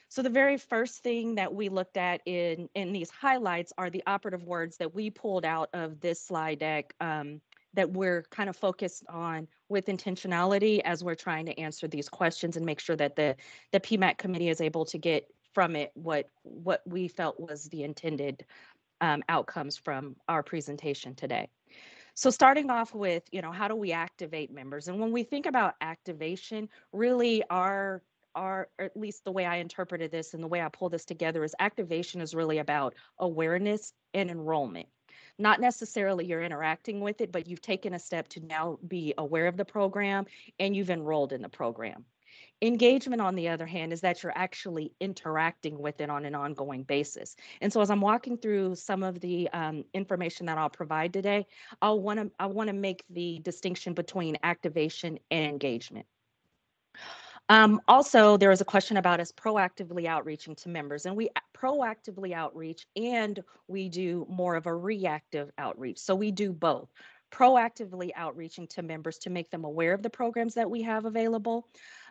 S18: So the very first thing that we looked at in these highlights are the operative words that we pulled out of this slide deck that we're kind of focused on with intentionality as we're trying to answer these questions and make sure that the PMAC committee is able to get from it what we felt was the intended outcomes from our presentation today. So starting off with, how do we activate members? And when we think about activation, really or at least the way I interpreted this and the way I pull this together is activation is really about awareness and enrollment. not necessarily you're interacting with it, but you've taken a step to now be aware of the program and you've enrolled in the program. Engagement, on the other hand, is that you're actually interacting with it on an ongoing basis. And so as I'm walking through some of the information that I'll provide today, I want to make the distinction between activation and engagement. Also, there was a question about us proactively outreaching to members, and we proactively outreach and we do more of a reactive outreach. So we do both. Proactively outreaching to members to make them aware of the programs that we have available,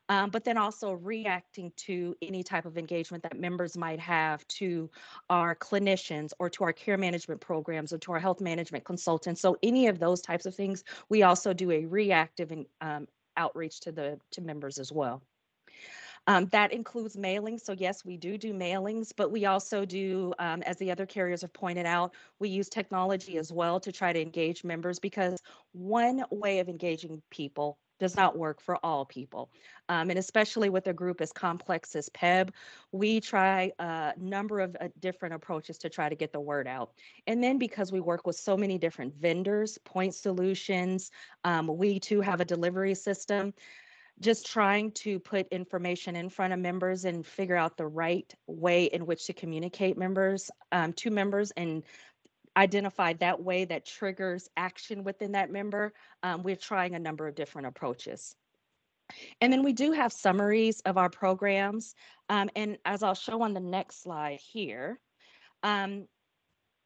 S18: but then also reacting to any type of engagement that members might have to our clinicians or to our care management programs or to our health management consultants. So any of those types of things, we also do a reactive outreach to members as well. That includes mailings. So yes, we do mailings, but we also do, as the other carriers have pointed out, we use technology as well to try to engage members, because one way of engaging people does not work for all people. And especially with a group as complex as Peb, we try a number of different approaches to try to get the word out. And then because we work with so many different vendors, point solutions, we too have a delivery system. Just trying to put information in front of members and figure out the right way in which to communicate to members and identify that way that triggers action within that member. We're trying a number of different approaches. And then we do have summaries of our programs. And as I'll show on the next slide here,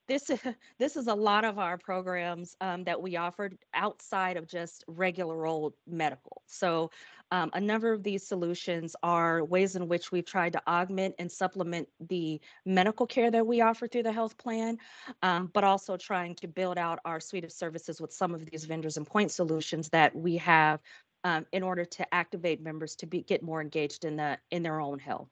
S18: this is a lot of our programs that we offered outside of just regular old medical. So a number of these solutions are ways in which we've tried to augment and supplement the medical care that we offer through the health plan, but also trying to build out our suite of services with some of these vendors and point solutions that we have in order to activate members to get more engaged in their own health.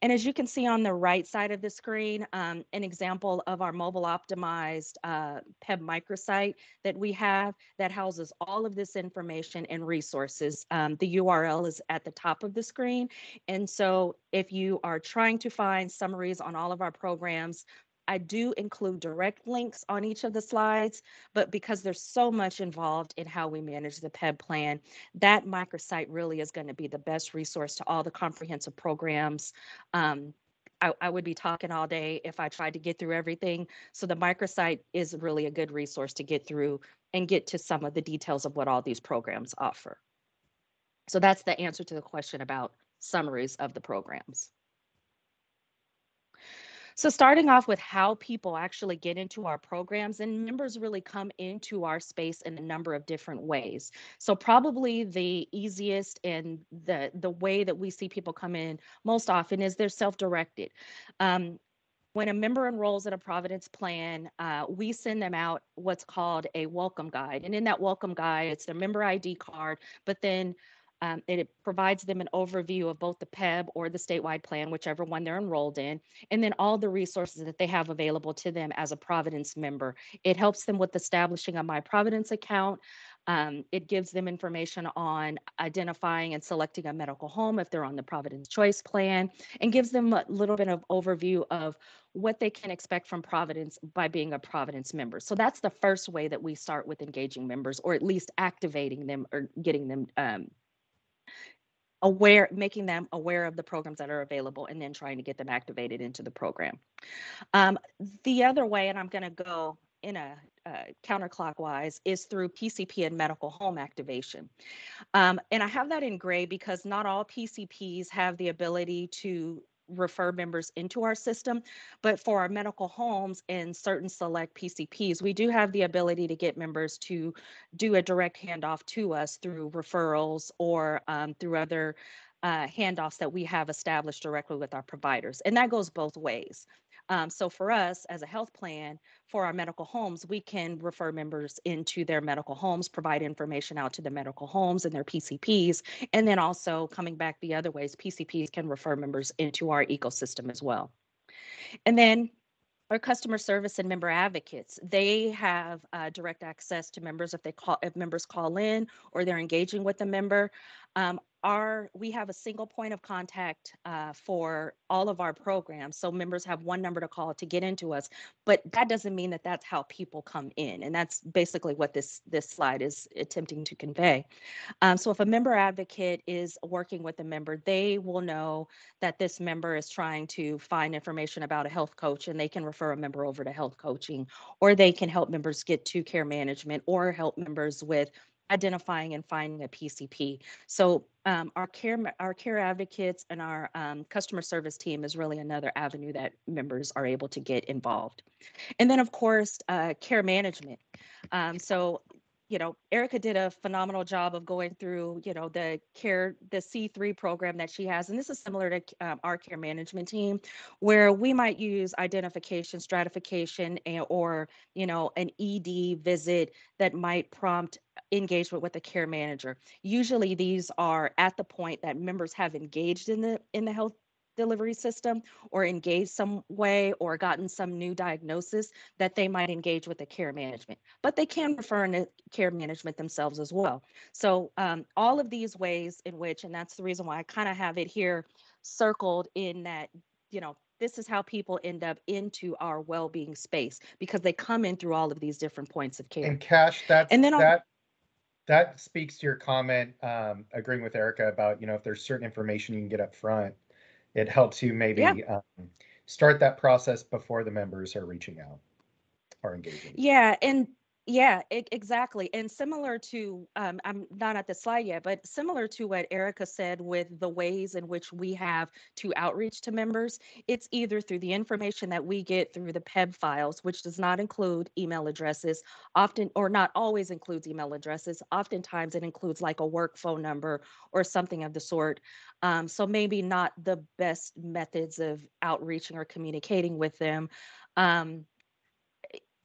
S18: And as you can see on the right side of the screen, an example of our mobile optimized Peb Microsite that we have that houses all of this information and resources. The URL is at the top of the screen. And so if you are trying to find summaries on all of our programs, I do include direct links on each of the slides, but because there's so much involved in how we manage the Peb plan, that microsite really is going to be the best resource to all the comprehensive programs. I would be talking all day if I tried to get through everything. So the microsite is really a good resource to get through and get to some of the details of what all these programs offer. So that's the answer to the question about summaries of the programs. So starting off with how people actually get into our programs, and members really come into our space in a number of different ways. So probably the easiest and the way that we see people come in most often is they're self-directed. When a member enrolls in a Providence plan, we send them out what's called a welcome guide. And in that welcome guide, it's their member ID card, but then it provides them an overview of both the Peb or the statewide plan, whichever one they're enrolled in, and then all the resources that they have available to them as a Providence member. It helps them with establishing a My Providence account. It gives them information on identifying and selecting a medical home if they're on the Providence Choice plan, and gives them a little bit of overview of what they can expect from Providence by being a Providence member. So that's the first way that we start with engaging members, or at least activating them or getting them aware, making them aware of the programs that are available, and then trying to get them activated into the program. The other way, and I'm going to go in a counterclockwise, is through PCP and medical home activation. And I have that in gray because not all PCPs have the ability to refer members into our system, but for our medical homes and certain select PCPs, we do have the ability to get members to do a direct handoff to us through referrals or through other handoffs that we have established directly with our providers. And that goes both ways. So for us as a health plan, for our medical homes, we can refer members into their medical homes, provide information out to the medical homes and their PCPs. And then also coming back the other ways, PCPs can refer members into our ecosystem as well. And then our customer service and member advocates, they have direct access to members if members call in or they're engaging with a member. we have a single point of contact for all of our programs. So members have one number to call to get into us, but that doesn't mean that that's how people come in. And that's basically what this slide is attempting to convey. So if a member advocate is working with a member, they will know that this member is trying to find information about a health coach, and they can refer a member over to health coaching, or they can help members get to care management, or help members with identifying and finding a PCP. So our care advocates and our customer service team is really another avenue that members are able to get involved. And then, of course, care management. So, Erica did a phenomenal job of going through, the C3 program that she has. And this is similar to our care management team, where we might use identification, stratification, or, an ED visit that might prompt engagement with a care manager. Usually these are at the point that members have engaged in the health delivery system, or engaged some way, or gotten some new diagnosis that they might engage with the care management, but they can refer into care management themselves as well. So all of these ways in which, and that's the reason why I kind of have it here circled in that, this is how people end up into our well-being space, because they come in through all of these different points of care.
S2: And Cash, that speaks to your comment, agreeing with Erica about, if there's certain information you can get up front, it helps you maybe start that process before the members are reaching out or engaging.
S18: Exactly. And similar to, I'm not at the slide yet, but similar to what Erica said with the ways in which we have to outreach to members, it's either through the information that we get through the Peb files, which does not include email addresses, often, or not always includes email addresses. Oftentimes it includes like a work phone number or something of the sort. So maybe not the best methods of outreaching or communicating with them.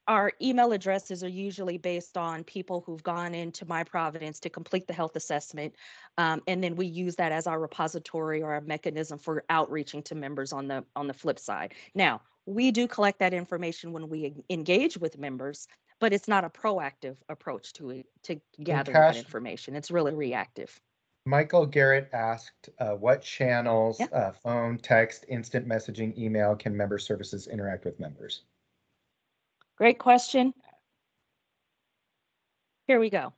S18: Our email addresses are usually based on people who've gone into My Providence to complete the health assessment. And then we use that as our repository or our mechanism for outreaching to members on the flip side. Now, we do collect that information when we engage with members, but it's not a proactive approach to gathering that information. It's really reactive.
S2: Michael Garrett asked, what channels, phone, text, instant messaging, email, can member services interact with members?
S18: Great question. Here we go.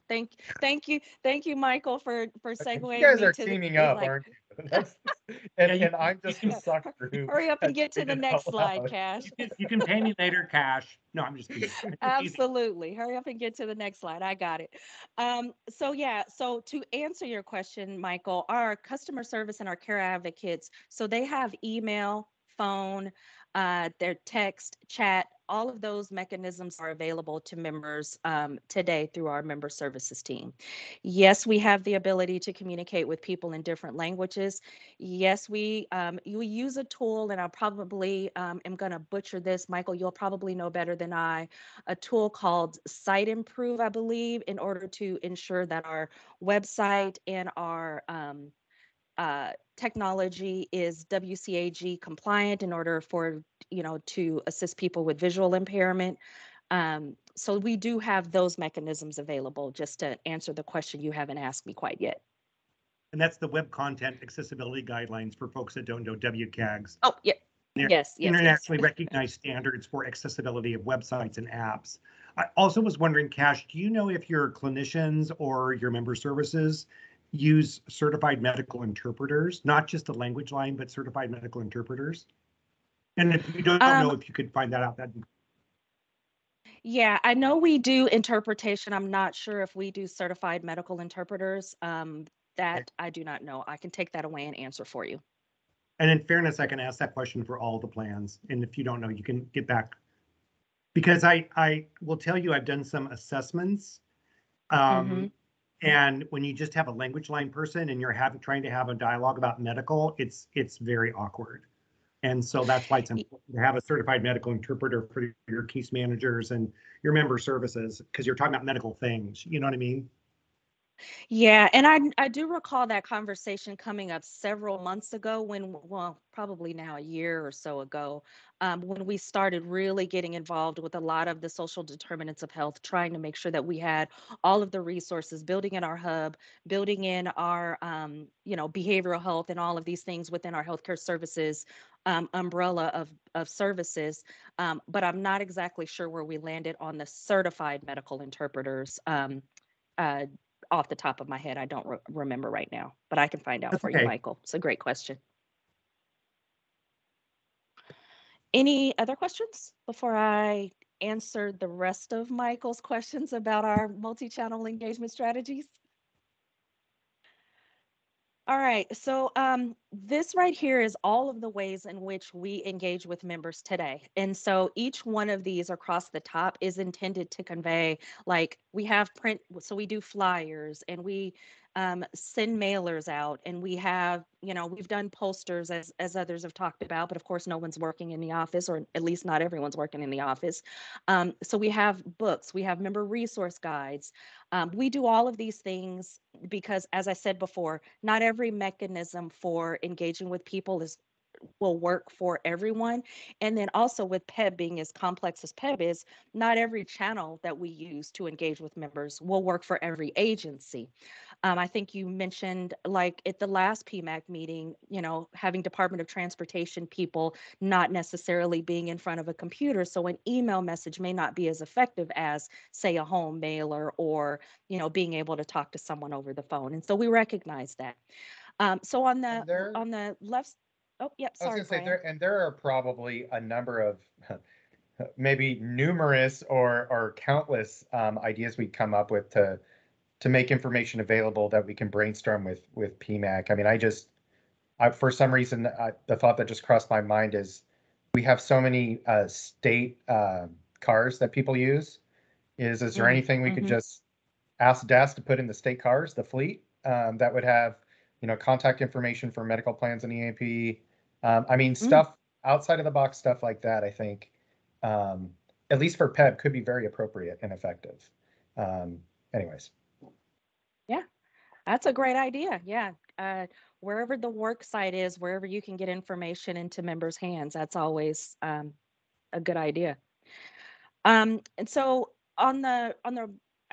S18: Thank you, Michael, for segueing.
S2: You guys are teaming up, aren't you? And I'm just a sucker.
S18: Hurry up and get to the next slide, Cash.
S19: You can pay me later, Cash. No, I'm just kidding.
S18: Absolutely. Hurry up and get to the next slide. I got it. So to answer your question, Michael, our customer service and our care advocates, so they have email, phone, their text, chat, all of those mechanisms are available to members today through our member services team. Yes, we have the ability to communicate with people in different languages. Yes, we use a tool, and I probably am going to butcher this. Michael, you'll probably know better than I, a tool called Site Improve, I believe, in order to ensure that our website and our technology is WCAG compliant in order for, to assist people with visual impairment. So we do have those mechanisms available, just to answer the question you haven't asked me quite yet.
S19: And that's the Web Content Accessibility Guidelines for folks that don't know WCAGs.
S18: Oh, yeah. Yes.
S19: Internationally recognized standards for accessibility of websites and apps. I also was wondering, Cash, do you know if your clinicians or your member services use certified medical interpreters, not just a language line, but certified medical interpreters? And if you don't know, if you could find that out, that'd be.
S18: Yeah, I know we do interpretation. I'm not sure if we do certified medical interpreters. That I do not know. I can take that away and answer for you.
S19: And in fairness, I can ask that question for all the plans. And if you don't know, you can get back. Because I will tell you, I've done some assessments. And when you just have a language line person and you're trying to have a dialogue about medical, it's very awkward. And so that's why it's important to have a certified medical interpreter for your case managers and your member services, because you're talking about medical things. You know what I mean?
S18: Yeah, and I do recall that conversation coming up several months ago when, well, probably now a year or so ago, when we started really getting involved with a lot of the social determinants of health, trying to make sure that we had all of the resources, building in our hub, building in our, behavioral health and all of these things within our healthcare services umbrella of services. But I'm not exactly sure where we landed on the certified medical interpreters. Uh, Off the top of my head, I don't remember right now, but I can find out
S19: That's
S18: for you,
S19: okay.
S18: Michael. It's a great question. Any other questions before I answer the rest of Michael's questions about our multi-channel engagement strategies? All right, so this right here is all of the ways in which we engage with members today. And so each one of these across the top is intended to convey, like we have print, so we do flyers and we send mailers out and we have, we've done posters as others have talked about, but of course no one's working in the office, or at least not everyone's working in the office. So we have books, we have member resource guides. We do all of these things because, as I said before, not every mechanism for engaging with people will work for everyone. And then also with Peb being as complex as Peb is, not every channel that we use to engage with members will work for every agency. I think you mentioned, like at the last PMAC meeting, having Department of Transportation people not necessarily being in front of a computer. So an email message may not be as effective as, say, a home mailer or, being able to talk to someone over the phone. And so we recognize that. So on the left, oh, yep,
S2: I was
S18: sorry,
S2: gonna say
S18: Brian.
S2: there are probably a number of maybe numerous or countless ideas we come up with to make information available that we can brainstorm with PMAC. I mean, for some reason, the thought that just crossed my mind is we have so many state cars that people use. Is there anything we could just ask DAS to put in the state cars, the fleet, that would have, contact information for medical plans and EAP? I mean, stuff outside of the box, stuff like that, I think, at least for Peb, could be very appropriate and effective. Anyways.
S18: Yeah, that's a great idea. Yeah. Wherever the Worksite is, wherever you can get information into members' hands, that's always a good idea. And so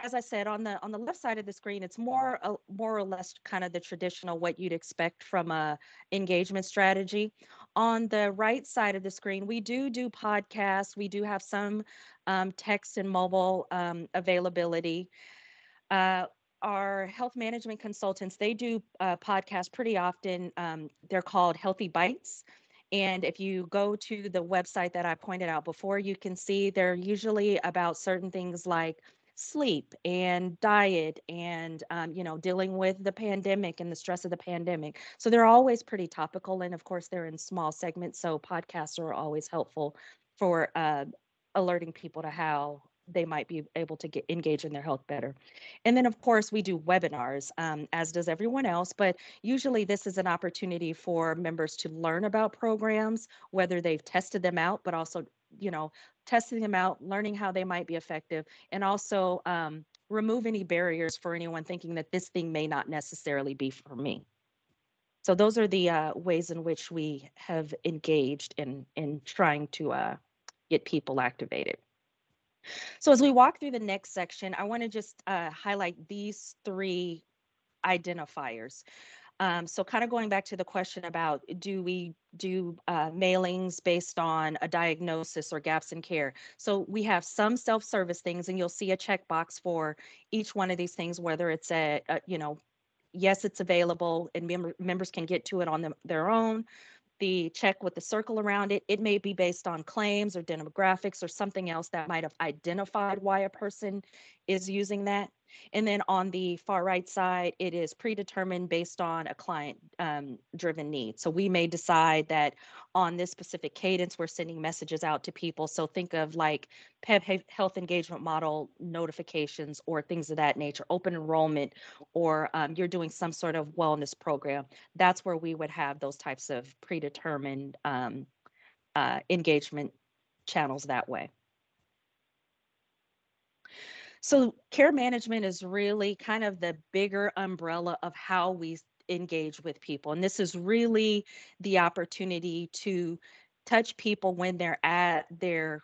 S18: as I said, on the left side of the screen, it's more or less kind of the traditional what you'd expect from a engagement strategy. On the right side of the screen, we do podcasts. We do have some text and mobile availability. Our health management consultants, they do podcasts pretty often. They're called Healthy Bites. And if you go to the website that I pointed out before, you can see they're usually about certain things like sleep and diet and, dealing with the pandemic and the stress of the pandemic. So they're always pretty topical. And of course, they're in small segments. So podcasts are always helpful for alerting people to how they might be able to engage in their health better. And then, of course, we do webinars, as does everyone else. But usually this is an opportunity for members to learn about programs, whether they've tested them out, but also, testing them out, learning how they might be effective, and also remove any barriers for anyone thinking that this thing may not necessarily be for me. So those are the ways in which we have engaged in trying to get people activated. So as we walk through the next section, I want to just highlight these three identifiers. So kind of going back to the question about, do we do mailings based on a diagnosis or gaps in care? So we have some self-service things, and you'll see a checkbox for each one of these things, whether it's yes, it's available and members can get to it on their own. The check with the circle around it, it may be based on claims or demographics or something else that might have identified why a person is using that. And then on the far right side, it is predetermined based on a client driven need. So we may decide that on this specific cadence, we're sending messages out to people. So think of like Peb health engagement model notifications or things of that nature, open enrollment, or you're doing some sort of wellness program. That's where we would have those types of predetermined engagement channels that way. So care management is really kind of the bigger umbrella of how we engage with people. And this is really the opportunity to touch people when they're at their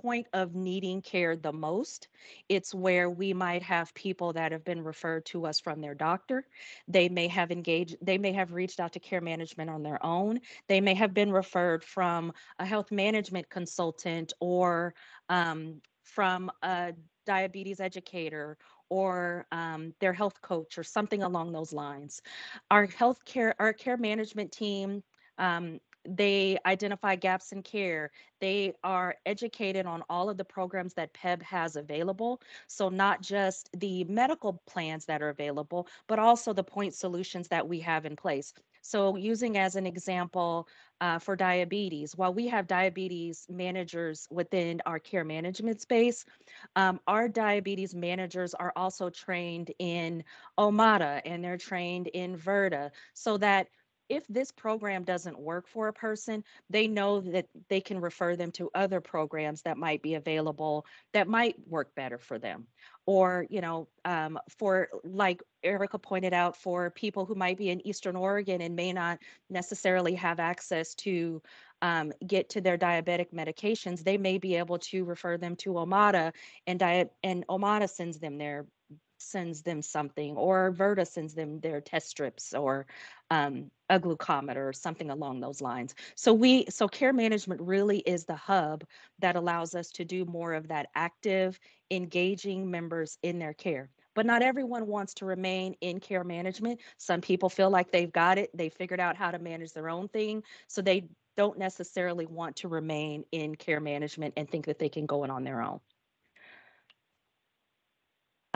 S18: point of needing care the most. It's where we might have people that have been referred to us from their doctor. They may have reached out to care management on their own. They may have been referred from a health management consultant or from a diabetes educator or their health coach or something along those lines. Our care management team, they identify gaps in care. They are educated on all of the programs that PEB has available. So, not just the medical plans that are available, but also the point solutions that we have in place. So, using as an example for diabetes, while we have diabetes managers within our care management space, our diabetes managers are also trained in OMADA and they're trained in VERTA so that if this program doesn't work for a person, they know that they can refer them to other programs that might be available that might work better for them. Or, for like Erica pointed out, for people who might be in Eastern Oregon and may not necessarily have access to get to their diabetic medications, they may be able to refer them to OMADA and OMADA sends them something, or Verta sends them their test strips or a glucometer or something along those lines. So care management really is the hub that allows us to do more of that active, engaging members in their care. But not everyone wants to remain in care management. Some people feel like they've got it, they figured out how to manage their own thing, so they don't necessarily want to remain in care management and think that they can go in on their own.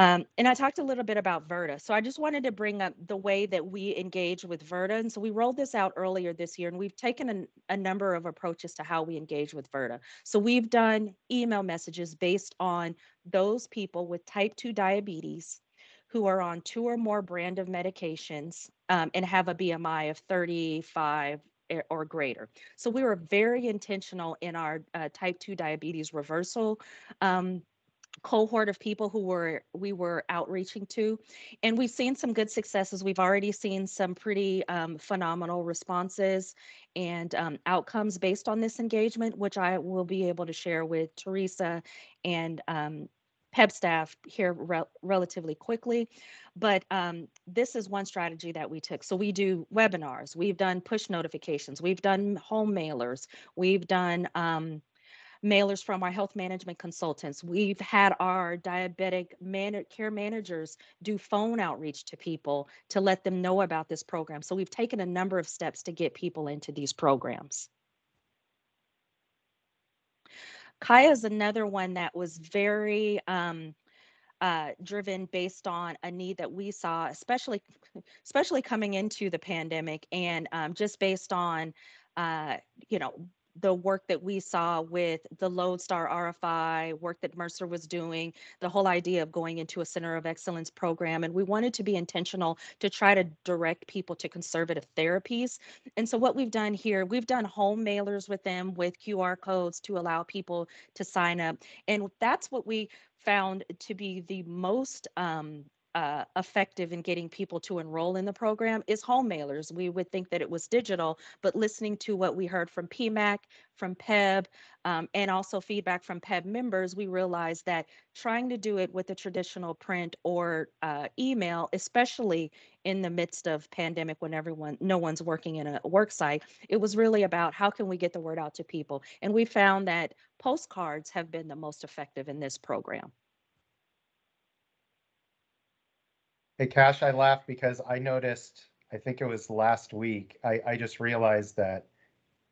S18: And I talked a little bit about VERTA. So I just wanted to bring up the way that we engage with VERTA. And so we rolled this out earlier this year, and we've taken a number of approaches to how we engage with VERTA. So we've done email messages based on those people with type 2 diabetes who are on 2 or more brand of medications and have a BMI of 35 or greater. So we were very intentional in our type 2 diabetes reversal cohort of people we were outreaching to, and we've seen some good successes. We've already seen some pretty phenomenal responses and outcomes based on this engagement, which I will be able to share with Teresa and PEB staff here relatively quickly. But this is one strategy that we took. So we do webinars, we've done push notifications, we've done home mailers, we've done mailers from our health management consultants. We've had our diabetic care managers do phone outreach to people to let them know about this program. So we've taken a number of steps to get people into these programs. Kaya is another one that was very driven based on a need that we saw, especially coming into the pandemic, and just based on the work that we saw with the Lodestar RFI, work that Mercer was doing, the whole idea of going into a Center of Excellence program. And we wanted to be intentional to try to direct people to conservative therapies. And so what we've done here, we've done home mailers with them with QR codes to allow people to sign up. And that's what we found to be the most effective in getting people to enroll in the program is home mailers. We would think that it was digital, but listening to what we heard from PMAC, from PEB, and also feedback from PEB members, we realized that trying to do it with a traditional print or email, especially in the midst of pandemic when no one's working in a worksite, it was really about how can we get the word out to people. And we found that postcards have been the most effective in this program.
S2: Hey, Cash, I laugh because I noticed, I think it was last week, I just realized that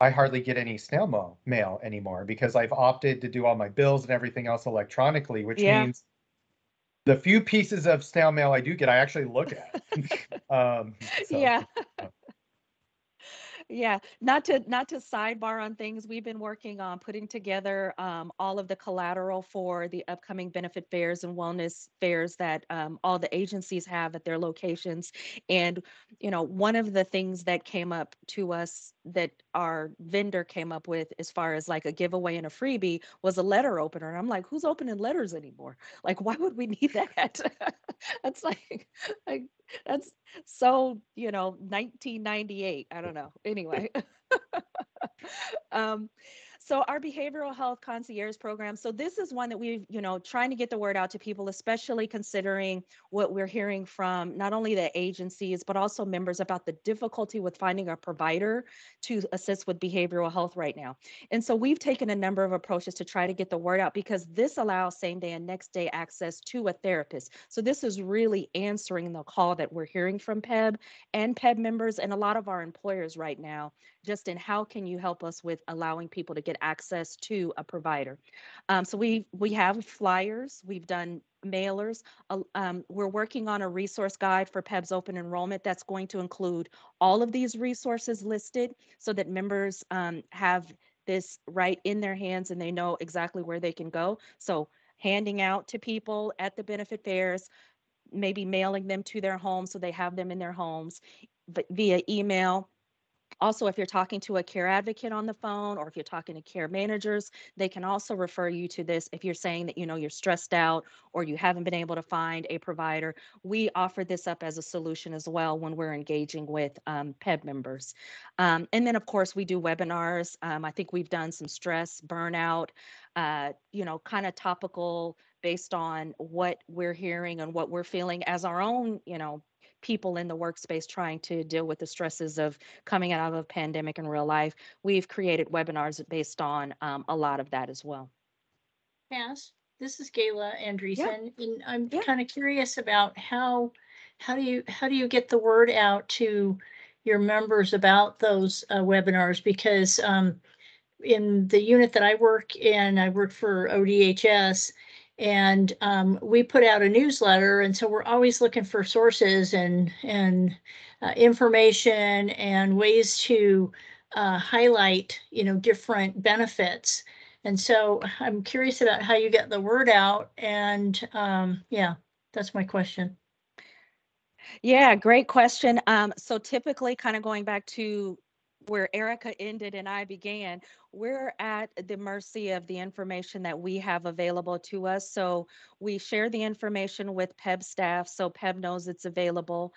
S2: I hardly get any snail mail anymore because I've opted to do all my bills and everything else electronically, which means the few pieces of snail mail I do get, I actually look at.
S18: Yeah. Yeah, not to sidebar on things. We've been working on putting together all of the collateral for the upcoming benefit fairs and wellness fairs that all the agencies have at their locations. And one of the things that came up to us that our vendor came up with as far as like a giveaway and a freebie was a letter opener. And I'm like, who's opening letters anymore? Like, why would we need that? That's like that's so 1998. I don't know. Anyway. um, so our behavioral health concierge program. So this is one that we've, trying to get the word out to people, especially considering what we're hearing from not only the agencies, but also members about the difficulty with finding a provider to assist with behavioral health right now. And so we've taken a number of approaches to try to get the word out, because this allows same day and next day access to a therapist. So this is really answering the call that we're hearing from Peb and Peb members and a lot of our employers right now, just in how can you help us with allowing people to get access to a provider. So we have flyers, we've done mailers. We're working on a resource guide for Peb's open enrollment that's going to include all of these resources listed so that members have this right in their hands and they know exactly where they can go. So handing out to people at the benefit fairs, maybe mailing them to their homes so they have them in their homes, but via email. Also, if you're talking to a care advocate on the phone, or if you're talking to care managers, they can also refer you to this if you're saying that you're stressed out or you haven't been able to find a provider. We offer this up as a solution as well when we're engaging with PEB members. And then, of course, we do webinars. I think we've done some stress, burnout, kind of topical based on what we're hearing and what we're feeling as our own, people in the workspace trying to deal with the stresses of coming out of a pandemic in real life. We've created webinars based on a lot of that as well.
S20: Cass, this is Gayla Andreessen, and I'm kind of curious about how do you get the word out to your members about those webinars? Because in the unit that I work in, I work for ODHS, and we put out a newsletter, and so we're always looking for sources and information and ways to highlight different benefits. And so I'm curious about how you get the word out, and yeah, that's my question.
S18: Yeah, great question. So typically, kind of going back to where Erica ended and I began, we're at the mercy of the information that we have available to us. So we share the information with PEB staff so PEB knows it's available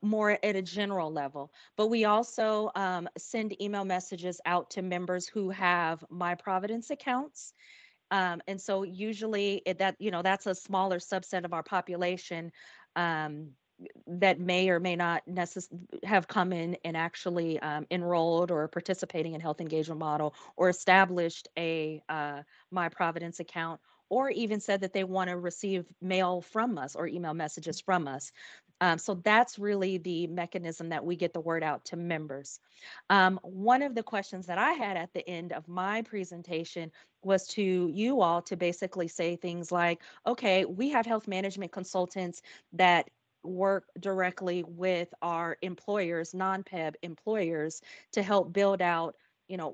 S18: more at a general level. But we also send email messages out to members who have My Providence accounts. And so usually that's a smaller subset of our population that may or may not have come in and actually enrolled or participating in health engagement model or established a My Providence account, or even said that they want to receive mail from us or email messages from us. So that's really the mechanism that we get the word out to members. One of the questions that I had at the end of my presentation was to you all to basically say things like, okay, we have health management consultants that work directly with our employers, non-PEB employers, to help build out,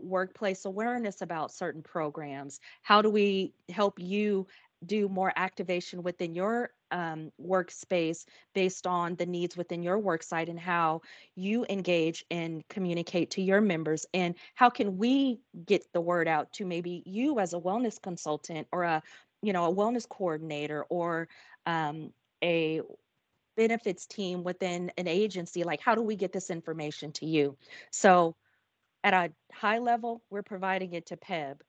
S18: workplace awareness about certain programs. How do we help you do more activation within your workspace based on the needs within your worksite and how you engage and communicate to your members? And how can we get the word out to maybe you as a wellness consultant or a wellness coordinator or a benefits team within an agency? Like, how do we get this information to you? So at a high level, we're providing it to PEB.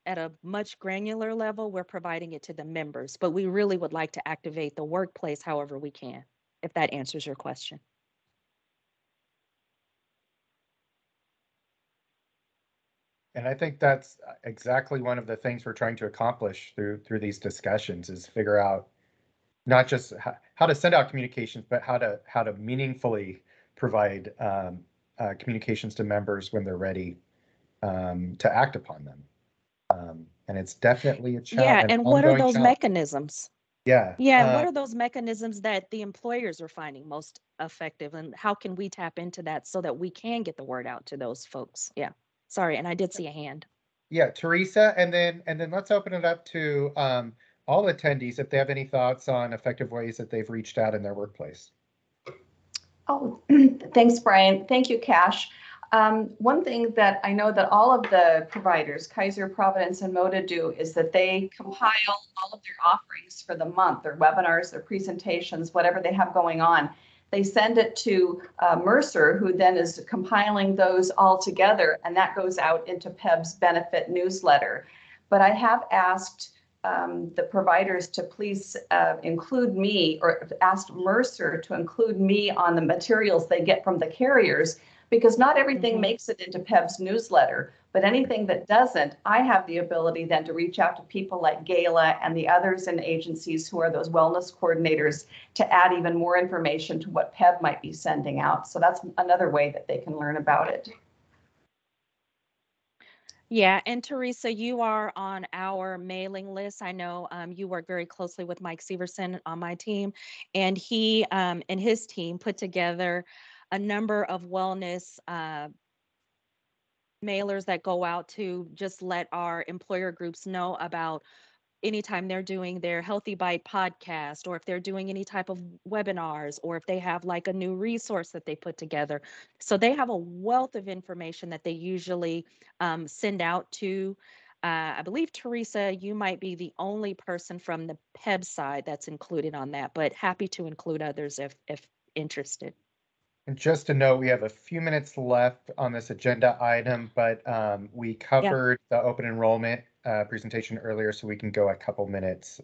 S18: At a much granular level, we're providing it to the members, but we really would like to activate the workplace however we can, if that answers your question.
S2: And I think that's exactly one of the things we're trying to accomplish through these discussions, is figure out not just how to send out communications, but how to meaningfully provide communications to members when they're ready to act upon them. And it's definitely a challenge.
S18: Yeah, and what are those mechanisms?
S2: Yeah.
S18: Yeah, and what are those mechanisms that the employers are finding most effective, and how can we tap into that so that we can get the word out to those folks? Yeah. Sorry, and I did see a hand.
S2: Yeah, Teresa, and then let's open it up to all attendees if they have any thoughts on effective ways that they've reached out in their workplace.
S7: Oh, thanks, Brian. Thank you, Cash. One thing that I know that all of the providers, Kaiser, Providence, and Moda do is that they compile all of their offerings for the month, their webinars, their presentations, whatever they have going on. They send it to Mercer, who then is compiling those all together, and that goes out into Peb's benefit newsletter. But I have asked the providers to please include me, or asked Mercer to include me on the materials they get from the carriers, because not everything makes it into Peb's newsletter, but anything that doesn't, I have the ability then to reach out to people like Gala and the others in agencies who are those wellness coordinators to add even more information to what Peb might be sending out. So that's another way that they can learn about it.
S18: Yeah, and Teresa, you are on our mailing list. I know you work very closely with Mike Severson on my team, and he and his team put together a number of wellness mailers that go out to just let our employer groups know about anytime they're doing their Healthy Bite podcast, or if they're doing any type of webinars, or if they have like a new resource that they put together. So they have a wealth of information that they usually send out to. I believe, Teresa, you might be the only person from the Peb side that's included on that, but happy to include others if interested.
S2: And just to note, we have a few minutes left on this agenda item, but we covered the open enrollment presentation earlier, so we can go a couple minutes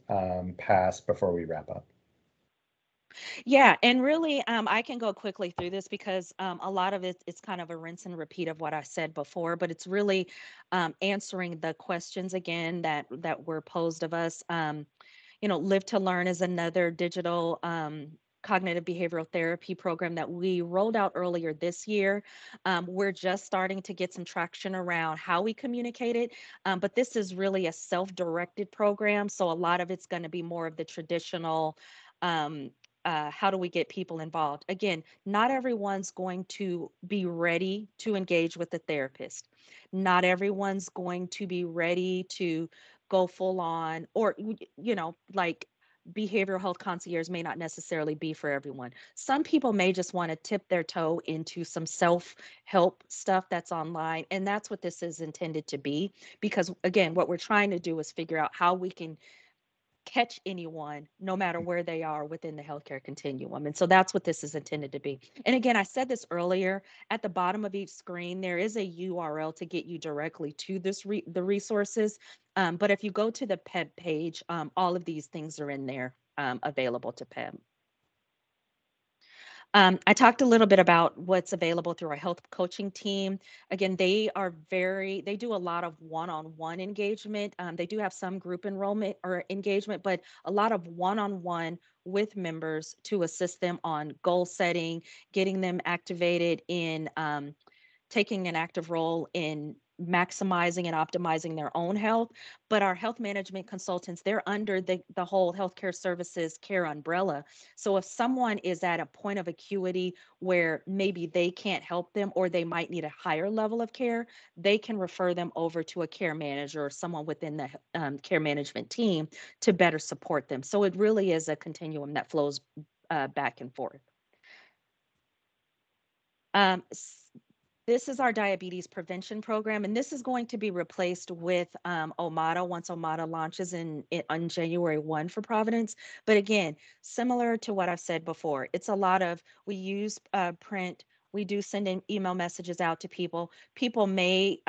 S2: past before we wrap up.
S18: Yeah, and really, I can go quickly through this because a lot of it's kind of a rinse and repeat of what I said before, but it's really answering the questions again that were posed of us. Live to Learn is another digital cognitive behavioral therapy program that we rolled out earlier this year. We're just starting to get some traction around how we communicate it, but this is really a self-directed program, so a lot of it's going to be more of the traditional how do we get people involved? Again, not everyone's going to be ready to engage with the therapist. Not everyone's going to be ready to go full on, or, like behavioral health concierge may not necessarily be for everyone. Some people may just want to tip their toe into some self-help stuff that's online. And that's what this is intended to be. Because again, what we're trying to do is figure out how we can catch anyone, no matter where they are within the healthcare continuum. And so that's what this is intended to be. And again, I said this earlier, at the bottom of each screen, there is a URL to get you directly to the resources. But if you go to the Peb page, all of these things are in there available to Peb. I talked a little bit about what's available through our health coaching team. Again, they do a lot of one-on-one engagement. They do have some group enrollment or engagement, but a lot of one-on-one with members to assist them on goal setting, getting them activated in taking an active role in maximizing and optimizing their own health. But our health management consultants, they're under the whole healthcare services care umbrella. So if someone is at a point of acuity where maybe they can't help them, or they might need a higher level of care, they can refer them over to a care manager or someone within the care management team to better support them. So it really is a continuum that flows back and forth. This is our diabetes prevention program, and this is going to be replaced with Omada once Omada launches on January 1 for Providence. But again, similar to what I've said before, it's a lot of, we use print, we do send in email messages out to people. People may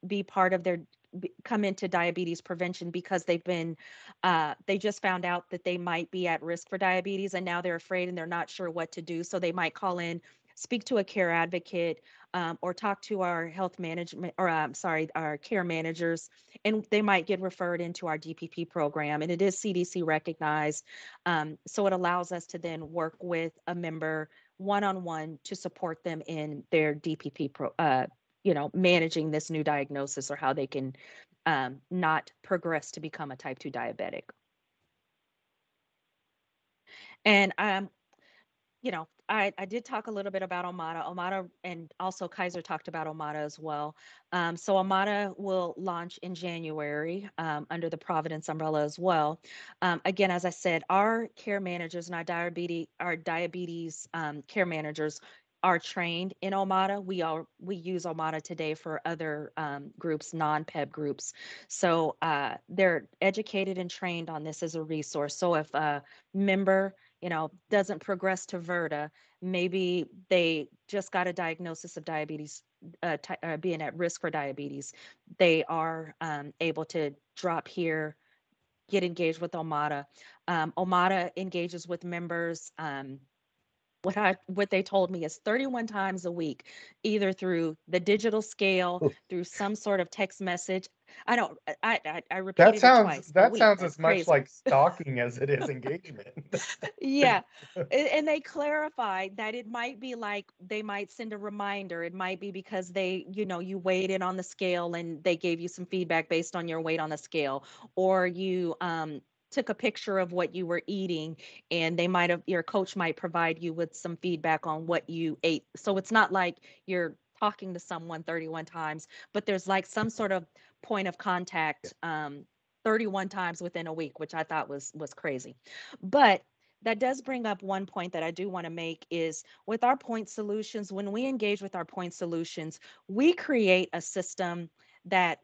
S18: be part of come into diabetes prevention because they just found out that they might be at risk for diabetes, and now they're afraid and they're not sure what to do. So they might call in, speak to a care advocate, or talk to our health management, or our care managers, and they might get referred into our DPP program. And it is CDC recognized. So it allows us to then work with a member one-on-one to support them in their DPP, managing this new diagnosis, or how they can not progress to become a type 2 diabetic. And you know, I did talk a little bit about Omada. Omada, and also Kaiser talked about Omada as well. So Omada will launch in January under the Providence umbrella as well. Again, as I said, our care managers and our diabetes care managers are trained in Omada. We use Omada today for other groups, non-PEB groups. So they're educated and trained on this as a resource. So if a member, doesn't progress to Verta, maybe they just got a diagnosis of diabetes, being at risk for diabetes, they are able to drop here, get engaged with Omada. Omada engages with members. What they told me is 31 times a week, either through the digital scale, through some sort of text message. I don't. I repeated it twice a
S2: That
S18: week.
S2: sounds
S18: That's
S2: as much
S18: crazy.
S2: like stalking as it is engagement.
S18: Yeah. And they clarified that it might be like they might send a reminder. It might be because you weighed in on the scale and they gave you some feedback based on your weight on the scale, or you took a picture of what you were eating and your coach might provide you with some feedback on what you ate. So it's not like you're talking to someone 31 times, but there's like some sort of point of contact 31 times within a week, which I thought was crazy. But that does bring up one point that I do want to make is with our point solutions, when we engage with our point solutions, we create a system that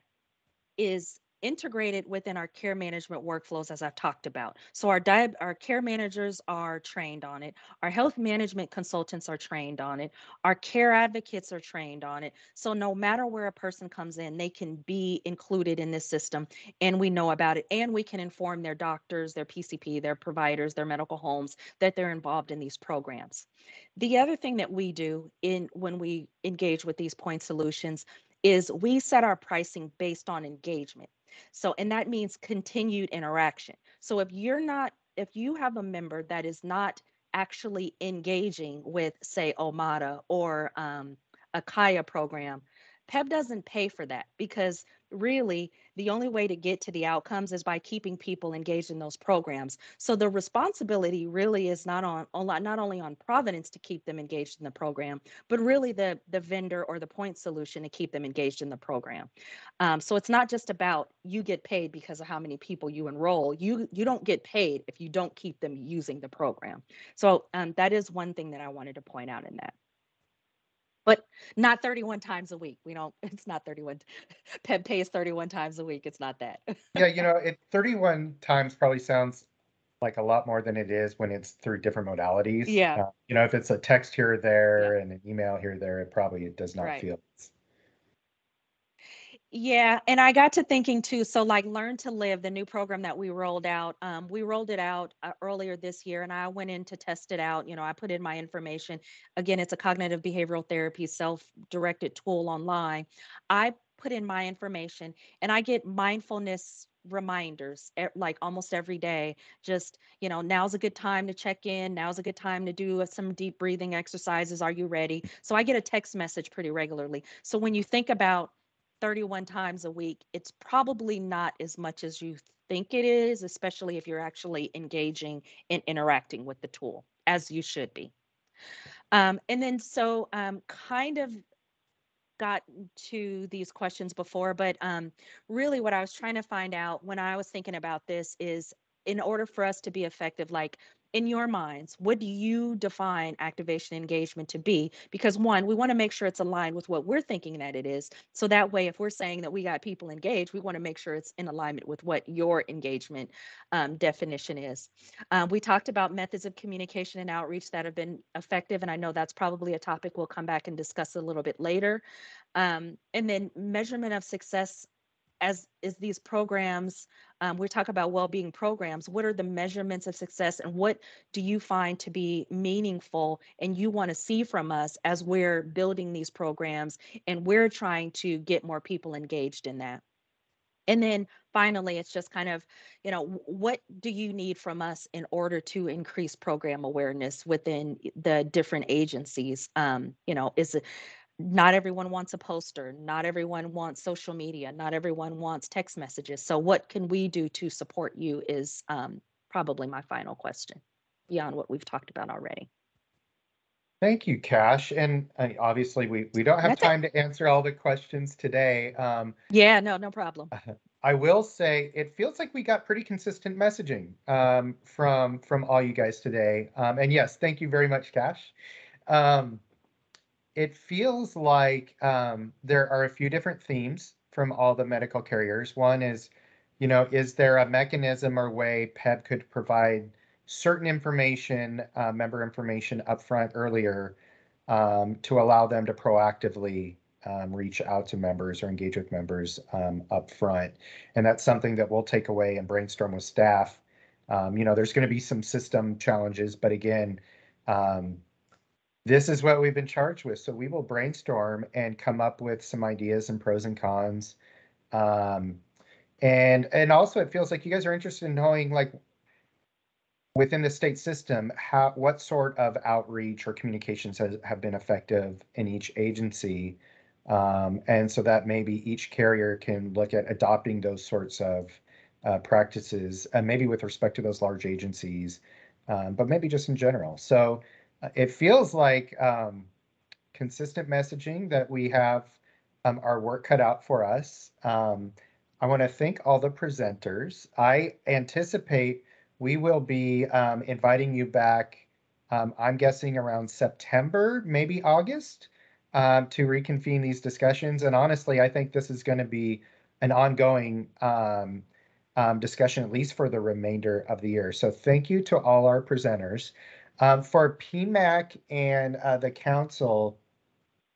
S18: is integrated within our care management workflows, as I've talked about. So our care managers are trained on it. Our health management consultants are trained on it. Our care advocates are trained on it. So no matter where a person comes in, they can be included in this system and we know about it. And we can inform their doctors, their PCP, their providers, their medical homes that they're involved in these programs. The other thing that we do when we engage with these point solutions is we set our pricing based on engagement. So, and that means continued interaction. So if you have a member that is not actually engaging with, say, Omada or a Kaya program, PEB doesn't pay for that because really the only way to get to the outcomes is by keeping people engaged in those programs. So the responsibility really is not only on Providence to keep them engaged in the program, but really the vendor or the point solution to keep them engaged in the program. So it's not just about you get paid because of how many people you enroll. You don't get paid if you don't keep them using the program. So that is one thing that I wanted to point out in that. But not 31 times a week. It's not 31. PEB pays 31 times a week. It's not that.
S2: Yeah, 31 times probably sounds like a lot more than it is when it's through different modalities.
S18: Yeah.
S2: If it's a text here or there and an email here or there, it does not
S18: Right.
S2: feel.
S18: Yeah, and I got to thinking too, so like Learn to Live, the new program that we rolled out earlier this year, and I went in to test it out. I put in my information. Again, it's a cognitive behavioral therapy self-directed tool online. I put in my information and I get mindfulness reminders like almost every day. Just, now's a good time to check in. Now's a good time to do some deep breathing exercises. Are you ready? So I get a text message pretty regularly. So when you think about 31 times a week, it's probably not as much as you think it is, especially if you're actually engaging and interacting with the tool as you should be. And then kind of got to these questions before, but really what I was trying to find out when I was thinking about this is in order for us to be effective, like in your minds, what do you define activation engagement to be? Because one, we want to make sure it's aligned with what we're thinking that it is. So that way, if we're saying that we got people engaged, we want to make sure it's in alignment with what your engagement definition is. We talked about methods of communication and outreach that have been effective. And I know that's probably a topic we'll come back and discuss a little bit later. And then measurement of success as is these programs, we talk about well-being programs. What are the measurements of success and what do you find to be meaningful and you want to see from us as we're building these programs and we're trying to get more people engaged in that? And then finally, it's just kind of, what do you need from us in order to increase program awareness within the different agencies? Is it, not everyone wants a poster. Not everyone wants social media. Not everyone wants text messages. So what can we do to support you is probably my final question. beyond what we've talked about already.
S2: Thank you, Cash. And obviously, we don't have
S18: That's it.
S2: time to answer all the questions today.
S18: Yeah, no problem.
S2: I will say it feels like we got pretty consistent messaging from all you guys today. And yes, thank you very much, Cash. It feels like there are a few different themes from all the medical carriers. One is, is there a mechanism or way Peb could provide certain information, member information upfront earlier to allow them to proactively reach out to members or engage with members upfront. And that's something that we'll take away and brainstorm with staff. There's going to be some system challenges, but again, this is what we've been charged with. So we will brainstorm and come up with some ideas and pros and cons. And also it feels like you guys are interested in knowing, like, within the state system, what sort of outreach or communications have been effective in each agency. And so that maybe each carrier can look at adopting those sorts of practices, maybe with respect to those large agencies, but maybe just in general. So it feels like consistent messaging that we have our work cut out for us. I want to thank all the presenters. I anticipate we will be inviting you back, I'm guessing around September, maybe August, to reconvene these discussions. And honestly, I think this is going to be an ongoing discussion, at least for the remainder of the year. So thank you to all our presenters. For PMAC and the council,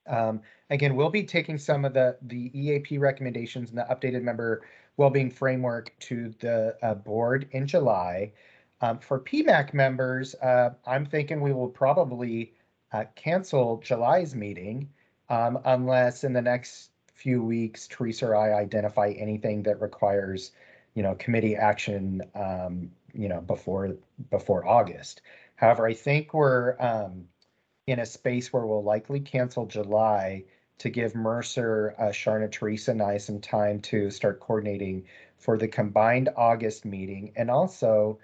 S2: again, we'll be taking some of the EAP recommendations and the updated member wellbeing framework to the board in July. For PMAC members, I'm thinking we will probably cancel July's meeting unless in the next few weeks, Teresa or I identify anything that requires, committee action, before August. However, I think we're in a space where we'll likely cancel July to give Mercer, Sharna, Teresa, and I some time to start coordinating for the combined August meeting. And also,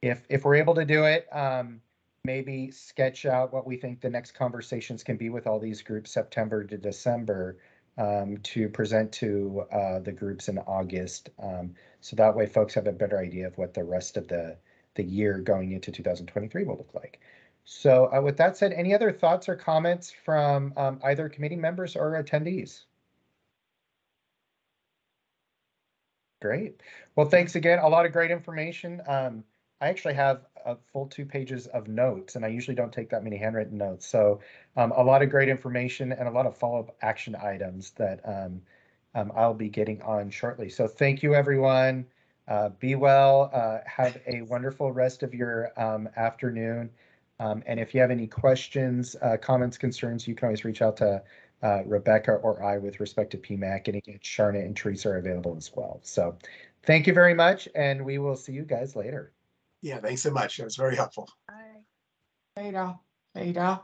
S2: if we're able to do it, maybe sketch out what we think the next conversations can be with all these groups September to December to present to the groups in August. So that way folks have a better idea of what the rest of the year going into 2023 will look like. So with that said, any other thoughts or comments from either committee members or attendees? Great. Well, thanks again. A lot of great information. I actually have a full 2 pages of notes, and I usually don't take that many handwritten notes. So a lot of great information and a lot of follow-up action items that I'll be getting on shortly. So thank you, everyone. Be well. Have a wonderful rest of your afternoon. And if you have any questions, comments, concerns, you can always reach out to Rebecca or I with respect to PMAC. And again, Sharna and Teresa are available as well. So thank you very much, and we will see you guys later.
S4: Yeah, thanks so much. That was very helpful.
S1: Bye. Later.